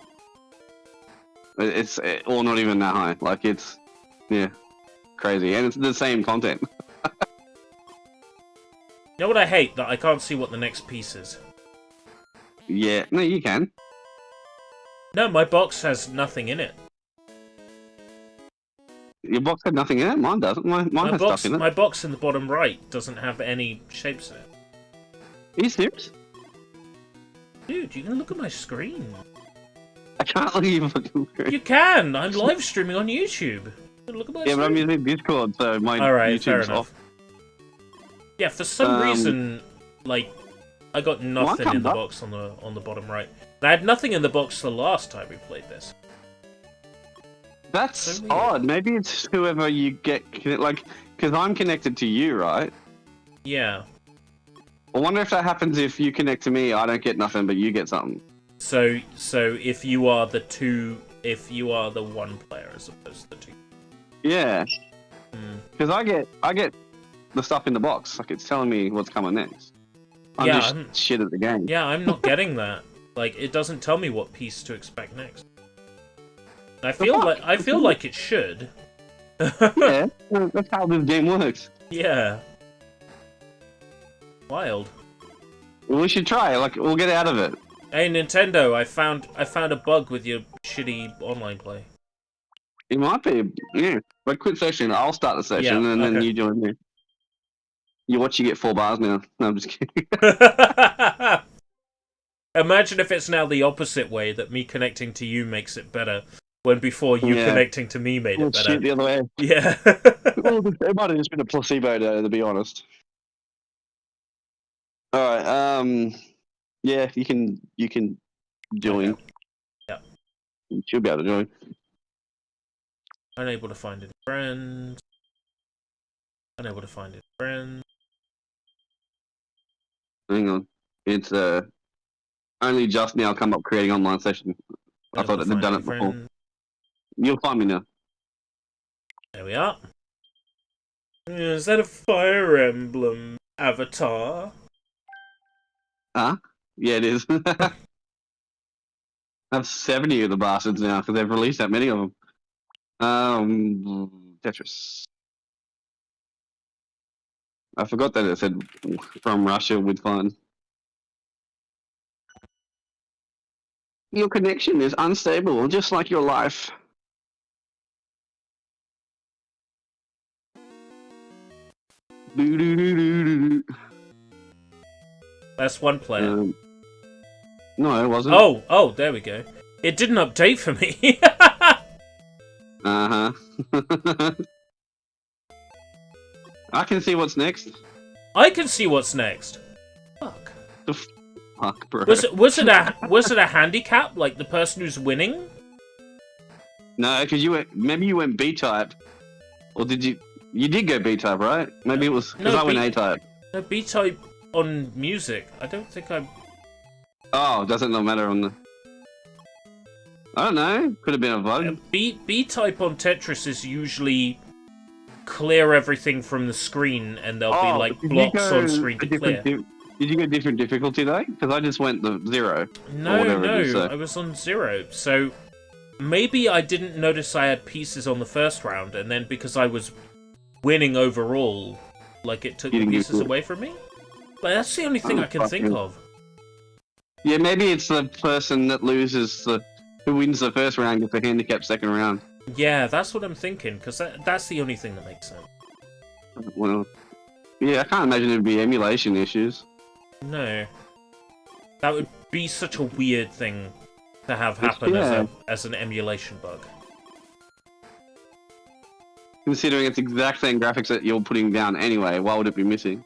It's or not even that high. Like it's crazy, and it's the same content. You know what I hate? That I can't see what the next piece is. Yeah, no, you can. No, my box has nothing in it. Your box had nothing in it. Mine doesn't. Mine has box, stuff in it. my box in the bottom right doesn't have any shapes in it. Are you serious? Dude, you can look at my screen. I can't look at your fucking screen. You can! I'm live streaming on YouTube. Look at my Yeah, screen. but I'm using Discord, so my Alright, fair YouTube's enough. off. Yeah, for some reason, like, I got nothing in the up. box on the bottom right. And I had nothing in the box the last time we played this. That's So weird. odd. Maybe it's whoever you get, like, because I'm connected to you, right? Yeah. I wonder if that happens if you connect to me, I don't get nothing, but you get something. So if you are the one player as opposed to the two. Yeah. Hmm. Because I get the stuff in the box, like it's telling me what's coming next. I'm Yeah, just shit at the game. Yeah, I'm not getting that. Like, it doesn't tell me what piece to expect next. I feel like it should. Yeah, that's how this game works. Yeah. Wild. We should try. Like, we'll get out of it. Hey Nintendo, I found a bug with your shitty online play. It might be. Yeah. But quit session. I'll start the session, Yeah, and then okay. you join me. You watch. You get 4 bars now. No, I'm just kidding. Imagine if it's now the opposite way, that me connecting to you makes it better, when before you Yeah. connecting to me made it better. Shit the other way. Yeah. Well, it might have just been a placebo, to be honest. All right. Yeah, you can join. Okay. Yeah. You should be able to join. Unable to find any friends. Unable to find any friends. Hang on. It's only just now come up creating online session. I Unable thought to they'd find done any it before. friends. You'll find me now. There we are. Is that a Fire Emblem avatar? Huh? Yeah, it is. I have 70 of the bastards now because they've released that many of them. Tetris. I forgot that it said from Russia with fun. Your connection is unstable, just like your life. Doo-doo-doo-doo-doo. That's one player. No, it wasn't. Oh, there we go. It didn't update for me. Uh-huh. I can see what's next. I can see what's next. Fuck. Fuck, bro. Was it a handicap, like the person who's winning? No, because maybe you went B-type. Or did you... You did go B-type, right? Maybe it was... Because No, I went B- A-type. No, B-type on music. I don't think I'm... Oh, doesn't not matter on the... I don't know. Could have been a vote. B-type on Tetris is usually clear everything from the screen, and there'll be like did you blocks go on screen to a different clear. Did you go different difficulty though? Because I just went the 0. No, whatever it is, so. I was on 0. So maybe I didn't notice I had pieces on the first round, and then because I was winning overall, like it took You the didn't get pieces to it. away from me. But that's the only thing Oh, I can think fucking- of. Yeah, maybe it's the person that loses who wins the first round gets a handicap second round. Yeah, that's what I'm thinking, because that's the only thing that makes sense. Well, yeah, I can't imagine it'd be emulation issues. No. That would be such a weird thing to have happen Yeah. as an emulation bug. Considering it's the exact same graphics that you're putting down anyway, why would it be missing?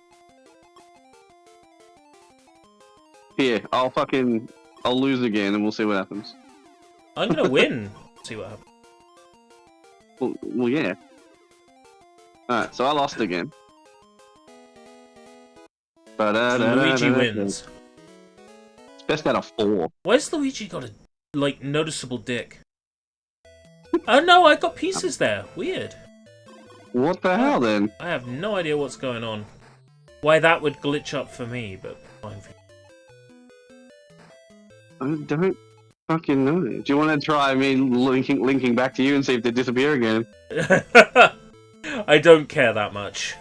Here, I'll fucking I'll lose again, and we'll see what happens. I'm gonna win. See what happens. Well, yeah. Alright, so I lost again. Luigi wins. It's best out of 4. Why's Luigi got a, like, noticeable dick? Oh no, I got pieces there. Weird. What the hell, then? I have no idea what's going on. Why that would glitch up for me, but fine for I don't fucking know. Do you want to try me linking back to you and see if they disappear again? you. I don't care that much.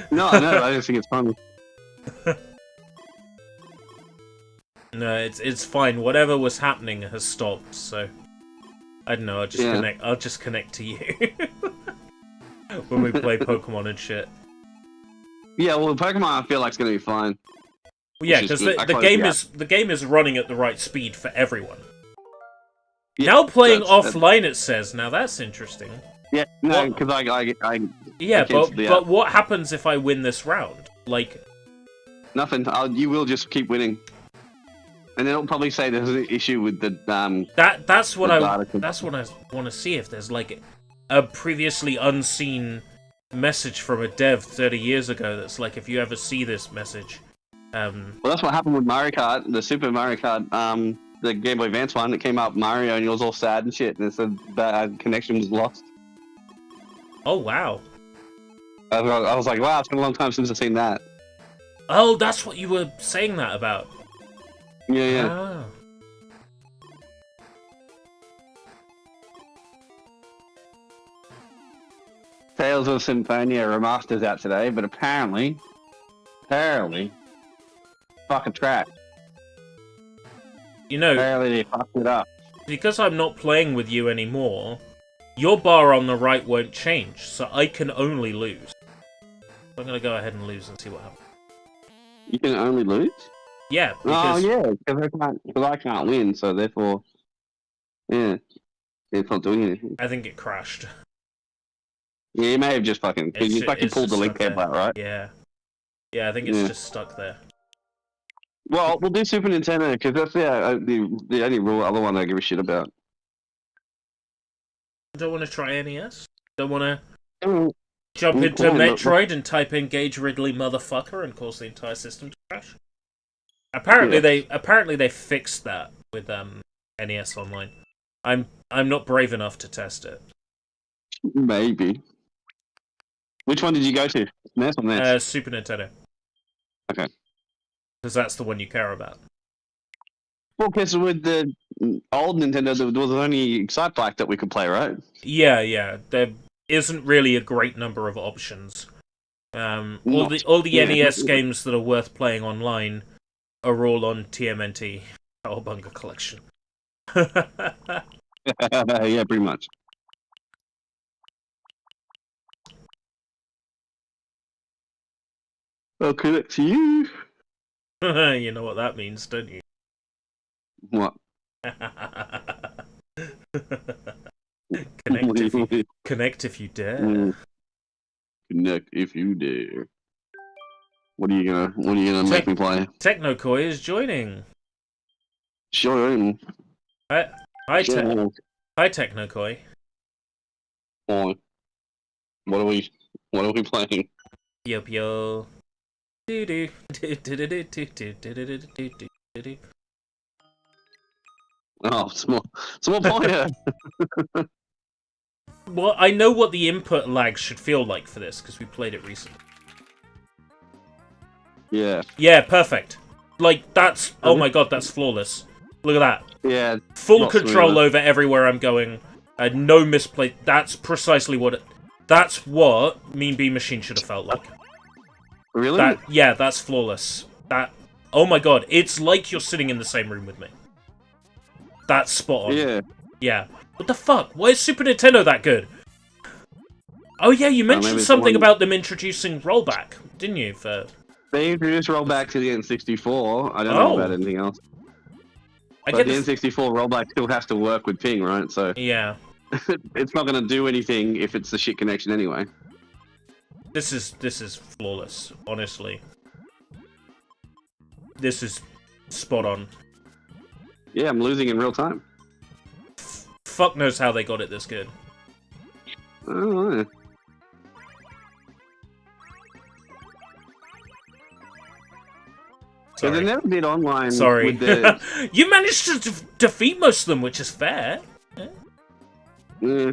No, I know. I just think it's funny. No, it's fine. Whatever was happening has stopped, so I don't know. I'll just connect to you when we play Pokemon and shit. Yeah, well, Pokemon I feel like it's gonna be fine. Well, yeah, Which is because good. the game is running at the right speed for everyone. Yeah, Now playing that's- offline, it says. Now that's interesting. Yeah, no, What? because I Yeah, cancelled the but app. what happens if I win this round? Like, Nothing. You will just keep winning, and then it'll probably say there's an issue with the that's what The I data want to see, if there's like a previously unseen message from a dev 30 years ago that's like, if you ever see this message, Well, that's what happened with Mario Kart, the Super Mario Kart, the Game Boy Advance one. It came out Mario, and he was all sad and shit, and it said that connection was lost. oh wow. I was like, wow, it's been a long time since I've seen that. Oh, that's what you were saying that about. Yeah, yeah. Ah. Tales of Symphonia Remaster's out today, but apparently, fucking trash. You know, Apparently they fucked it up. because I'm not playing with you anymore, your bar on the right won't change, so I can only lose. I'm gonna go ahead and lose and see what happens. You can only lose? Yeah, Oh, because yeah, because I can't win, so therefore, yeah, it's not doing anything. I think it crashed. Yeah, you may have just fucking, because you fucking It's pulled the just link stuck cable there. out, right? Yeah. Yeah, I think it's Yeah. just stuck there. Well, we'll do Super Nintendo, because that's the only other one I give a shit about. Don't want to try NES? Don't want to Mm, jump Mm, into yeah, look- Metroid and type Engage Ridley motherfucker and cause the entire system to crash? Apparently they fixed that with NES Online. I'm not brave enough to test it. Maybe. Which one did you go to? NES or NES? Super Nintendo. Okay. Because that's the one you care about. Well, because with the old Nintendo, there was only Excite Bike that we could play, right? Yeah. There isn't really a great number of options. All Not- the yeah. NES games that are worth playing online are all on TMNT, Cowabunga Collection. Yeah, pretty much. I'll connect to you. You know what that means, don't you? What? Connect if you dare. Mm. Connect if you dare. What are you gonna make me play? Technokoi is joining. Sure. Hi, Technokoi. Fine. What are we playing? Yup yo. Do do do do do do do do do do do do. Oh, small player. Well, I know what the input lag should feel like for this because we played it recently. Yeah. Yeah, perfect. Like that's oh my god, that's flawless. Look at that. Yeah. Full Not control smooth. over everywhere I'm going. No misplay. That's precisely what. That's what Mean Bean Machine should have felt like. Really? Yeah, that's flawless. That. Oh my god, it's like you're sitting in the same room with me. That's spot on. Yeah. Yeah. What the fuck? Why is Super Nintendo that good? Oh yeah, you mentioned maybe it's something the one- about them introducing rollback, didn't you? For They introduced rollback to the N64. I don't know Oh. about anything else. I But get the the N64 rollback still has to work with ping, right? So yeah. it's not going to do anything if it's a shit connection anyway. This is flawless, honestly. This is spot on. Yeah, I'm losing in real time. Fuck knows how they got it this good. I don't know. Yeah, they Sorry. never did online. Sorry. With the, You managed to defeat most of them, which is fair. yeah.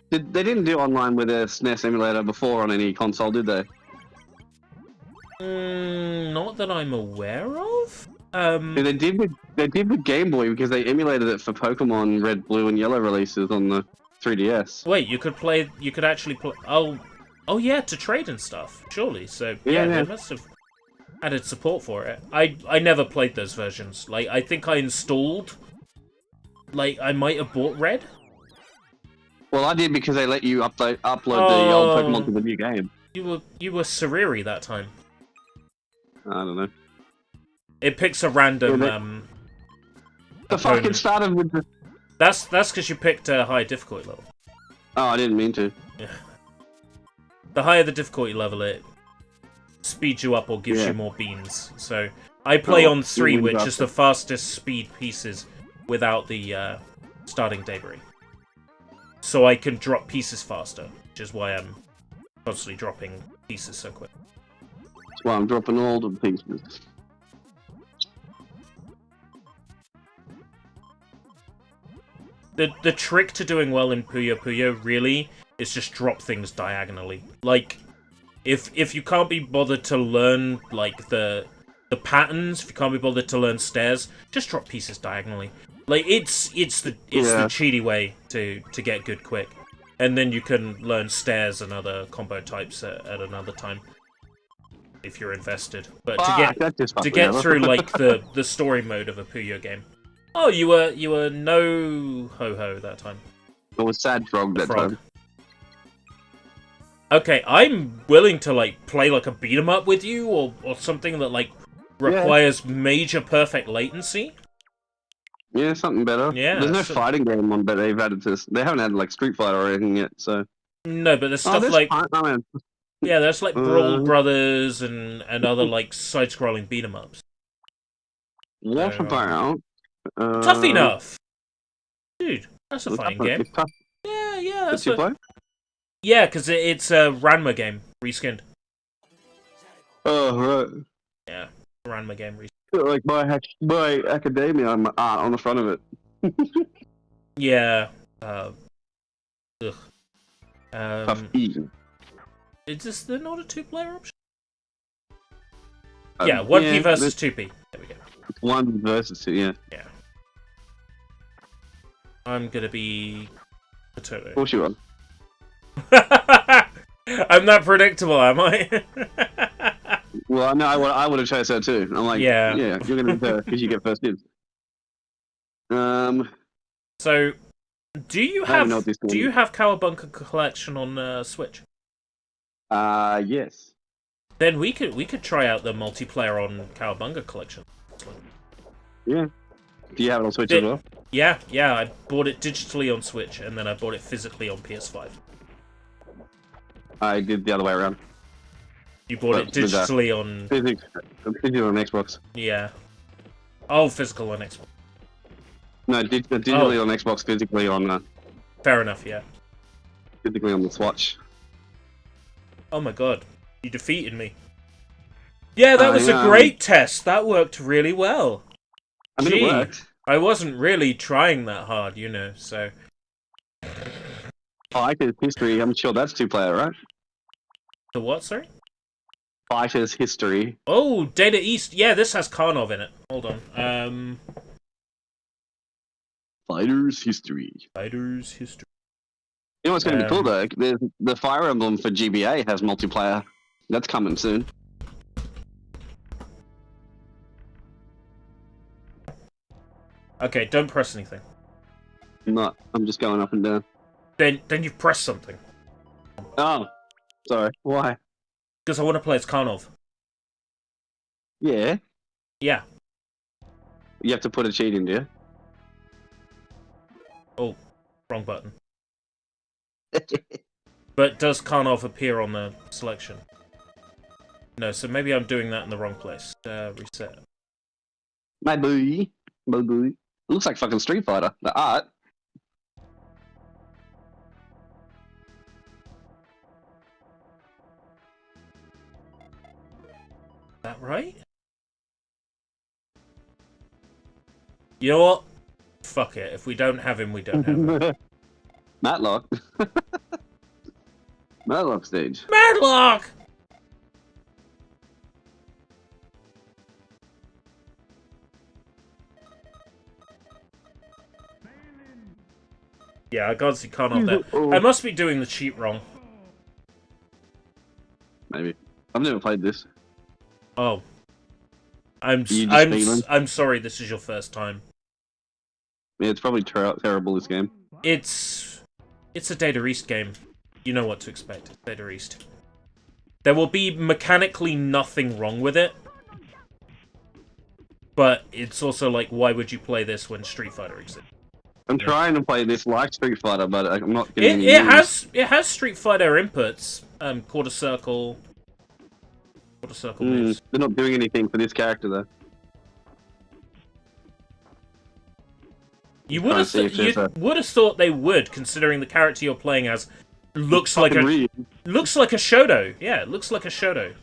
They didn't do online with a SNES emulator before on any console, did they? Not that I'm aware of. Yeah, they did with Game Boy because they emulated it for Pokemon Red, Blue, and Yellow releases on the 3DS. Wait, you could actually play. Oh yeah, to trade and stuff. Surely, so yeah, Yeah. they must have added support for it. I never played those versions. Like, I think I installed. Like, I might have bought Red. Well, I did because they let you upload the Oh. old Pokemon to the new game. You were Sariri that time. I don't know. It picks a random. Yeah, The fucking opponent. started with the. That's because you picked a high difficulty level. Oh, I didn't mean to. The higher the difficulty level, it speeds you up or gives Yeah. you more beans. So I play on 3, wins which up. is the fastest speed pieces without the starting debris. So I can drop pieces faster, which is why I'm constantly dropping pieces so quick. That's why I'm dropping all the pieces. The trick to doing well in Puyo Puyo really is just drop things diagonally. Like, if you can't be bothered to learn like the patterns, if you can't be bothered to learn stairs, just drop pieces diagonally. Like, it's the cheaty way to get good quick, and then you can learn stairs and other combo types at another time if you're invested. But to get through like the story mode of a Puyo game. Oh, you were no ho-ho that time. It was Sad Frog that time. Okay, I'm willing to like play like a beat 'em up with you or something that like requires major perfect latency. Yeah, something better. Yeah, There's no so- fighting game on, but they've added this. They haven't added like Street Fighter or anything yet, so. No, but there's stuff there's like Pac-Man. yeah, there's like Brawl Brothers and other like side-scrolling beat 'em ups. What about? Tough enough, dude. That's a Tough fine Enough? game. It's tough. Yeah, Does you play? yeah, because it's a Ranma game reskinned. Oh right. Yeah, Ranma game reskinned. Like my academia art on the front of it. Yeah. Tough Um, eating. is there not a 2-player option? Yeah, 1P versus 2P. There we go. It's 1 versus 2, yeah. Yeah. I'm gonna be Potato. Of course you are. I'm that predictable, am I? Well, I know I would have chosen that too. I'm like, Yeah. you're gonna be because you get first dibs. So, do you I don't know have what this do you one- have Cowabunga Collection on Switch? Yes. Then we could try out the multiplayer on Cowabunga Collection. Yeah. Do you have it on Switch Did- as well? Yeah, I bought it digitally on Switch and then I bought it physically on PS5. I did the other way around. You bought it But with that- digitally on Physically on Xbox. yeah. Oh, physical on Xbox. No, digitally Oh. on Xbox, physically on Fair enough, yeah. the Switch. Oh my god, you defeated me. Yeah, that was a great test. That worked really well. I mean, Gee. it worked. I wasn't really trying that hard, so. Fighter's History, I'm sure that's 2-player, right? The what, sorry? Fighter's History. Oh, Data East. Yeah, this has Karnov in it. Hold on. Fighter's History. Fighter's History. You know what's going to be cool Um, though? There's the Fire Emblem for GBA has multiplayer. That's coming soon. Okay, don't press anything. I'm just going up and down. Then you've pressed something. Oh, sorry. Why? Because I want to play as Karnov. Yeah. Yeah. You have to put a cheat in, do you? Oh, wrong button. But does Karnov appear on the selection? No, so maybe I'm doing that in the wrong place. Reset. My boy. My boy. It looks like fucking Street Fighter. The art. That right? You know what? Fuck it. If we don't have him, we don't have him. Matlock. Matlock stage. Matlock! Yeah, I can't see Khan up there. I must be doing the cheat wrong. Maybe. I've never played this. Oh. I'm sorry this is your first time. Yeah, it's probably terrible, this game. It's a Data East game. You know what to expect. Data East. There will be mechanically nothing wrong with it. But it's also like, why would you play this when Street Fighter exists? I'm trying to play this like Street Fighter, but I'm not getting any it moves. has Street Fighter inputs. Quarter circle moves. They're not doing anything for this character, though. You would have thought they would, considering the character you're playing as looks like a Shoto. Yeah, it looks like a Shoto.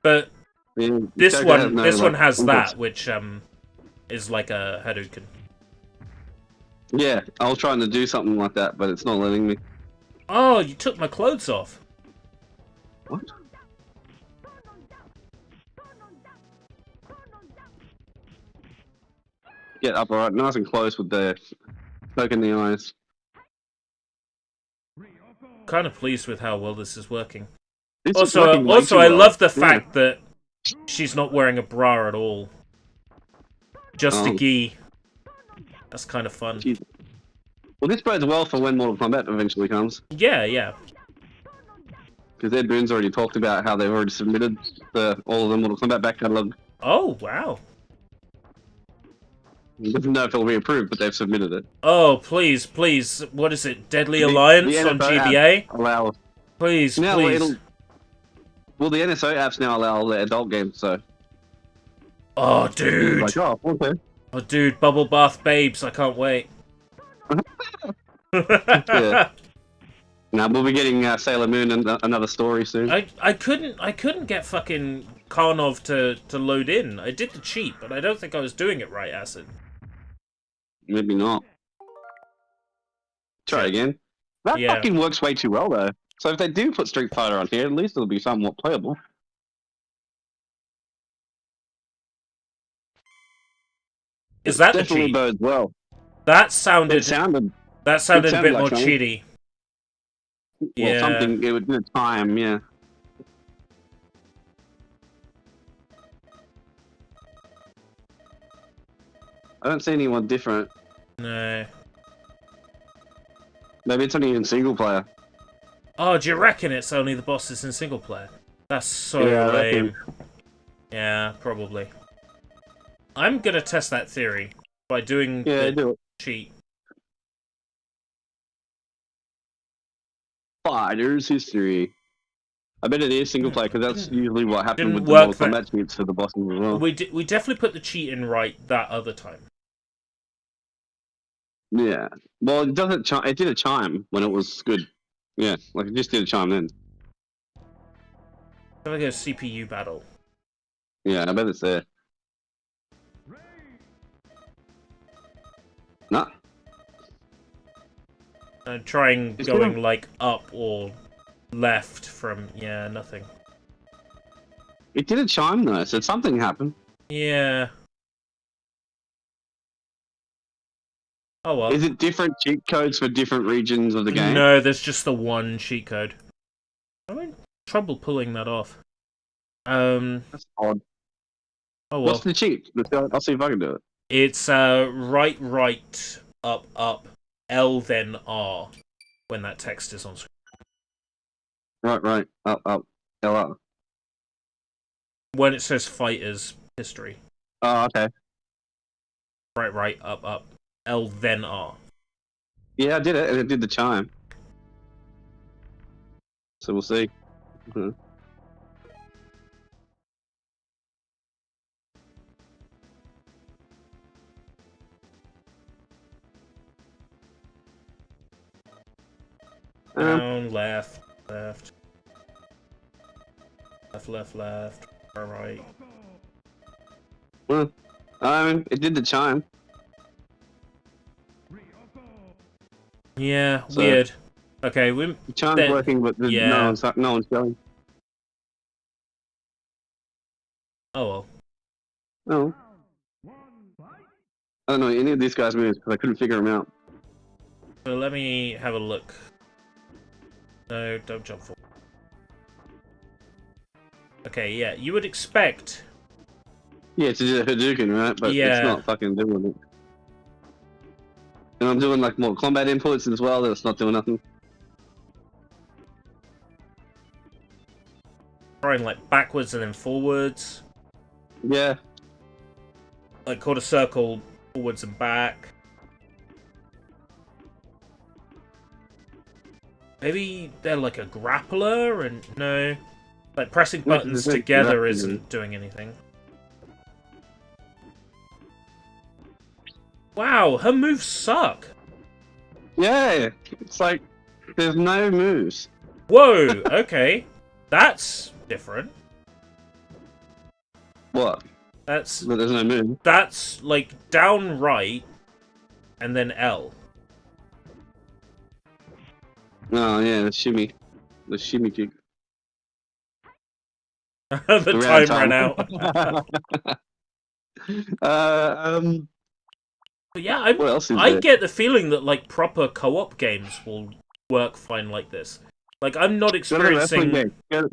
But Yeah, this one has inputs. that, which is like a Hadouken. Yeah, I was trying to do something like that, but it's not letting me. Oh, you took my clothes off. What? Get up alright, nice and close with the poke in the eyes. Kind of pleased with how well this is working. This is Also, working way too I well. love the Yeah. fact that she's not wearing a bra at all. Just a Oh. gi. That's kind of fun. Jeez. Well, this bodes well for when Mortal Kombat eventually comes, Yeah, yeah. because Ed Boon's already talked about how they've already submitted all of the Mortal Kombat back catalogue. Oh, wow. He doesn't know if it'll be approved, but they've submitted it. Oh, please, please. What is it? Deadly The Alliance on NSO app GBA? Allow. Please, Now please. Well, the NSO apps now allow the adult games, so. Oh, dude. Like, oh, okay. Oh, dude, Bubble Bath Babes. I can't wait. Yeah. Now we'll be getting Sailor Moon and another story soon. I couldn't get fucking Karnov to load in. I did the cheat, but I don't think I was doing it right, Acid. Maybe not. Try again. That Yeah. fucking works way too well, though. So if they do put Street Fighter on here, at least it'll be somewhat playable. Is that the Definitely cheat? bodes well. That sounded It sounded a bit sounded more like something. cheaty. well, Yeah. something. It would do time, yeah. I don't see anyone different. No. Maybe it's only in single player. Oh, do you reckon it's only the bosses in single player? That's so Yeah, I lame. reckon. Yeah, probably. I'm gonna test that theory by doing Yeah, the do it. cheat. Fighters history. I bet it is single player because that's usually what happened Didn't with the work Mortal that- Kombat cheats for the bosses as well. We definitely put the cheat in right that other time. Yeah. Well, it doesn't. It did a chime when it was good. Yeah, like it just did a chime then. Have like a CPU battle. Yeah, I bet it's there. Nah. Trying It's going gonna- like up or left from nothing. It did a chime though, so something happened. Yeah. Oh well. Is it different cheat codes for different regions of the game? No, there's just the one cheat code. I'm having trouble pulling that off. That's odd. Oh well. What's the cheat? I'll see if I can do it. It's right, up, L then R when that text is on screen. Right, up, L. When it says fighters history. Oh, okay. Right, up, L then R. Yeah, I did it, and it did the chime. So we'll see. Mhm. Down, left, left. Left. Alright. Well, it did the chime. Yeah, So- weird. Okay, we. The chime's Then- working, but yeah. no one's going. Oh well. Oh. I don't know any of these guys' moves because I couldn't figure them out. So let me have a look. No, don't jump forward. Okay, yeah, you would expect. Yeah, to do the Hadouken, right? But Yeah. it's not fucking doing it. And I'm doing like more combat inputs as well. That's not doing nothing. Throwing like backwards and then forwards. Yeah. Like quarter circle, forwards and back. Maybe they're like a grappler and no. Like pressing Yeah, buttons they're together grappling. isn't doing anything. Wow, her moves suck. Yeah. It's like there's no moves. Whoa, okay. That's different. What? That's But there's no move. That's like down right and then L. Oh yeah, the shimmy kick. The Around time ran out. But yeah, What else is I there? get the feeling that like proper co-op games will work fine like this. Like I'm not Go to the wrestling experiencing. game.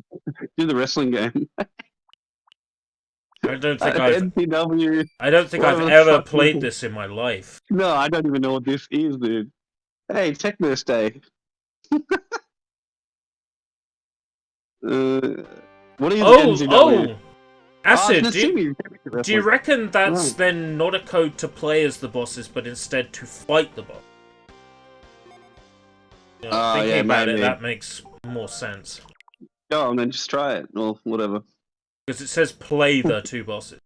Do the wrestling game. I don't think I've NCW. I've whatever ever the fuck played people- this in my life. No, I don't even know what this is, dude. Hey, Techno Stay. What is NCW? Oh, Acid. the do, you, Shimmy do you wrestling. reckon that's Right. then not a code to play as the bosses, but instead to fight the boss? You know, thinking yeah, about it, maybe. that makes more sense. Go on, then just try it, or whatever. Because it says play the two bosses.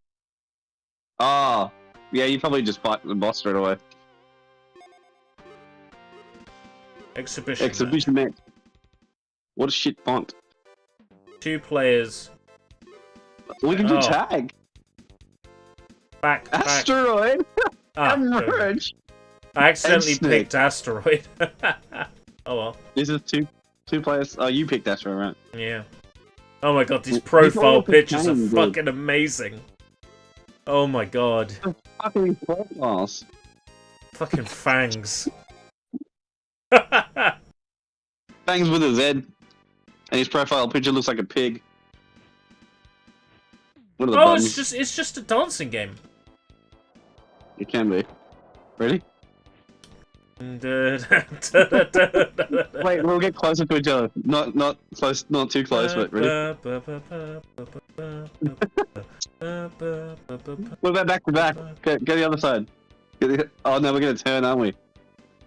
Ah, yeah, you probably just fight the boss straight away. Exhibition. match. Exhibition match. What a shit font. 2 players. We can do Oh. tag. Back. Asteroid. Ah, And there we go. merge. I accidentally and Snake. picked Asteroid. Oh well. This is two players. Oh, you picked Asteroid, right? Yeah. Oh my god, these You profile all pick pictures are Kang, dude. fucking amazing. Oh my god. Fucking profiles. Fucking fangs. Fangs with a Z. And his profile picture looks like a pig. What are the Oh, buttons? it's just a dancing game. It can be. Ready? Wait, Wait, we'll get closer to each other. Not close, not too close, but ready? What about back to back? Go the other side. Oh no, we're gonna turn, aren't we?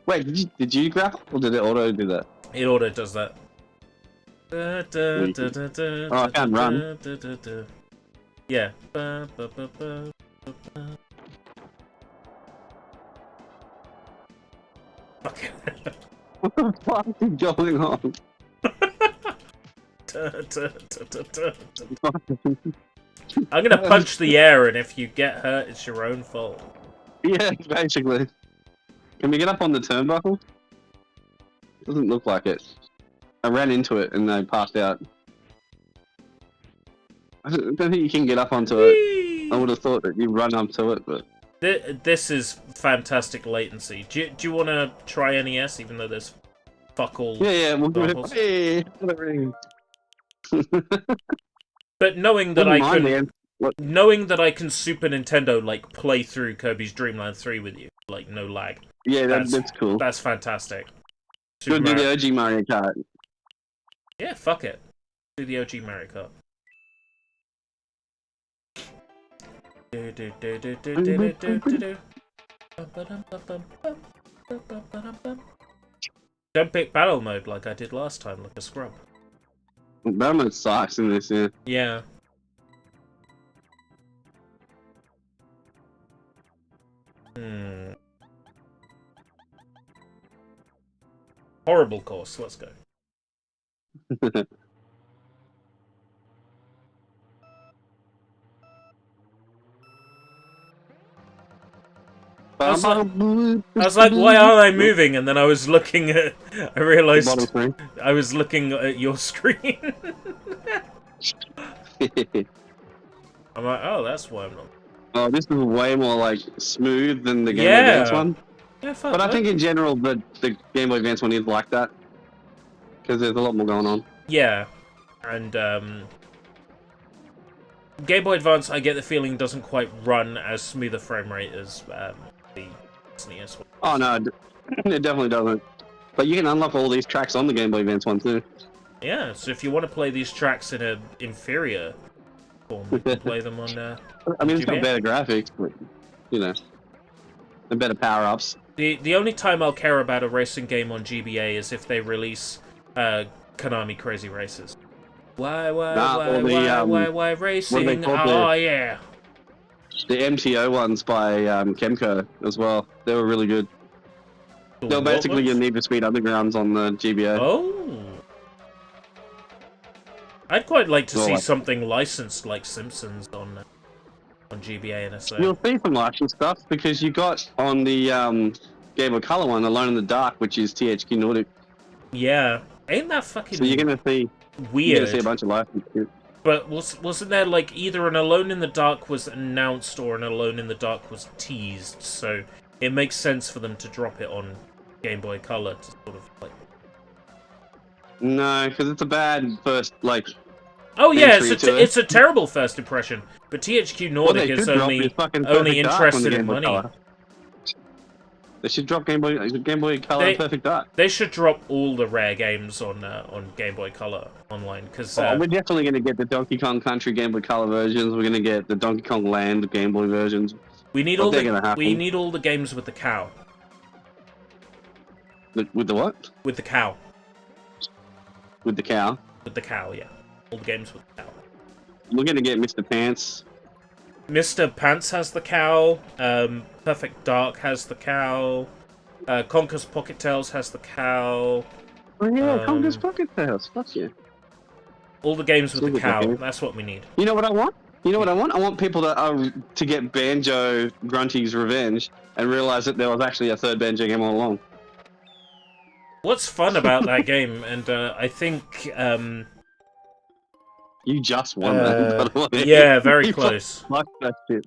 Wait, did you grapple or did it auto do that? It auto does that. Oh, I can't run. Yeah. Fuck. What the fuck is going on? I'm gonna punch the air, and if you get hurt, it's your own fault. Yeah, basically. Can we get up on the turnbuckle? Doesn't look like it. I ran into it and I passed out. I don't think you can get up onto it. I would have thought that you run up to it, but This is fantastic latency. Do you want to try NES, even though there's fuck all? yeah, we'll give Buckles. it. Hey, whatever. But knowing that I Wouldn't mind, can, man. What? knowing that I can Super Nintendo like play through Kirby's Dream Land 3 with you, like no lag. Yeah, That's- that's cool. That's fantastic. Go Super do Mario- the OG Mario Kart. Yeah, fuck it. Do the OG Mario Kart. Don't pick battle mode like I did last time, like a scrub. Batman sucks in this, yeah. Yeah. Horrible course, let's go. I was like, why aren't I moving? And then I was looking at... I realized Bottom screen. I was looking at your screen. I'm like, oh, that's why I'm not... Oh, this is way more like smooth than the Game Boy Yeah. Advance one. Yeah, fuck But I that. think in general, the Game Boy Advance one is like that. Because there's a lot more going on. Yeah. And, Game Boy Advance, I get the feeling, doesn't quite run as smooth a frame rate as, the SNES one. Oh no, it definitely doesn't. But you can unlock all these tracks on the Game Boy Advance one too. Yeah, so if you want to play these tracks in a inferior form, you can play them on, I mean, it's got GBA? better graphics, but, you know, and better power-ups. The only time I'll care about a racing game on GBA is if they release Konami Crazy Races. Why racing? they called Oh yeah. The MTO ones by Kemco as well. They were really good. They were basically your Need for Speed Undergrounds on the GBA. Oh. I'd quite like to Well, see like- something licensed like Simpsons on GBA and SA. You'll see some licensed stuff because you got on the Game Boy Color one, Alone in the Dark, which is THQ Nordic. Yeah. Ain't that fucking So you're gonna see weird? a bunch of licensed shit. But wasn't there like either an Alone in the Dark was announced or an Alone in the Dark was teased? So it makes sense for them to drop it on Game Boy Color to sort of like. No, because it's a bad first Oh yeah, entry to it. it's a terrible first impression. But THQ What Nordic they is should drop only is fucking only Perfect Dark on the interested in Game Boy money. Color. They should drop Game Boy Color and Perfect Dark. They should drop all the rare games on Game Boy Color online because We're definitely going to get the Donkey Kong Country Game Boy Color versions. We're going to get the Donkey Kong Land Game Boy versions. we need I all think it'll happen. we need all the games with the cow. With the what? With the cow. With the cow. With the cow, yeah. All the games with the cow. We're going to get Mr. Pants. Mr. Pants has the cow. Perfect Dark has the cow. Conker's Pocket Tales has the cow. Oh yeah, Um, Conker's Pocket Tales. Fuck yeah. All the games with Still the good cow. looking. That's what we need. You know what I want? I want people to get Banjo Grunty's Revenge and realize that there was actually a third Banjo game all along. What's fun about that game, and I think, You just won that. by the way. yeah, very You close. fucked that shit.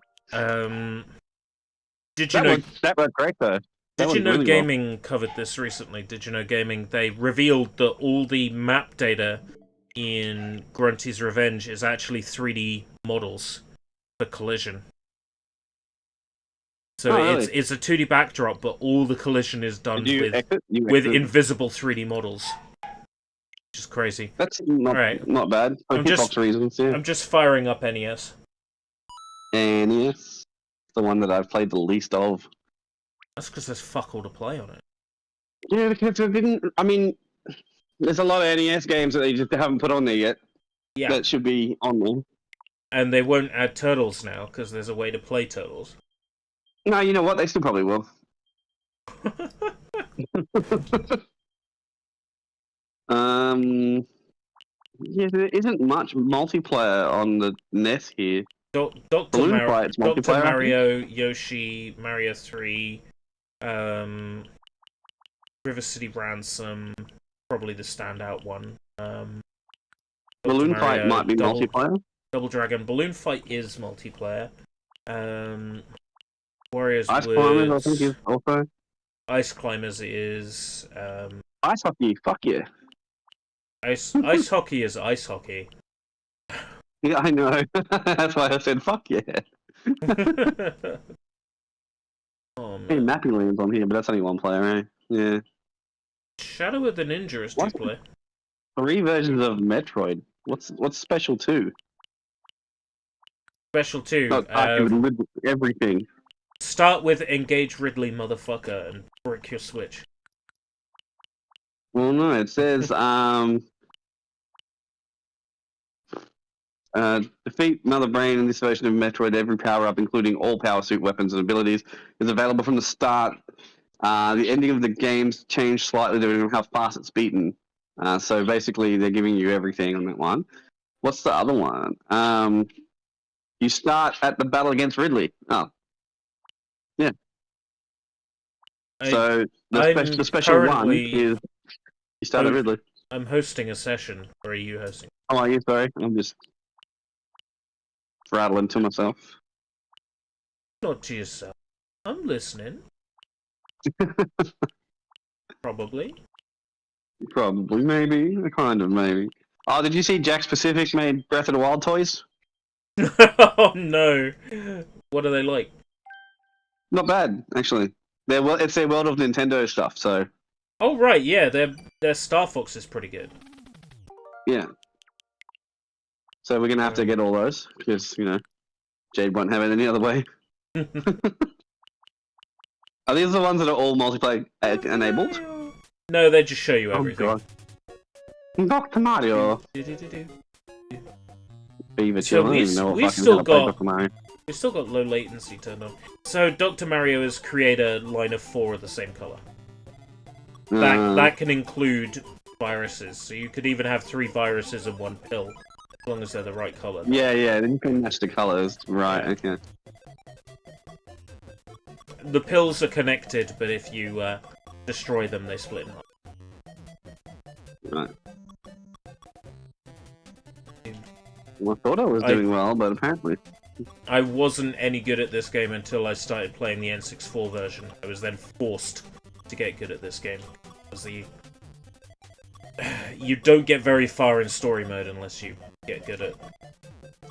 Did you know? That was great though. Did you know Gaming covered this recently? Did you know Gaming? They revealed that all the map data in Grunty's Revenge is actually 3D models for Collision. So Oh, really? it's a 2D backdrop, but all the collision is done Did you with exit? You with exit. invisible 3D models, which is crazy. That's not Alright. not bad. For I'm just- hitbox reasons, yeah. I'm just firing up NES. And yes, the one that I've played the least of. That's because there's fuck all to play on it. Yeah, because it didn't. I mean, there's a lot of NES games that they just haven't put on there yet. Yeah, That should be on there. and they won't add Turtles now because there's a way to play Turtles. No, you know what? They still probably will. Yeah, there isn't much multiplayer on the NES here. Dr. Balloon Fight's Dr. multiplayer, I think. Mario, Yoshi, Mario 3, River City Ransom, probably the standout one. Dr. Balloon Mario, Fight might be Double, multiplayer. Double Dragon. Balloon Fight is multiplayer. Warriors Ice Woods. Climbers, I think, is also. Ice Climbers is. Ice Hockey, fuck yeah. Ice Hockey is Ice Hockey. Yeah, I know. That's why I said fuck yeah. Oh Hey, man. Mappy Land's on here, but that's only one player, right? Yeah. Shadow of the Ninja is What? 2-player. 3 versions of Metroid. What's special too? Special 2. Not everything. Start with Engage Ridley, motherfucker, and brick your Switch. Well, no, it says defeat Mother Brain in this version of Metroid. Every power-up, including all power suit weapons and abilities, is available from the start. The ending of the game's changed slightly depending on how fast it's beaten. So basically, they're giving you everything on that one. What's the other one? You start at the battle against Ridley. Oh, yeah. So the special one currently- is you start at Ridley. I'm hosting a session. Or are you hosting? Oh, are you? Sorry, I'm just rattling to myself. Not to yourself. I'm listening. Probably. Probably, maybe, kind of, maybe. Oh, did you see Jack Pacific made Breath of the Wild toys? Oh no! What are they like? Not bad, actually. It's their World of Nintendo stuff, so Oh right, yeah, their Star Fox is pretty good. yeah. So we're gonna have to get all those because Jade won't have it any other way. Are these the ones that are all multiplayer enabled? No, they just show you Oh everything. god. Dr. Mario. Beaver So Chill. I don't even know what we fucking still how to play got- Dr. Mario. We've still got low latency turned on. So Dr. Mario has created a line of 4 of the same color. That can include viruses, so you could even have 3 viruses in one pill, as long as they're the right color. Yeah, then you can match the colors. Right, okay. The pills are connected, but if you destroy them, they split in half. Right. Well, I thought I was doing well, but apparently. I wasn't any good at this game until I started playing the N64 version. I was then forced to get good at this game. Because you don't get very far in story mode unless you get good at...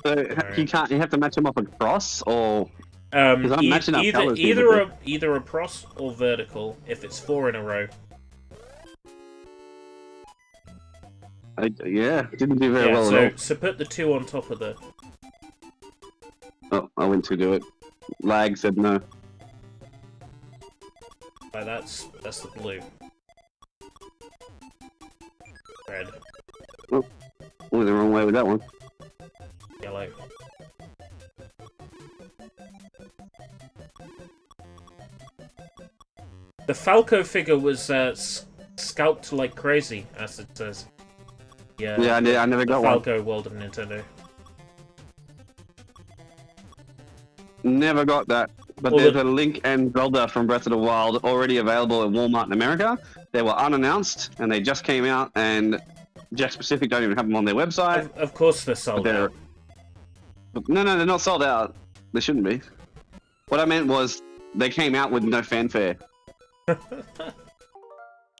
So you have to match them up across, or... I'm matching up colours here, either a pros or vertical, if it's 4 in a row. Didn't do very well at all. So put the 2 on top of the... Oh, I went to do it. Lag said no. Right, that's the blue. Red. Oh, went the wrong way with that one. Yellow. The Falco figure was scalped like crazy, as it says. Yeah, I never got one. Falco World of Nintendo. Never got that. But there's a Link and Zelda from Breath of the Wild already available at Walmart in America. They were unannounced, and they just came out, and Jack Pacific don't even have them on their website. Of course they're sold out. No, they're not sold out. They shouldn't be. What I meant was, they came out with no fanfare.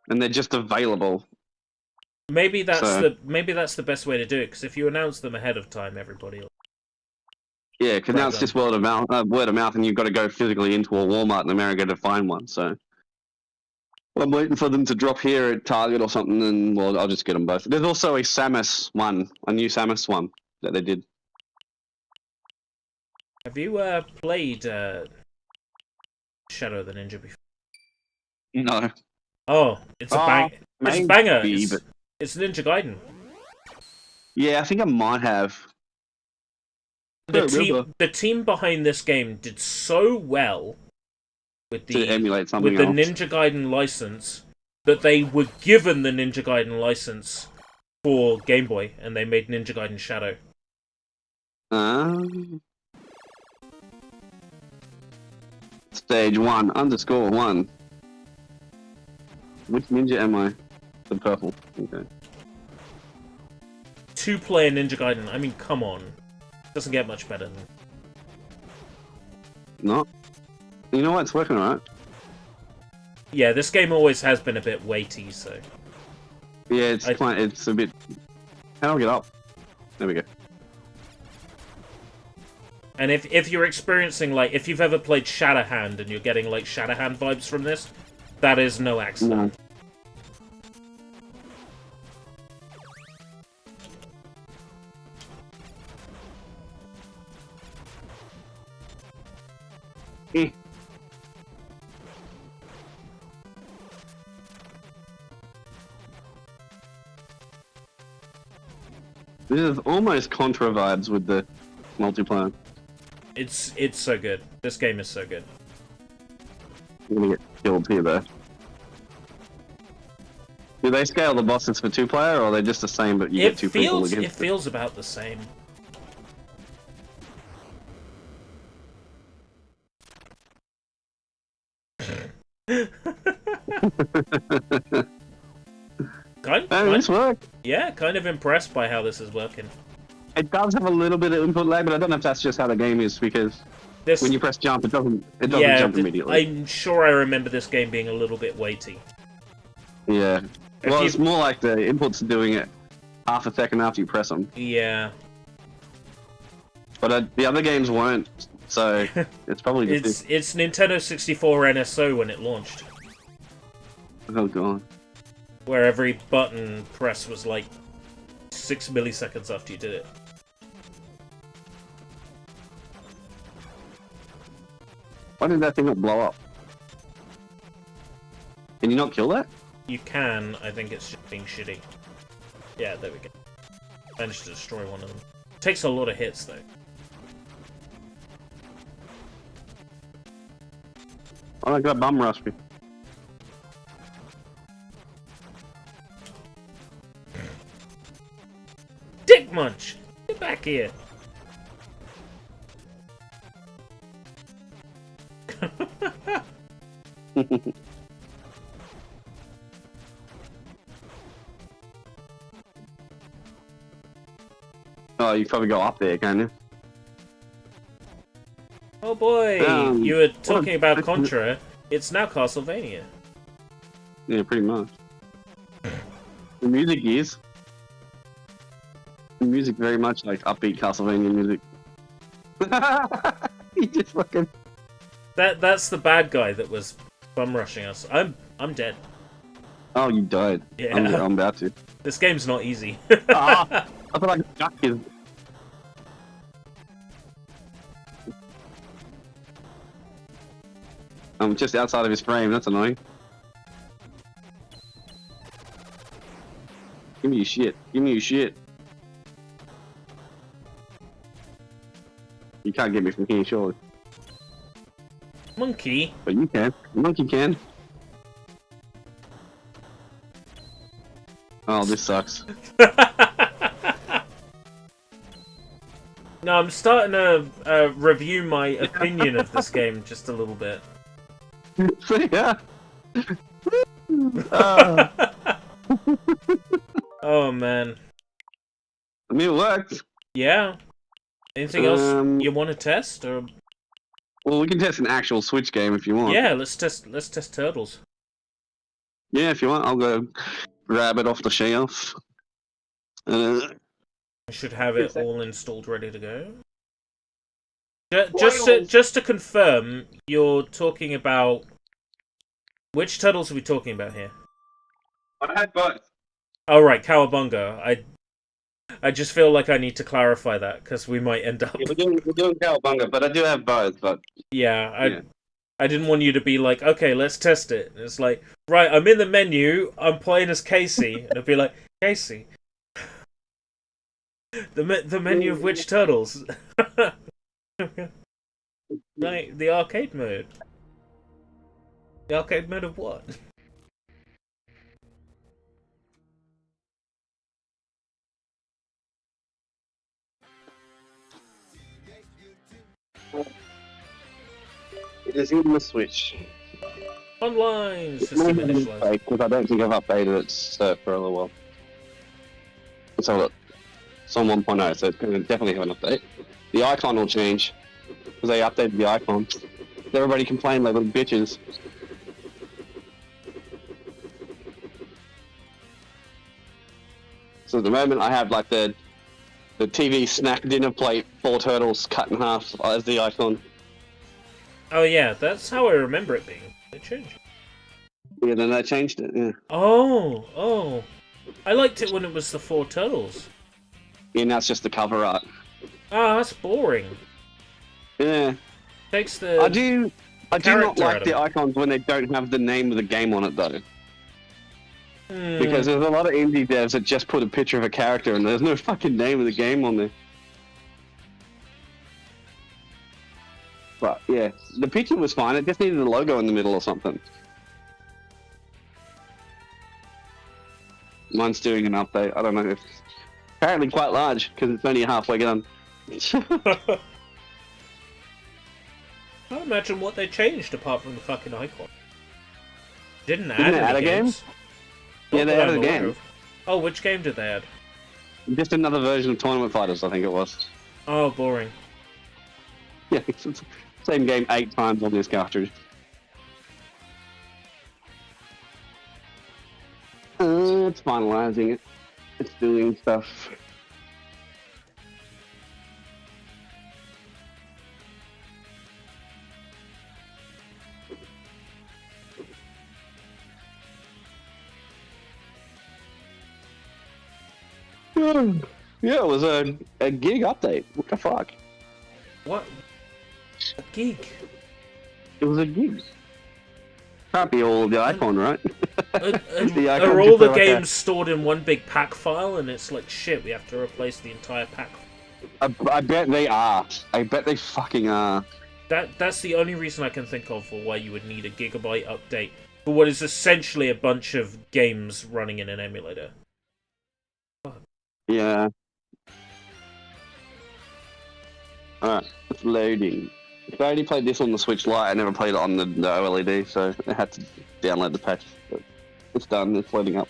And they're just available. Maybe that's the best way to do it, because if you announce them ahead of time, everybody will... Yeah, because now it's just word of mouth, and you've got to go physically into a Walmart in America to find one. So I'm waiting for them to drop here at Target or something, and well, I'll just get them both. There's also a Samus one, a new Samus one that they did. Have you played Shadow of the Ninja before? No. Oh, it's a it's a banger. It's Ninja Gaiden. Yeah, I think I might have. The team behind this game did so well with the to emulate something with the else. Ninja Gaiden license that they were given the Ninja Gaiden license for Game Boy, and they made Ninja Gaiden Shadow. Stage 1_1. Which ninja am I? The purple. Okay. 2-player Ninja Gaiden. I mean, come on. Doesn't get much better than... No. You know what? It's working alright. Yeah, this game always has been a bit weighty, so... Yeah, it's a bit... How do I get up? There we go. And if you're experiencing, like, if you've ever played Shatterhand and you're getting, like, Shatterhand vibes from this, that is no accident. No. This is almost Contra vibes with the multiplayer. It's so good. This game is so good. I'm gonna get killed here though. Do they scale the bosses for 2-player, or are they just the same, but you It get 2 people feels against it feels about the same. This worked. Yeah, kind of impressed by how this is working. It does have a little bit of input lag, but I don't know if that's just how the game is, because This, when you press jump, it doesn't yeah, jump immediately. I'm sure I remember this game being a little bit weighty. Yeah. If Well, you- it's more like the inputs are doing it half a second after you press them. Yeah, But the other games weren't, so it's probably just it's Nintendo 64 NSO when it launched, oh god. where every button press was like 6 milliseconds after you did it. Why did that thing not blow up? Can you not kill that? You can, I think it's just being shitty. Yeah, there we go. Managed to destroy one of them. Takes a lot of hits though. Oh, I got bum rush me. Dick Munch! Get back here! Oh, you probably go up there, can you? Oh boy! You were talking a- about Contra. It's now Castlevania. Yeah, pretty much. The music is. The music very much like upbeat Castlevania music. You just fucking. That's the bad guy that was bum rushing us. I'm dead. Oh, you died. Yeah. I'm about to. This game's not easy. Ah, I feel like Duck is. I'm just outside of his frame. That's annoying. Give me your shit. Give me your shit. You can't get me from here, surely. Monkey. But you can. Monkey can. Oh, this sucks. No, I'm starting to review my opinion of this game just a little bit. See ya. Oh man. I mean, it worked. Yeah. Anything else Um, you want to test? Or Well, we can test an actual Switch game if you want. yeah, let's test Turtles. Yeah, if you want, I'll go grab it off the shelf. I should have it all installed, ready to go. Just to confirm, you're talking about which Turtles are we talking about here? I had both. Oh right, Cowabunga. I just feel like I need to clarify that because we might end up. Yeah, we're doing Cowabunga, but I do have both. But Yeah, I didn't want you to be like, okay, let's test it. And it's like, right, I'm in the menu, I'm playing as Casey, and it'd be like, Casey, the menu of which Turtles? Like the arcade mode. The arcade mode of what? it is in the Switch. Online system initialized. Because I don't think I've updated it for a little while. Let's have a look. It's on 1.0, so it's going to definitely have an update. The icon will change because they updated the icon. Everybody complained like little bitches. So at the moment, I have like the TV snack dinner plate, 4 turtles cut in half as the icon. Oh yeah, that's how I remember it being. It changed. Yeah, then I changed it. Yeah, Oh. I liked it when it was the 4 Turtles. yeah, now it's just the cover art. Ah, that's boring. Yeah, Takes the I do not character out like of the it. icons when they don't have the name of the game on it though. Hmm. Because there's a lot of indie devs that just put a picture of a character and there's no fucking name of the game on there. But yeah, the picture was fine. It just needed a logo in the middle or something. Mine's doing an update. I don't know if apparently quite large because it's only halfway done. I can't imagine what they changed apart from the fucking icon. Didn't add they any add a game? games. Yeah, Not they that added I'm a aware game. of. Oh, which game did they add? Just another version of Tournament Fighters, I think it was. Oh, boring. Yeah, it's the same game 8 times on this cartridge. It's finalizing it. It's doing stuff. Yeah, it was a gig update. What the fuck? What? A gig? It was a gig. Can't be all the icon, right? The icon Are all the just like games stored in one big pack file and it's like, shit, we have to replace the entire pack? I bet they are. I bet they fucking are. That's the only reason I can think of for why you would need a gigabyte update for what is essentially a bunch of games running in an emulator. Yeah. Alright, it's loading. I only played this on the Switch Lite, I never played it on the OLED, so I had to download the patch. But it's done, it's loading up.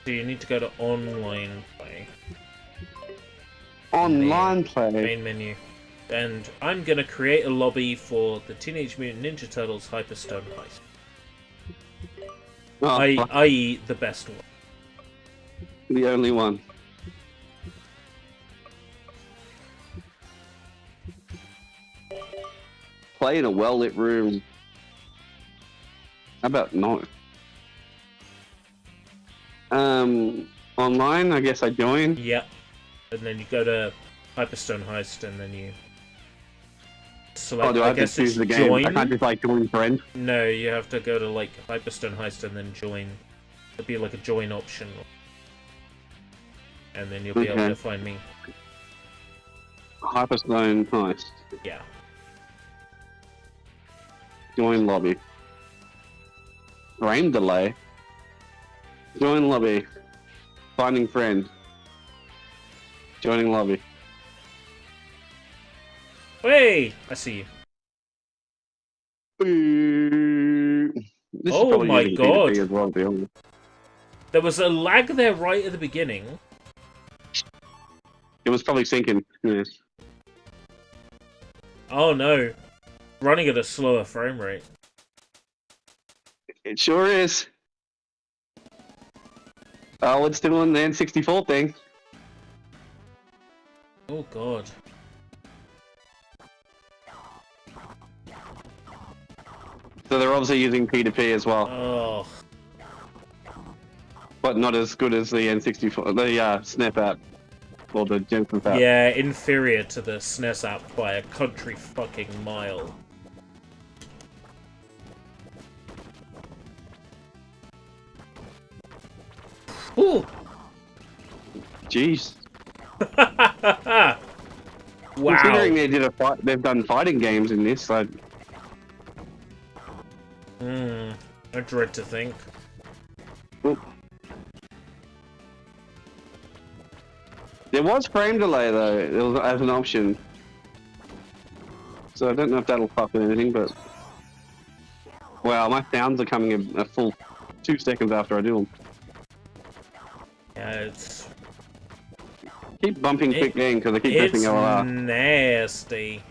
So you need to go to online play, Online play? main menu. And I'm gonna create a lobby for the Teenage Mutant Ninja Turtles Hyperstone Heist. Oh, fuck, I.e. the best one. the only one. Play in a well-lit room. How about no? Online, I guess I join. Yep. And then you go to Hyperstone Heist and then you select, Oh, do I have to guess choose it's the game? join. I can't just like join friends. No, you have to go to like Hyperstone Heist and then join. There'll be like a join option. And then you'll be able Okay. to find me. Hyperstone Heist. Yeah. Join lobby. Frame delay. Join lobby. Finding friend. Joining lobby. Hey! I see you. This Oh is probably my using God. PvP as well, to be honest. There was a lag there right at the beginning. It was probably syncing. Yeah. Oh no. Running at a slower frame rate. It sure is. Oh, it's doing the N64 thing. Oh god. So they're obviously using P2P as well, Oh. but not as good as the N64, the Snap app, or the Genesis app. Yeah, inferior to the SNES app by a country fucking mile. Ooh! Jeez. Wow. Considering they did they've done fighting games in this, so I dread to think. Oop. There was frame delay though, it was as an option. So I don't know if that'll fuck with anything, but wow, my sounds are coming a full 2 seconds after I do them. Yeah, it's Keep bumping quick game because I keep it's pressing LR. nasty.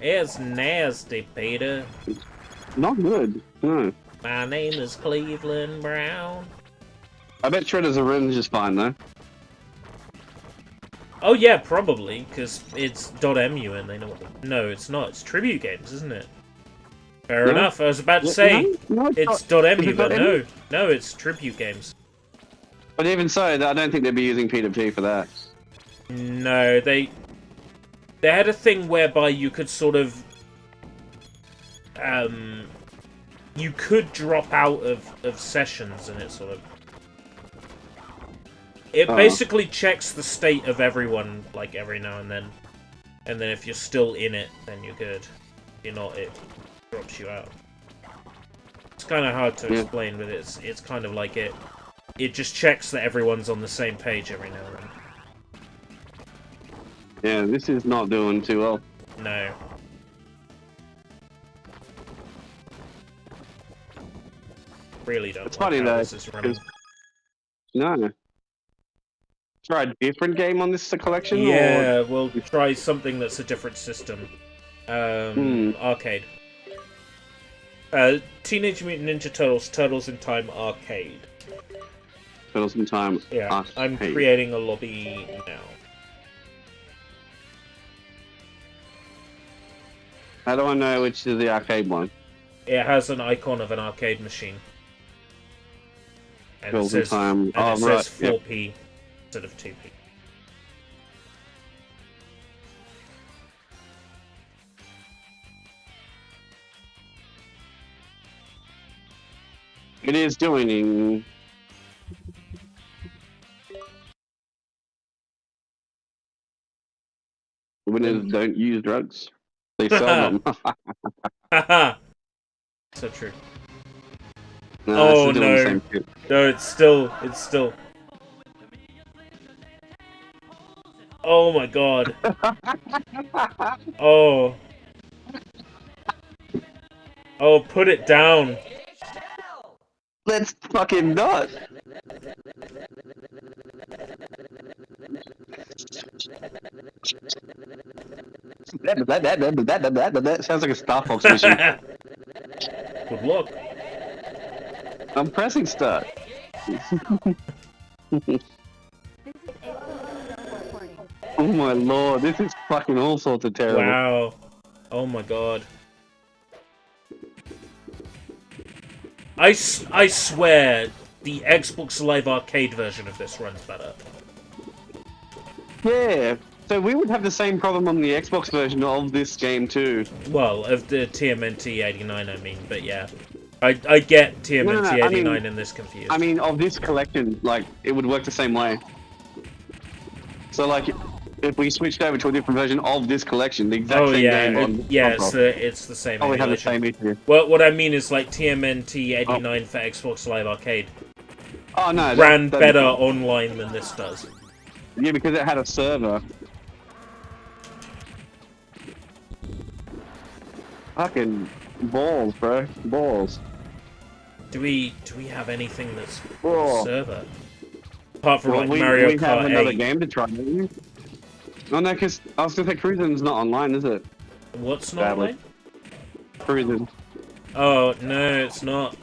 It's nasty, Peter. Not good. No. My name is Cleveland Brown. I bet Shredder's Revenge is fine though. Oh yeah, probably, because it's .mu and they know what... No, it's not. It's Tribute Games, isn't it? Fair No. enough. I was about to say, No, it's not. .mu, Is it but .mu? no, it's Tribute Games. But even so, I don't think they'd be using P2P for that. No, they had a thing whereby you could sort of... you could drop out of sessions and it sort of... It basically checks the state of everyone, like, every now and then. And then if you're still in it, then you're good. If you're not, it drops you out. It's kind of hard to Yeah. explain, but it's kind of like it. it just checks that everyone's on the same page every now and then. Yeah, this is not doing too well. No. Really don't. It's like funny how though, this is running. 'cause- No. Try a different game on this collection? Or... Yeah, we'll try something that's a different system. Arcade. Teenage Mutant Ninja Turtles, Turtles in Time Arcade. Turtles in Time. Yeah, I'm Arcade. creating a lobby now. How do I know which is the arcade one? It has an icon of an arcade machine. And it Turtles in says, Time. and it Right. says Yep. 4p instead of 2p. It is doing. Winners don't use drugs. They sell them. Haha! So true. No, Oh, it's still doing the no. same shit. No, it's still. Oh my god. Oh. Oh, put it down. Let's fucking not. That sounds like a Star Fox mission. Good luck. I'm pressing start. Oh my lord, this is fucking all sorts of terrible. Wow. Oh my god. I swear the Xbox Live Arcade version of this runs better. Yeah, so we would have the same problem on the Xbox version of this game too. Well, of the TMNT 89, I mean, but yeah. I get TMNT 89 and this confused. I mean, of this collection, like, it would work the same way. So, like, if we switched over to a different version of this collection, the exact same game on it's the same. Oh, we have the emulation. same issue. Well, what I mean is like TMNT 89 for Xbox Live Arcade Oh no, ran better online than this does. Yeah, because it had a server. Fucking balls, bro. Balls. Do we have anything that's Oh. server? Apart from Well, like we Mario have Kart another 8. game to try, don't we? Oh no, because I was gonna say Cruisin's not online, is it? What's not Sadly. online? Cruisin. Oh no, it's not.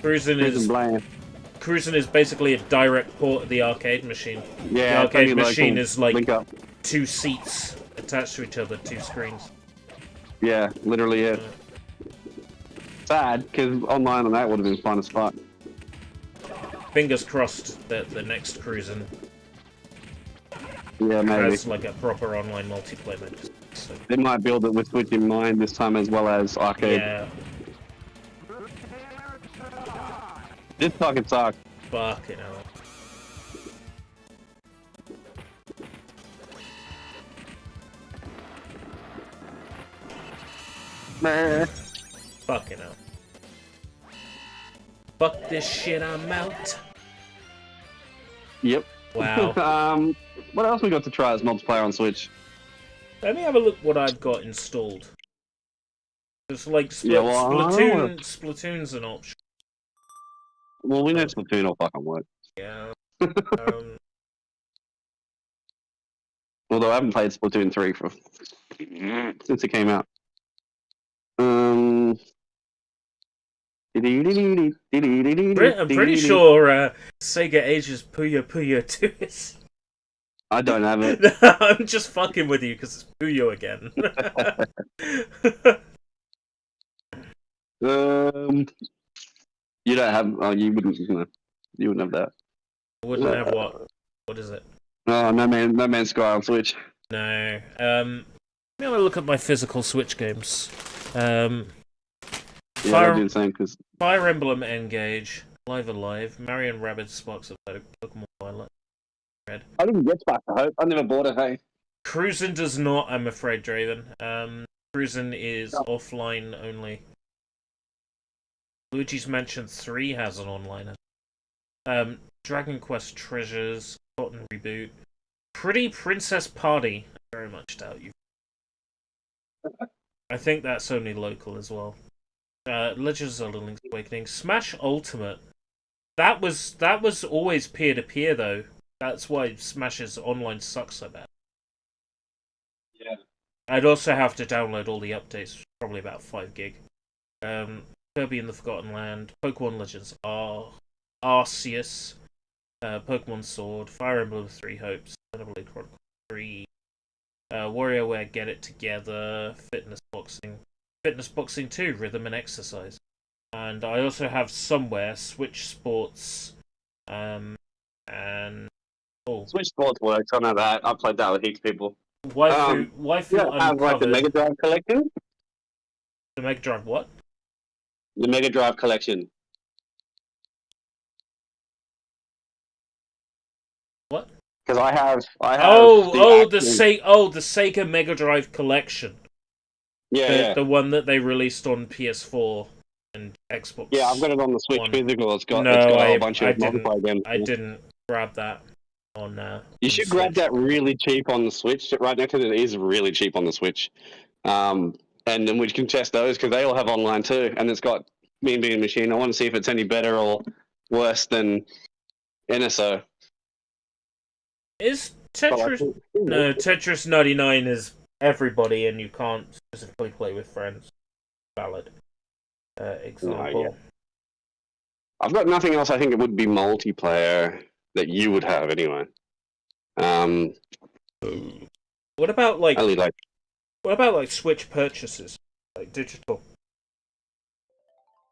Cruisin is bland. Cruisin is basically a direct port of the arcade machine. Yeah, the it's only arcade machine local. is like Link up. 2 seats attached to each other, 2 screens. Yeah, literally it. Sad, because online on that would have been fun as fuck. Fingers crossed that the next Cruisin Yeah, maybe. has like a proper online multiplayer mode. So, They might build it with Switch in mind this time as well as arcade. yeah, This fucking sucks. fucking hell. Meh. Fucking hell. Fuck this shit, I'm out. Yep. Wow. What else we got to try as multiplayer on Switch? Let me have a look what I've got installed. It's like Yeah, well, Splatoon's an option. Well, we know Splatoon will fucking work. Yeah. Although I haven't played Splatoon 3 for since it came out. I'm pretty sure Sega ages Puyo Puyo 2 is. I don't have it. I'm just fucking with you because it's Puyo again. You don't have. Oh, you wouldn't. No, you wouldn't have that. Wouldn't have what? What is it? Oh, No Man's Sky on Switch. No. Let me have a look at my physical Switch games. Yeah, Fire- that'd be insane because Fire Emblem Engage, Live Alive, Mario and Rabbids Sparks of Hope, Pokemon Violet. I didn't get Sparks of Hope. I never bought it. Hey. Cruisin does not, I'm afraid, Draven. Cruisin is offline only. Luigi's Mansion 3 has an online. Dragon Quest Treasures, Cotton Reboot, Pretty Princess Party. I very much doubt you. I think that's only local as well. Legend of Zelda: Link's Awakening, Smash Ultimate. That was always peer to peer though. That's why Smash's online sucks so bad. Yeah. I'd also have to download all the updates, probably about 5 gig. Kirby in the Forgotten Land, Pokemon Legends Arceus, Pokemon Sword, Fire Emblem 3 Hopes, Xenoblade Chronicles 3, WarioWare Get It Together, Fitness Boxing 2, Rhythm and Exercise. And I also have somewhere Switch Sports, and Switch Sports works. I know that. I played that with heaps of people. Waifu I have like the Uncovered. Mega Drive collection. The Mega Drive what? The Mega Drive collection. What? Because I have. The Sega Mega Drive collection. Yeah, The one that they released on PS4 and Xbox. yeah. I've got it on the Switch One. physical. It's got No, a I bunch of didn't. multiplayer games. I didn't grab that on. You on should grab Switch. that really cheap on the Switch. Right now, because it is really cheap on the Switch. And then we can test those because they all have online too. And it's got Mean Bean Machine. I want to see if it's any better or worse than NSO. Is But, Tetris? No, Tetris 99 is everybody, and you can't specifically play with friends. Valid example. yeah. I've got nothing else. I think it would be multiplayer that you would have anyway. What about like? I really like. What about like Switch purchases, like digital?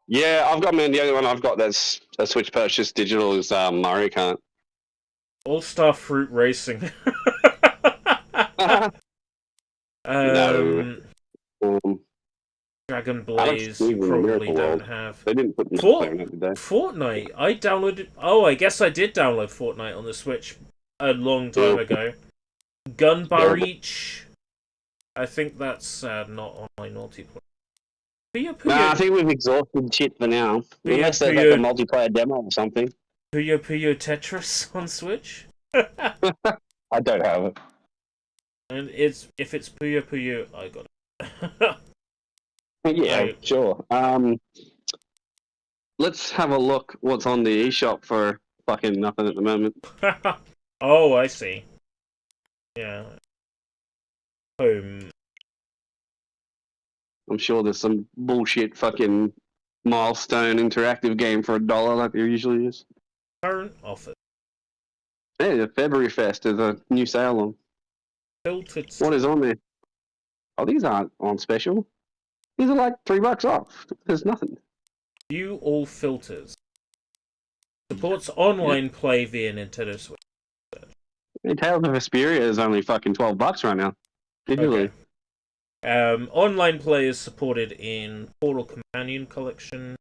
Yeah, I've got, man. The only one I've got that's a Switch purchase digital is Mario Kart. All Star Fruit Racing. No. Dragon Alex Blaze Stevens in probably Miracle don't World. have. They didn't put Fort- multiplayer in it, did they? Fortnite. I downloaded. Oh, I guess I did download Fortnite on the Switch a long time ago. Gunbar Each. I think that's not online multiplayer. Puyo Puyo. Nah, I think we've exhausted shit for now. Puyo Unless there's like a multiplayer demo or something. Puyo Puyo Tetris on Switch. I don't have it. And if it's Puyo Puyo, I got it. Yeah, Right. sure. Let's have a look what's on the eShop for fucking nothing at the moment. Oh, I see. Yeah. Home. I'm sure there's some bullshit fucking milestone interactive game for $1 like there usually is. Current offer. Hey, the February Fest, there's a new sale on. Filtered. What is on there? Oh, these aren't on special. These are like $3 off. There's nothing. View all filters. Supports online play via Nintendo Switch. Hey, Tales of Vesperia is only fucking $12 right now. Digitally. Okay. Online play is supported in Portal Companion Collection,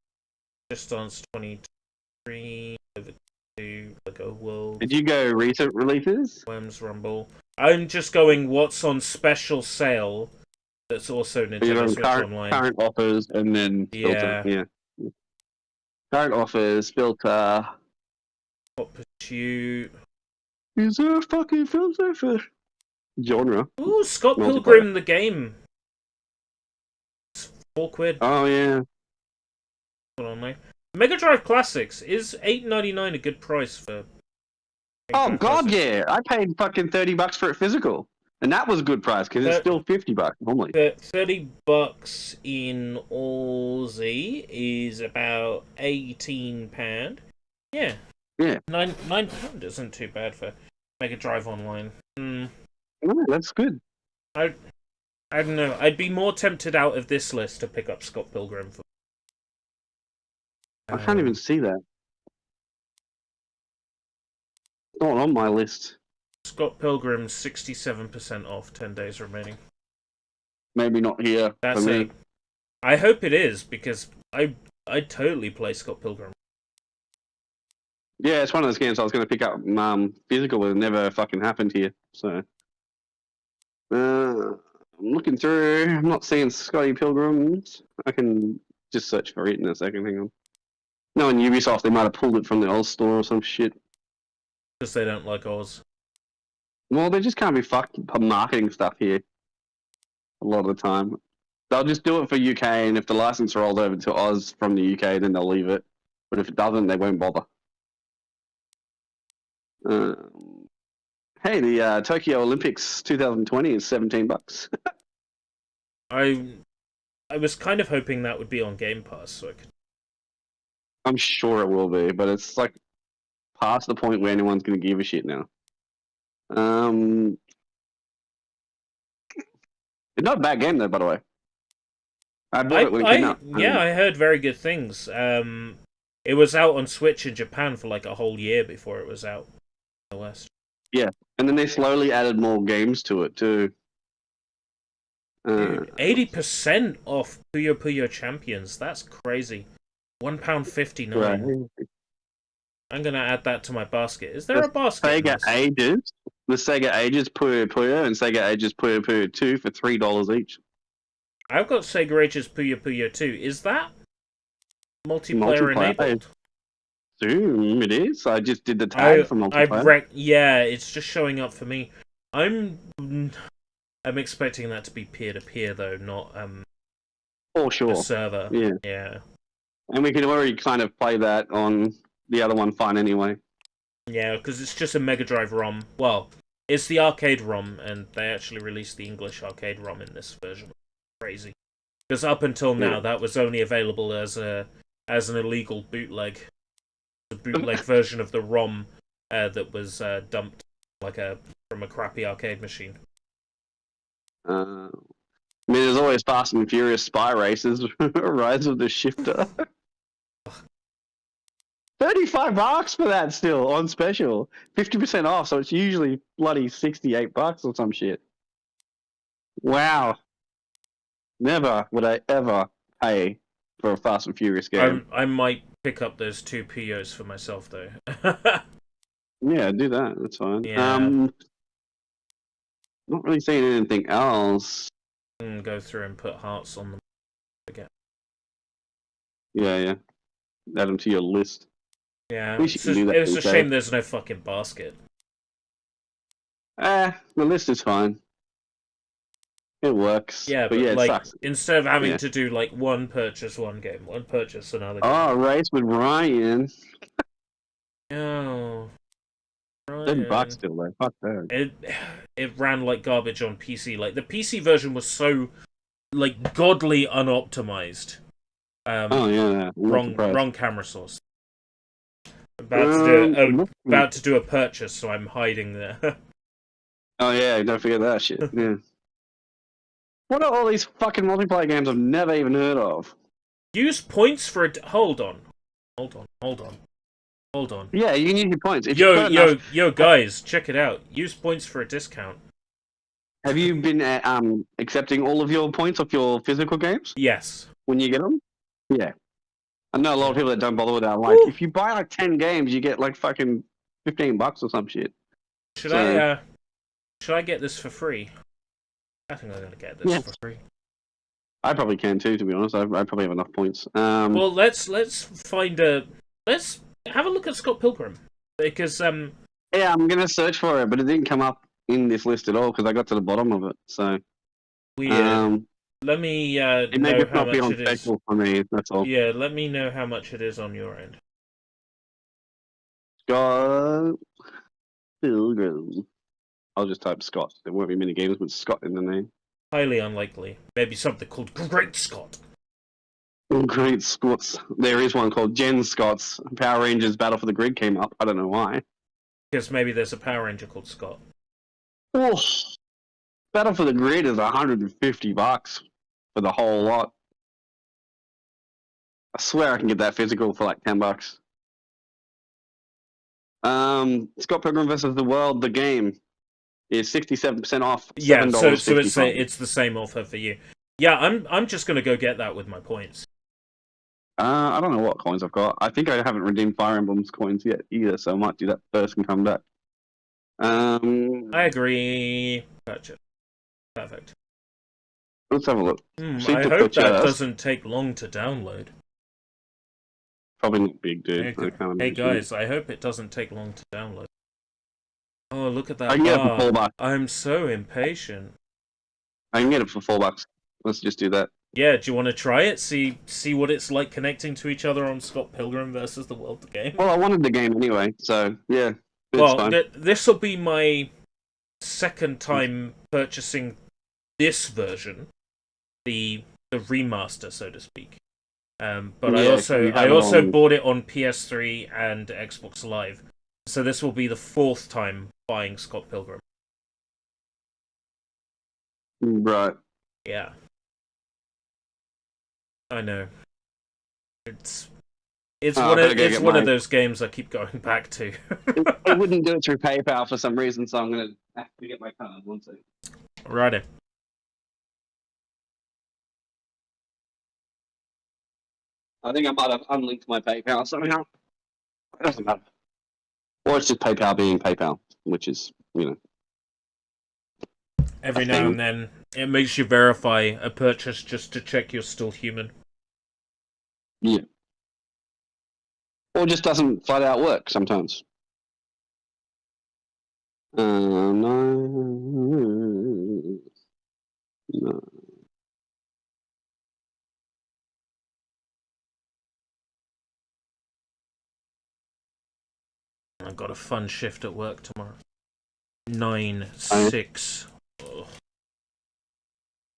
Distance 23, over to Lego World, Did you go recent releases? Worms Rumble. I'm just going what's on special sale. That's also You're Nintendo on Switch Online. current offers and then filter. Yeah. Current offers, filter. Hot Pursuit. Is there a fucking filter for genre? Ooh, Scott Multiplayer. Pilgrim the game. It's £4. Oh yeah. Hold on, mate. Mega Drive Classics is $8.99 a good price for. Mega Oh Drive god, Classics. yeah! I paid fucking $30 for it physical, and that was a good price because it's still $50 normally. $30 in Aussie is about £18. Yeah. Yeah. £9 isn't too bad for Mega Drive Online. No, that's good. I don't know. I'd be more tempted out of this list to pick up Scott Pilgrim for. I can't even see that. It's not on my list. Scott Pilgrim 67% off, 10 days remaining. Maybe not here. That's for me. it. I hope it is because I'd totally play Scott Pilgrim. Yeah, it's one of those games I was going to pick up physical, but it never fucking happened here. So, I'm looking through. I'm not seeing Scotty Pilgrims. I can just search for it in a second. Hang on. No, in Ubisoft, they might have pulled it from the old store or some shit. Because they don't like Oz. Well, they just can't be fucked marketing stuff here. A lot of the time. They'll just do it for UK, and if the license rolls over to Oz from the UK, then they'll leave it. But if it doesn't, they won't bother. Hey, the Tokyo Olympics 2020 is $17. I was kind of hoping that would be on Game Pass, so I could... I'm sure it will be, but it's like past the point where anyone's going to give a shit now. It's not a bad game though, by the way. I bought it when it came out. Yeah, I heard very good things. It was out on Switch in Japan for like a whole year before it was out in the West. Yeah, and then they slowly added more games to it too. 80% off Puyo Puyo Champions. That's crazy. £1.59. Right. I'm gonna add that to my basket. Is there a basket? Sega Ages, the Sega Ages Puyo Puyo and Sega Ages Puyo Puyo 2 for $3 each. I've got Sega Ages Puyo Puyo 2. Is that multiplayer enabled? Assume it is. I just did the tag for multiplayer. Yeah, it's just showing up for me. I'm expecting that to be peer-to-peer though, not Oh sure. a server. Yeah. And we can already kind of play that on the other one fine anyway. Yeah, because it's just a Mega Drive ROM. Well, it's the arcade ROM, and they actually released the English arcade ROM in this version. Crazy. Because up until now, that was only available as an illegal bootleg. A bootleg version of the ROM that was dumped from a crappy arcade machine. I mean, there's always Fast and Furious Spy Races, Rise of the Shifter. $35 for that still on special, 50% off. So it's usually bloody $68 or some shit. Wow. Never would I ever pay for a Fast and Furious game. I might pick up those 2 POs for myself though. Yeah, do that. That's fine. Yeah. Not really seeing anything else. Go through and put hearts on them again. Yeah. Add them to your list. Yeah, We should do that it's a instead. shame there's no fucking basket. The list is fine. It works. Yeah, but it like sucks. instead of having Yeah. to do like one purchase one game, one purchase another game. Oh, Race with Ryan. Oh, $10 still though. Fuck that. it ran like garbage on PC. Like the PC version was so like godly unoptimized. Oh yeah. Wrong camera source. About to do a purchase, so I'm hiding there. Oh yeah, don't forget that shit. Yeah. What are all these fucking multiplayer games I've never even heard of? Use points for Hold on. Yeah, you can use your points. If you put enough- Yo, guys, check it out. Use points for a discount. Have you been accepting all of your points off your physical games Yes. when you get them? Yeah. I know a lot of people that don't bother with that. Like, if you buy like 10 games, you get like fucking $15 or some shit. Should I get this for free? I think I'm gonna get this for free. I probably can too, to be honest. I probably have enough points. Well, let's have a look at Scott Pilgrim because yeah, I'm gonna search for it, but it didn't come up in this list at all because I got to the bottom of it. So weird. Let me it may know just how not be much on it is. special for me. That's all. Yeah, let me know how much it is on your end. Scott Pilgrim. I'll just type Scott. There won't be many games with Scott in the name. Highly unlikely. Maybe something called Great Scott. Oh, Great Scots. There is one called Gen Scots. Power Rangers Battle for the Grid came up. I don't know why. Because maybe there's a Power Ranger called Scott. Oh, Battle for the Grid is $150 for the whole lot. I swear I can get that physical for like $10. Scott Pilgrim vs. the World, the game, is 67% off. Yeah, so $7.55. it's the same offer for you. Yeah, I'm just gonna go get that with my points. I don't know what coins I've got. I think I haven't redeemed Fire Emblem's coins yet either, so I might do that first and come back. I agree. Gotcha. Perfect. Let's have a look. I hope that doesn't take long to download. probably not big, dude. Hey, I can't hey imagine. guys, I hope it doesn't take long to download. Oh, look at that I can get it for bar. $4. I'm so impatient. I can get it for $4. Let's just do that. Yeah, do you want to try it? See what it's like connecting to each other on Scott Pilgrim versus the World game? Well, I wanted the game anyway, so yeah, it's Well, fine. this will be my second time purchasing this version, the remaster, so to speak. But Yeah, I also bought it on PS3 and Xbox Live, so this will be the fourth time buying Scott Pilgrim. Right. Yeah, I know. It's Oh, one I of better go it's get one of mine. those games I keep going back to. It wouldn't do it through PayPal for some reason, so I'm gonna have to get my card. One second. Righto. I think I might have unlinked my PayPal somehow. It doesn't matter. Or it's just PayPal being PayPal, which is, you know. Every now and then, it makes you verify a purchase just to check you're still human. Yeah. Or just doesn't flat out work sometimes. No. No. I've got a fun shift at work tomorrow. 9-6. Ugh.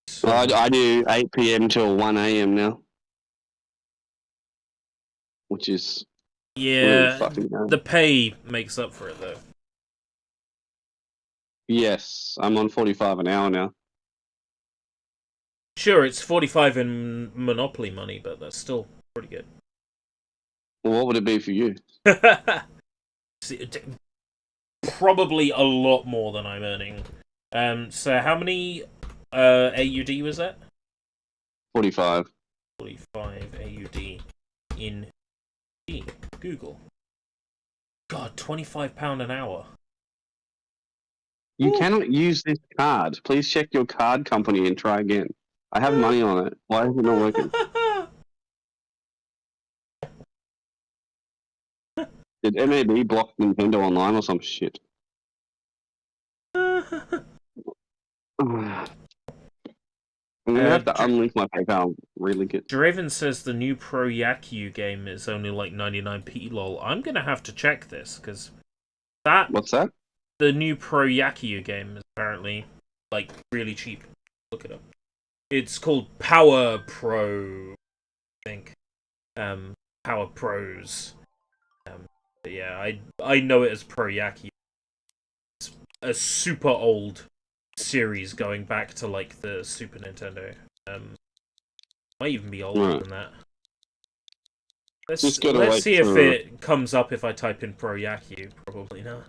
So, I do 8 p.m. till 1 a.m. now. Which is really yeah, fucking hard. the pay makes up for it though. Yes, I'm on 45 an hour now. Sure, it's 45 in Monopoly money, but that's still pretty good. Well, what would it be for you? Probably a lot more than I'm earning. So how many AUD was that? 45. 45 AUD in Google. God, £25 an hour. You cannot use this card. Please check your card company and try again. I have money on it. Why is it not working? Did MAB block Nintendo Online or some shit? I'm gonna have to unlink my PayPal, relink it. Draven says the new Pro Yaku game is only like 99p lol. I'm gonna have to check this, because that... What's that? The new Pro Yaku game is apparently, like, really cheap. Look it up. It's called Power Pro, I think. Power Pros. But yeah, I know it as Pro Yaku. It's a super old series going back to, like, the Super Nintendo. Might even be older than that. Let's see if it comes up if I type in Pro Yaku. Probably not.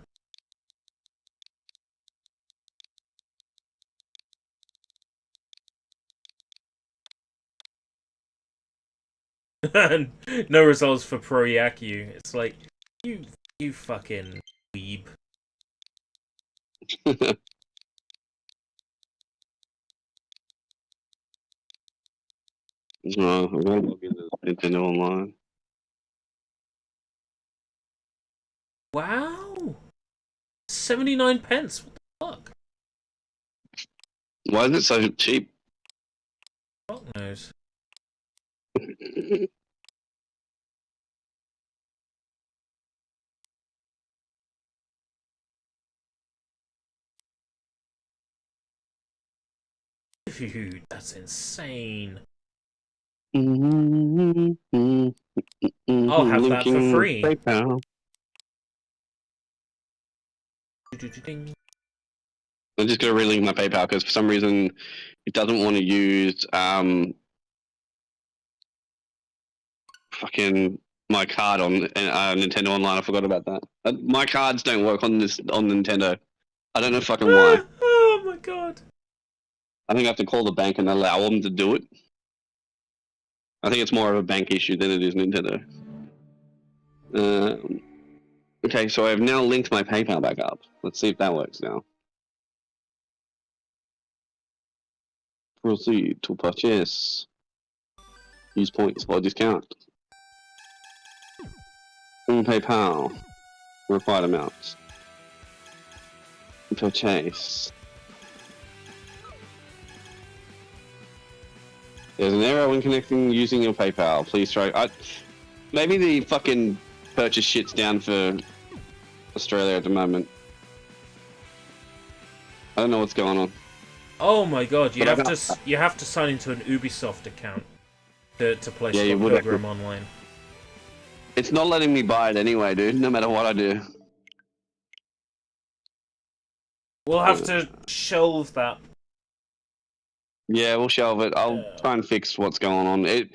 No results for Pro Yaku. It's like, you fucking weeb. No, I'm gonna log into Nintendo Online. Wow! 79 pence. What the fuck? Why is it so cheap? Fuck knows. Dude, that's insane. I'll have that for free. PayPal. I'm just gonna relink my PayPal because for some reason it doesn't want to use fucking my card on Nintendo Online. I forgot about that. My cards don't work on Nintendo. I don't know fucking why. Oh my god. I think I have to call the bank and allow them to do it. I think it's more of a bank issue than it is Nintendo. Okay, so I've now linked my PayPal back up. Let's see if that works now. Proceed to purchase. Use points for discount. PayPal. Required amounts. Purchase. There's an error when connecting using your PayPal. Please try. Maybe the fucking purchase shit's down for Australia at the moment. I don't know what's going on. Oh my god, you But have to sign into an Ubisoft account to play Yeah, you Scott would Pilgrim actually. online. It's not letting me buy it anyway, dude. No matter what I do. We'll have to shelve that. Yeah, we'll shelve it. I'll try and fix what's going on. The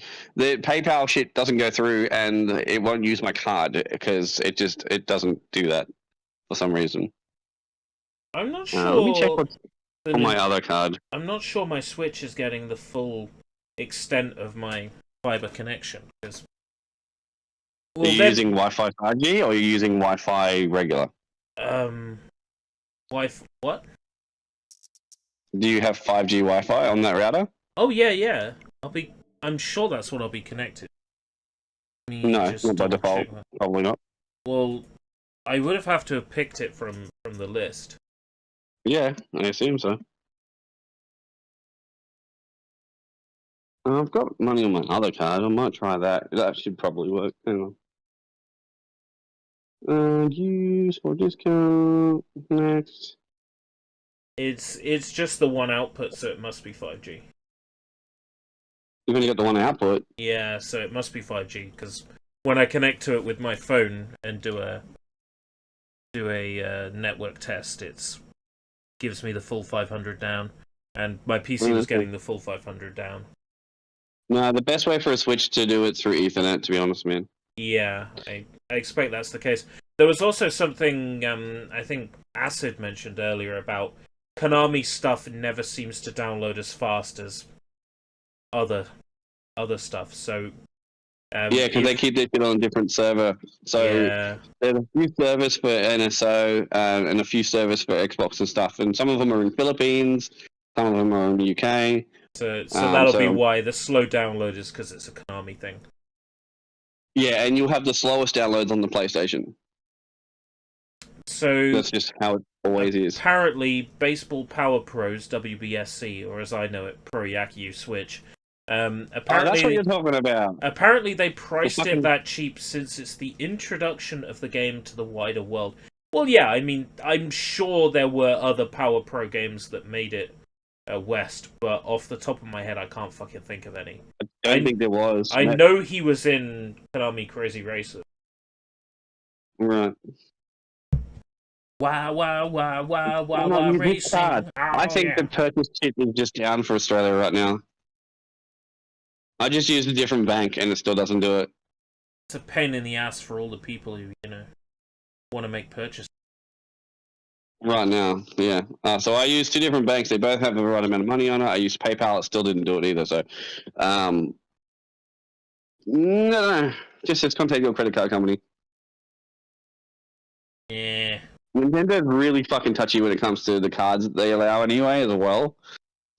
PayPal shit doesn't go through, and it won't use my card because it doesn't do that for some reason. I'm not sure. Let me check what's the on my Nin- other card. I'm not sure my Switch is getting the full extent of my fiber connection. Because, Are you using Wi-Fi 5G or are you using Wi-Fi regular? What? Do you have 5G Wi-Fi on that router? Oh yeah. I'm sure that's what I'll be connected. Let me No, just not by double default. check that. Probably not. Well, I would have to have picked it from the list. Yeah, I assume so. I've got money on my other card. I might try that. That should probably work. Hang on. Use for discount. Next. It's just the one output, so it must be 5G. You've only got the one output. Yeah, so it must be 5G because when I connect to it with my phone and do a network test, it gives me the full 500 down, and my PC was getting the full 500 down. No, the best way for a Switch to do it through Ethernet, to be honest, man. Yeah, I expect that's the case. There was also something I think Acid mentioned earlier about Konami stuff never seems to download as fast as other stuff. So Yeah, because they keep their shit on a different server. So yeah. there's a few servers for NSO and a few servers for Xbox and stuff, and some of them are in Philippines, some of them are in the UK. So that'll be why the slow download is because it's a Konami thing. Yeah, and you'll have the slowest downloads on the PlayStation. So That's just how it always is. apparently, Baseball Power Pros WBSC, or as I know it, Pro Yaku Switch. Apparently, that's what you're talking about. Apparently, they priced fucking- it that cheap since it's the introduction of the game to the wider world. Well, yeah, I mean, I'm sure there were other Power Pro games that made it West, but off the top of my head, I can't fucking think of any. I don't think there was. I know he was in Konami Crazy Racer. Right. Wow, You racing. start. I Oh, think yeah. the purchase chip is just down for Australia right now. I just used a different bank and it still doesn't do it. It's a pain in the ass for all the people who, want to make purchases. Right now, yeah. So I used two different banks. They both have the right amount of money on it. I used PayPal. It still didn't do it either. So, no. Just says contact your credit card company. Yeah. Nintendo's really fucking touchy when it comes to the cards that they allow anyway as well.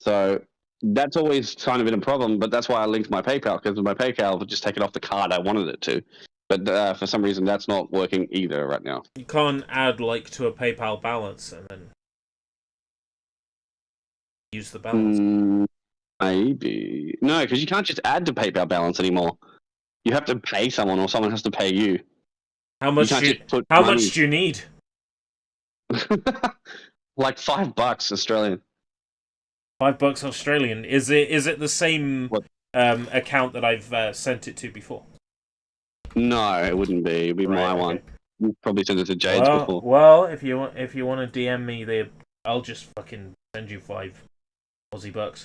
So that's always kind of been a problem, but that's why I linked my PayPal, because my PayPal would just take it off the card I wanted it to. But for some reason, that's not working either right now. You can't add, to a PayPal balance and then use the balance. Maybe. No, because you can't just add to PayPal balance anymore. You have to pay someone or someone has to pay you. How much can't do you, just put how money- much do you need? Like $5 Australian. $5 Australian. Is it the same What? account that I've sent it to before? No, it wouldn't be. It'd be my Right, one. okay. You probably sent it to Jade's before. Well, if you want to DM me, I'll just fucking send you $5 Aussie bucks.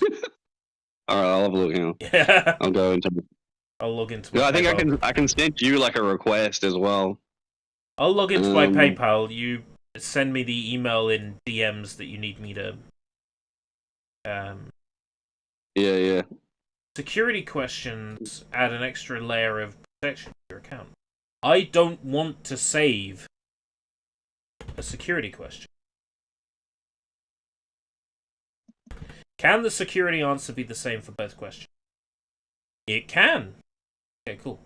All right, I'll have a look now. Yeah. I'll go into. I'll log into. Yeah, My I think PayPal. I can send you like a request as well. I'll log into my PayPal. You send me the email in DMs that you need me to. Yeah. Security questions add an extra layer of protection to your account. I don't want to save a security question. Can the security answer be the same for both questions? It can. Okay, cool.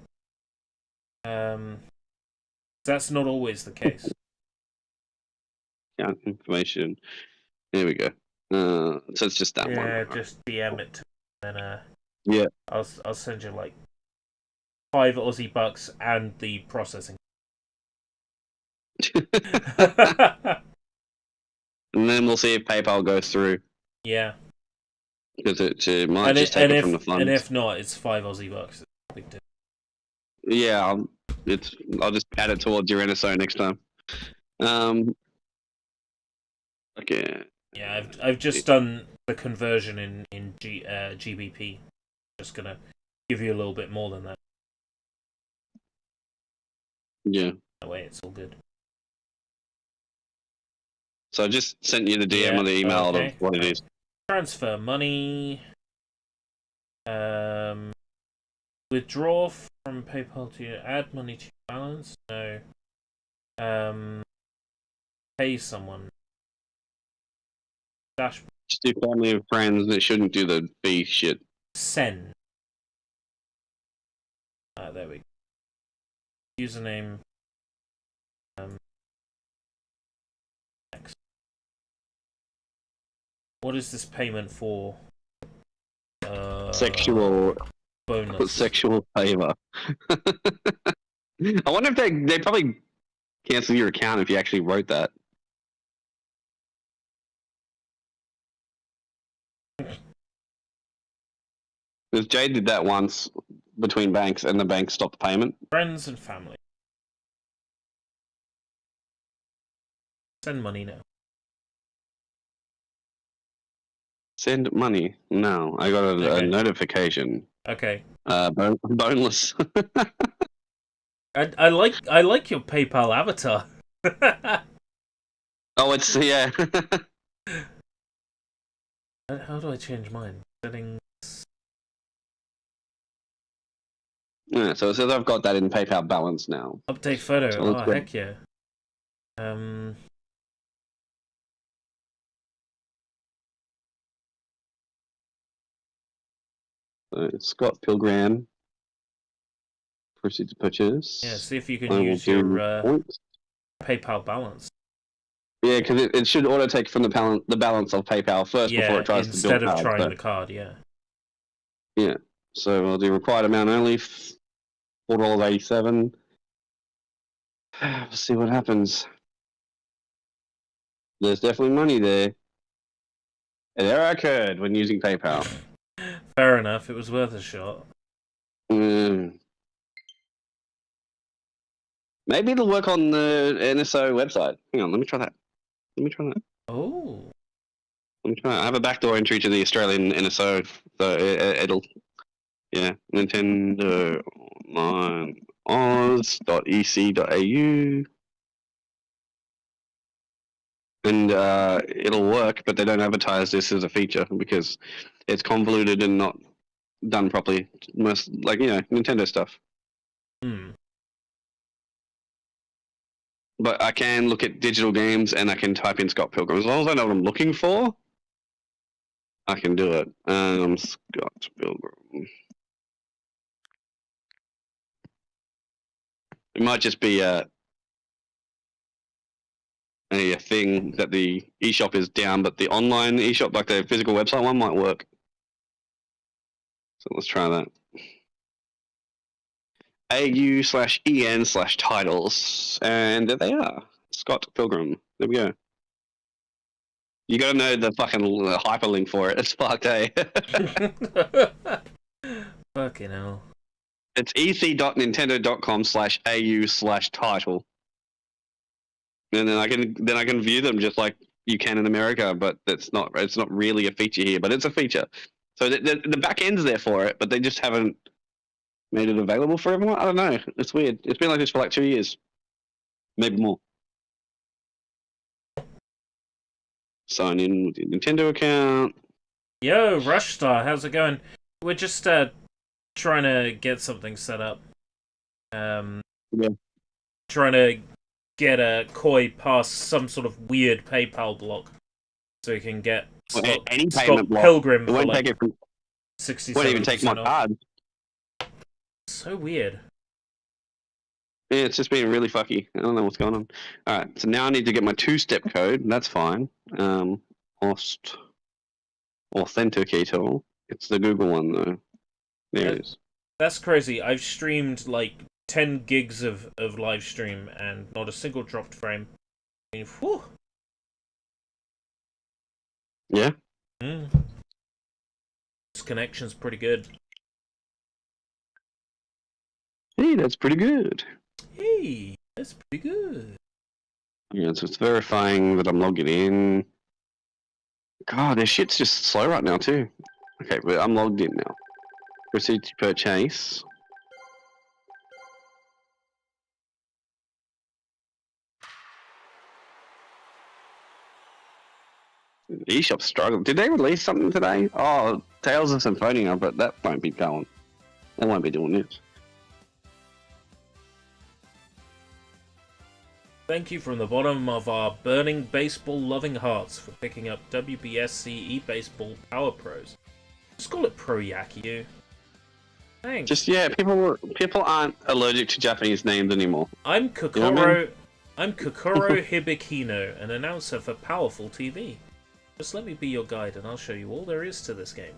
That's not always the case. Account information. There we go. So it's just that one. Yeah, just DM it to me, and Yeah. I'll send you like 5 Aussie bucks and the processing. And then we'll see if PayPal goes through. Yeah. Because it might just take it from the funds. And if not, it's 5 Aussie bucks. It's a big deal. Yeah, I'll just add it towards your NSO next time. Okay. Yeah, I've just done the conversion in GBP. Just gonna give you a little bit more than that. Yeah. That way, it's all good. So I just sent you the DM or the email okay. of what it is. Transfer money. Withdraw from PayPal to add money to your balance. No. Pay someone. Dash. Just do family and friends. It shouldn't do the fee shit. Send. There we go. Username. Next. What is this payment for? Sexual favor. I wonder if they probably cancel your account if you actually wrote that. Because Jade did that once between banks, and the bank stopped the payment. Friends and family. Send money now. Send money. No, I got a notification. Okay. Boneless. I like your PayPal avatar. Oh, it's yeah. How do I change mine? Settings. Yeah, so it says I've got that in PayPal balance now. Update photo. So Oh heck yeah. So Scott Pilgrim. Proceed to purchase. Yeah, see if you can use your PayPal balance. Yeah, because it should auto take from the balance of PayPal first before it tries to build instead of trying the card. Yeah. Yeah. So I'll do required amount only. $4.87. Let's see what happens. There's definitely money there. An error occurred when using PayPal. Fair enough. It was worth a shot. Maybe it'll work on the NSO website. Hang on, let me try that. Oh. Let me try that. I have a backdoor entry to the Australian NSO, so it'll. Yeah, Nintendo Online Oz.ec.au. And it'll work, but they don't advertise this as a feature because it's convoluted and not done properly. Most, like, Nintendo stuff. But I can look at digital games and I can type in Scott Pilgrim. As long as I know what I'm looking for, I can do it. Scott Pilgrim. It might just be a thing that the eShop is down, but the online eShop, like the physical website one, might work. So let's try that. AU/EN/titles, and there they are. Scott Pilgrim. There we go. You gotta know the fucking hyperlink for it. It's fucked, eh? Fucking hell. It's ec.nintendo.com/au/title. And then I can view them just like you can in America, but it's not really a feature here, but it's a feature. So the back end's there for it, but they just haven't made it available for everyone. I don't know. It's weird. It's been like this for like 2 years, maybe more. Sign in with your Nintendo account. Yo, Rushstar, how's it going? We're just trying to get something set up. Yeah. Trying to get a Koi past some sort of weird PayPal block, so you can get any Scott payment block. Pilgrim It won't for take it from. 60. Won't even take my card. So weird. Yeah, it's just being really fucky. I don't know what's going on. All right, so now I need to get my two-step code. That's fine. Authenticator. It's the Google one though. There it is. That's crazy. I've streamed like 10 gigs of live stream and not a single dropped frame. I mean, whew. Yeah. This connection's pretty good. Hey, that's pretty good. Hey, that's pretty good. Yeah, so it's verifying that I'm logging in. God, this shit's just slow right now too. Okay, but I'm logged in now. Proceed to purchase. eShop's struggling. Did they release something today? Oh, Tales of Symphonia, but that won't be going. They won't be doing this. Thank you from the bottom of our burning baseball-loving hearts for picking up WBSC eBaseball Power Pros. Just call it Pro Yakyu. Thanks. Just people aren't allergic to Japanese names anymore. I'm Kokoro. You know what I mean? I'm Kokoro Hibikino, an announcer for Powerful TV. Just let me be your guide, and I'll show you all there is to this game.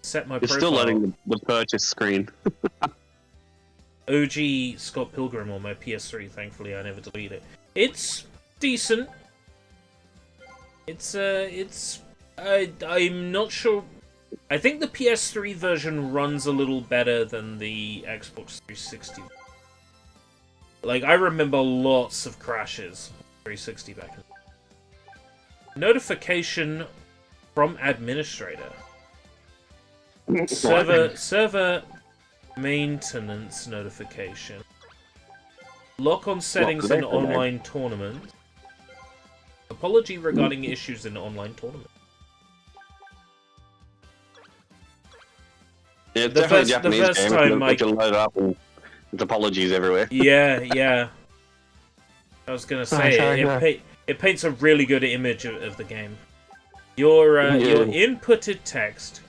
Set my It's profile. still loading the purchase screen. OG Scott Pilgrim on my PS3. Thankfully, I never deleted it. It's decent. I'm not sure. I think the PS3 version runs a little better than the Xbox 360. Like, I remember lots of crashes on 360 back in. Notification from administrator. Server maintenance notification. Lock on settings in online tournament. Apology regarding issues in online tournament. Yeah, it's The definitely first- a Japanese the first game. time You I- can load it up and there's apologies everywhere. Yeah. I was gonna say it paints a really good image of the game. Your inputted text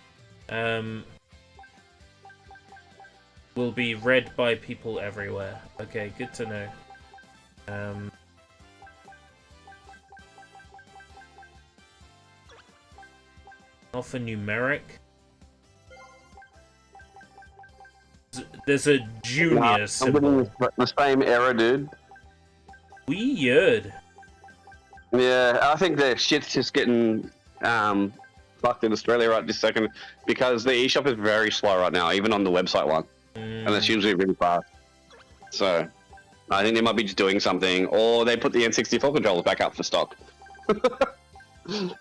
will be read by people everywhere. Okay, good to know. Alphanumeric. There's a junior I'm symbol. getting the same error, dude. Weird. Yeah, I think the shit's just getting fucked in Australia right this second because the eShop is very slow right now, even on the website one, and it's usually really fast. So I think they might be just doing something, or they put the N64 controllers back up for stock.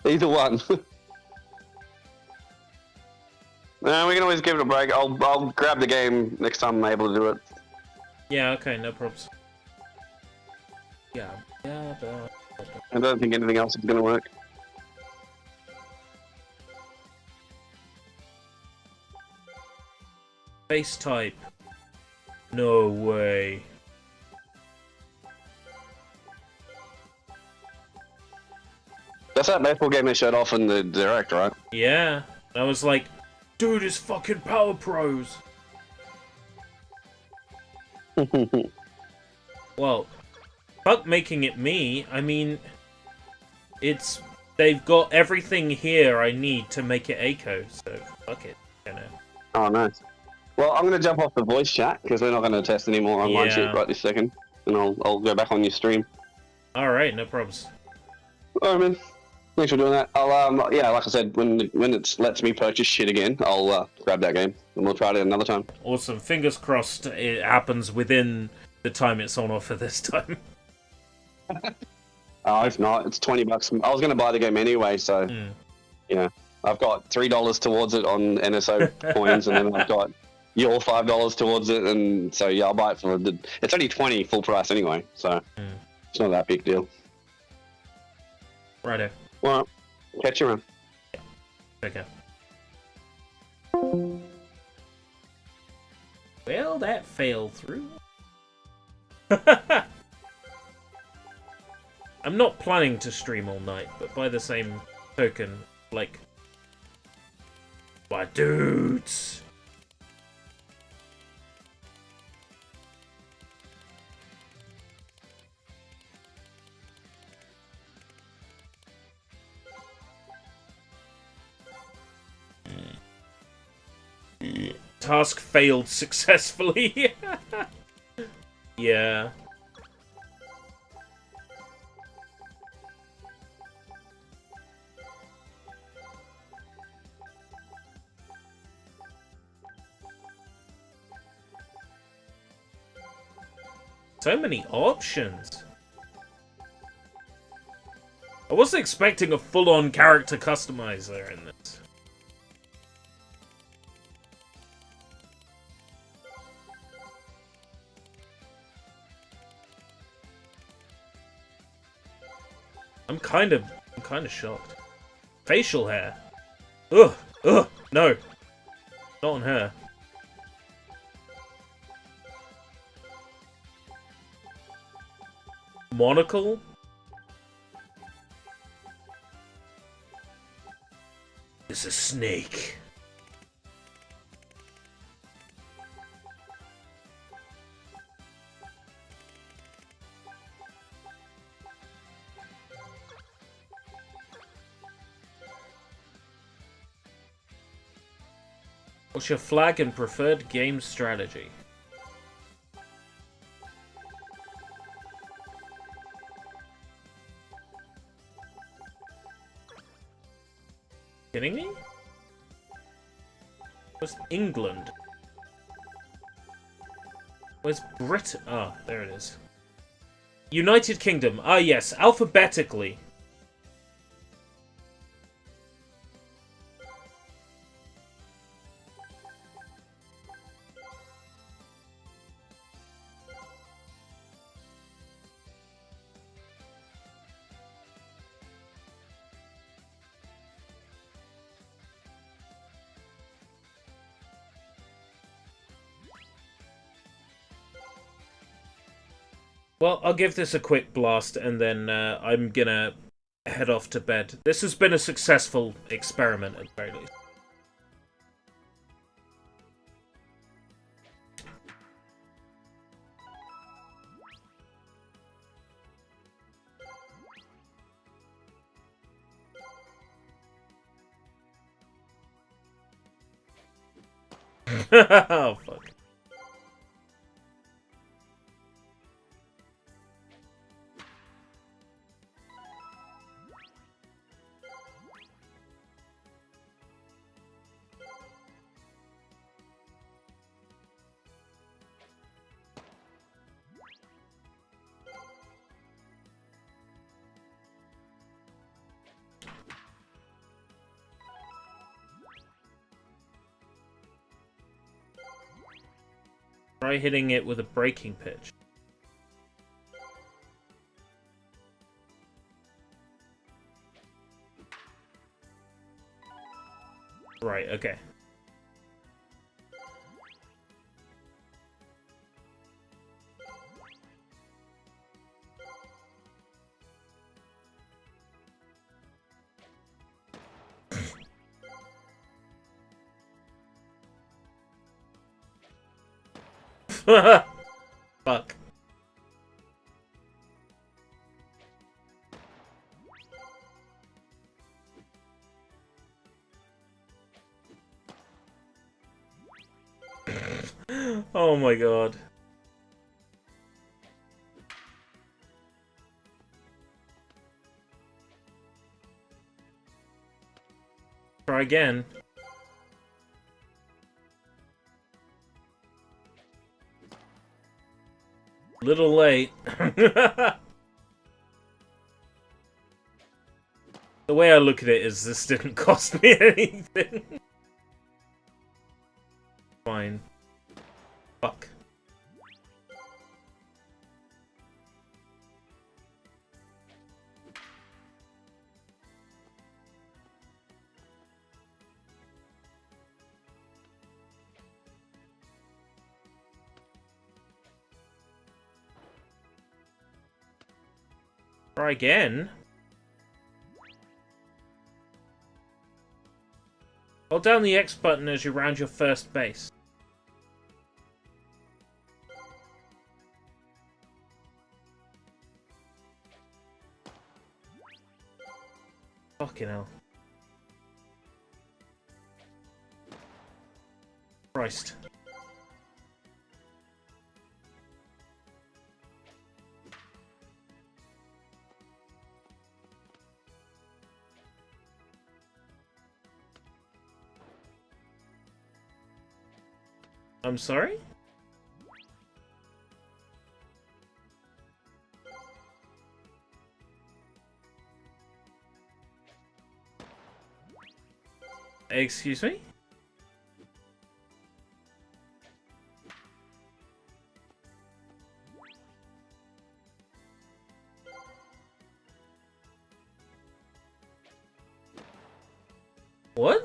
Either one. No, we can always give it a break. I'll grab the game next time I'm able to do it. Yeah, okay, no problems. Yeah. I don't think anything else is gonna work. Base type. No way. That's that baseball game they showed off in the direct, right? Yeah. I was like, dude, it's fucking Power Pros. Well, fuck making it me. I mean, they've got everything here I need to make it Eiko, so fuck it, you know. Oh, nice. Well, I'm gonna jump off the voice chat because we're not gonna test any more online Yeah. shit right this second, and I'll go back on your stream. Alright, no problems. Alright, man. Thanks for doing that. I'll yeah, like I said, when it lets me purchase shit again, I'll grab that game and we'll try it another time. Awesome. Fingers crossed it happens within the time it's on offer this time. If not, it's $20. I was gonna buy the game anyway, so you know, I've got $3 towards it on NSO coins, and then I've got your $5 towards it, and so yeah, I'll buy it for it's only $20 full price anyway, so it's not that big deal. Righto. Well, catch you around. Take care. Well, that failed through. I'm not planning to stream all night, but by the same token, like... My dudes! Task failed successfully. Yeah. So many options. I wasn't expecting a full-on character customizer in this. I'm kind of shocked. Facial hair. Ugh, ugh, no. Not on her. Monocle? It's a snake. What's your flag and preferred game strategy? Kidding me? Where's England? Where's Britain? Ah, there it is. United Kingdom. Ah, yes, alphabetically. Well, I'll give this a quick blast, and then I'm gonna head off to bed. This has been a successful experiment, at the very least. Oh, fuck. Try hitting it with a breaking pitch. Right, okay. Fuck. Oh my god. Try again. Little late. The way I look at it is this didn't cost me anything. Fine. Fuck. Try again. Hold down the X button as you round your first base. Fucking hell. Christ. I'm sorry? Excuse me? What?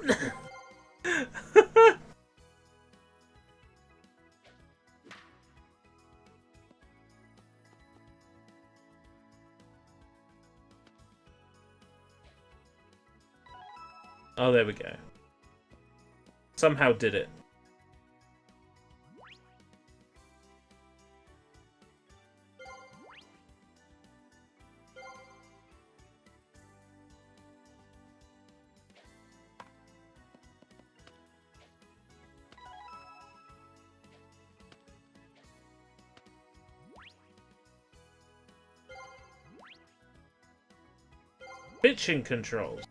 Oh, there we go. Somehow did it. Pitching controls.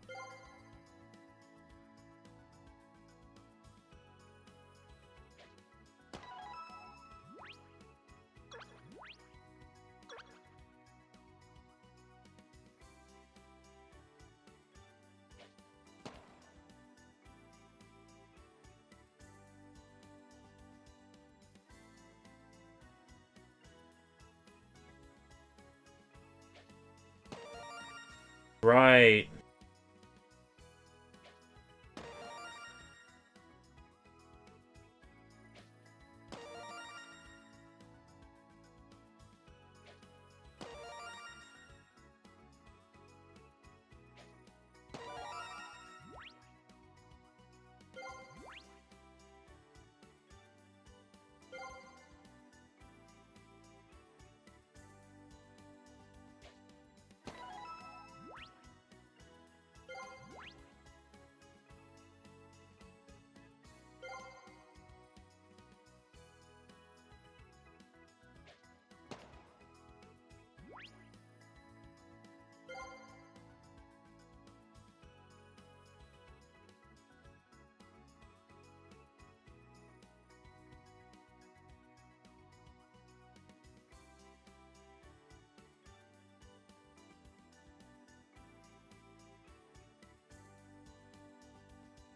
Right.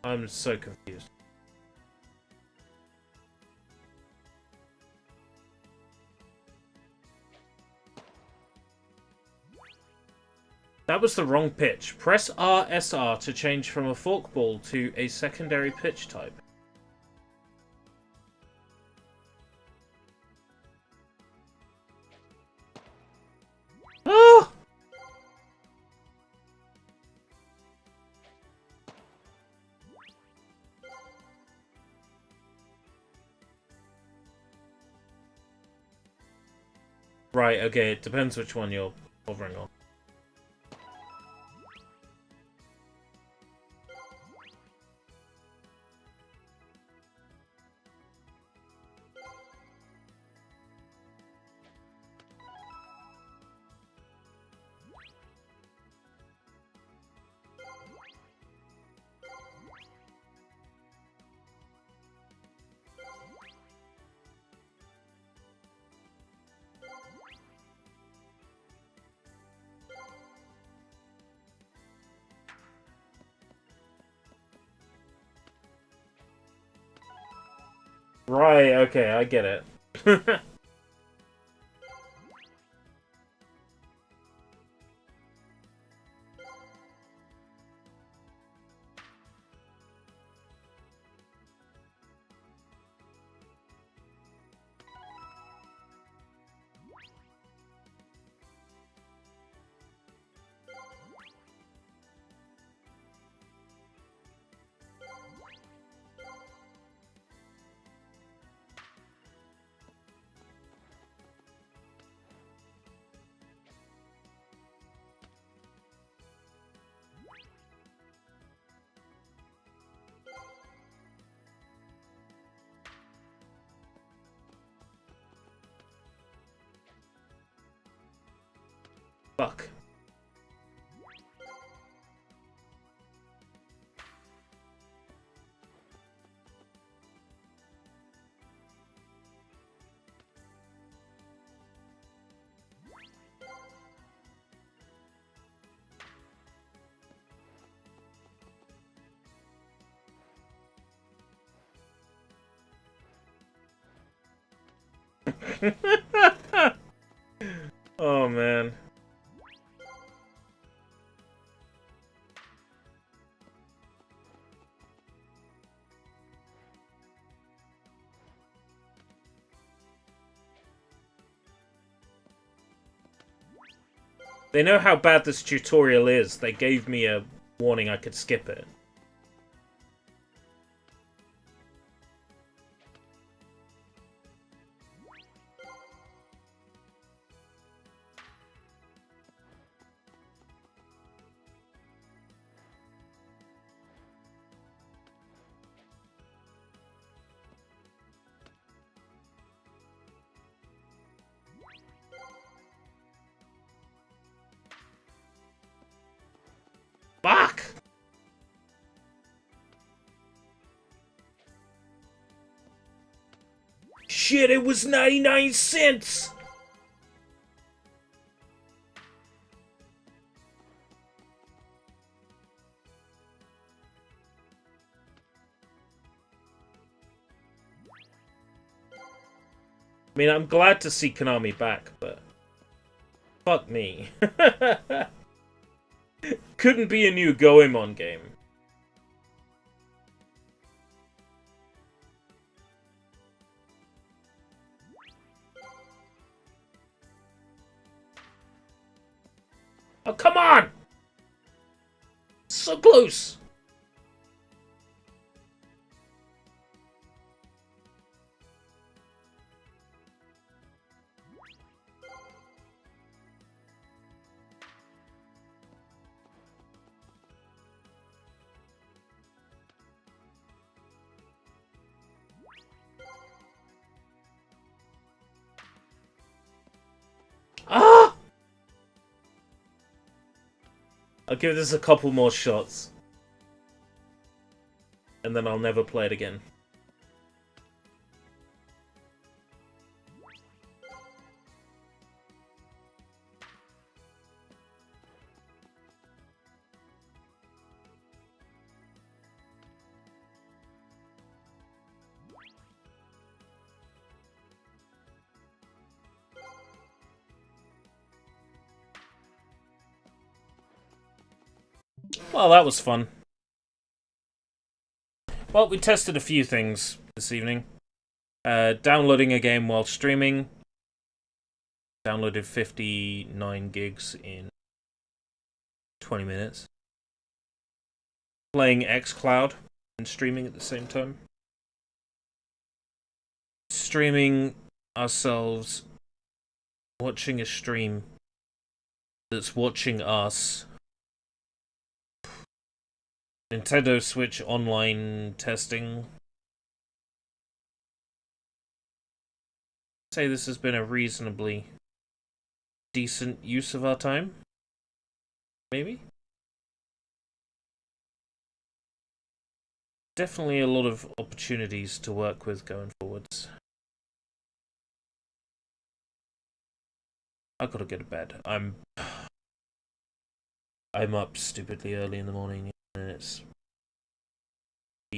I'm so confused. That was the wrong pitch. Press RSR to change from a forkball to a secondary pitch type. Ah! Right, okay, it depends which one you're hovering on. Right, okay, I get it. Fuck. Oh man. They know how bad this tutorial is. They gave me a warning I could skip it. Fuck! Shit, it was 99 cents! I mean, I'm glad to see Konami back, but fuck me. Couldn't be a new Goemon game. Oh, come on! So close! Ah! I'll give this a couple more shots. And then I'll never play it again. Well, that was fun. Well, we tested a few things this evening. Downloading a game while streaming. Downloaded 59 gigs in 20 minutes. Playing xCloud and streaming at the same time. Streaming ourselves. Watching a stream that's watching us. Nintendo Switch online testing. I'd say this has been a reasonably decent use of our time. Maybe? Definitely a lot of opportunities to work with going forwards. I've got to go to bed. I'm up stupidly early in the morning. And it's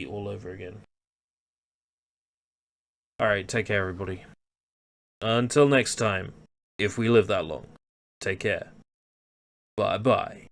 all over again. Alright, take care everybody. Until next time, if we live that long, take care. Bye bye.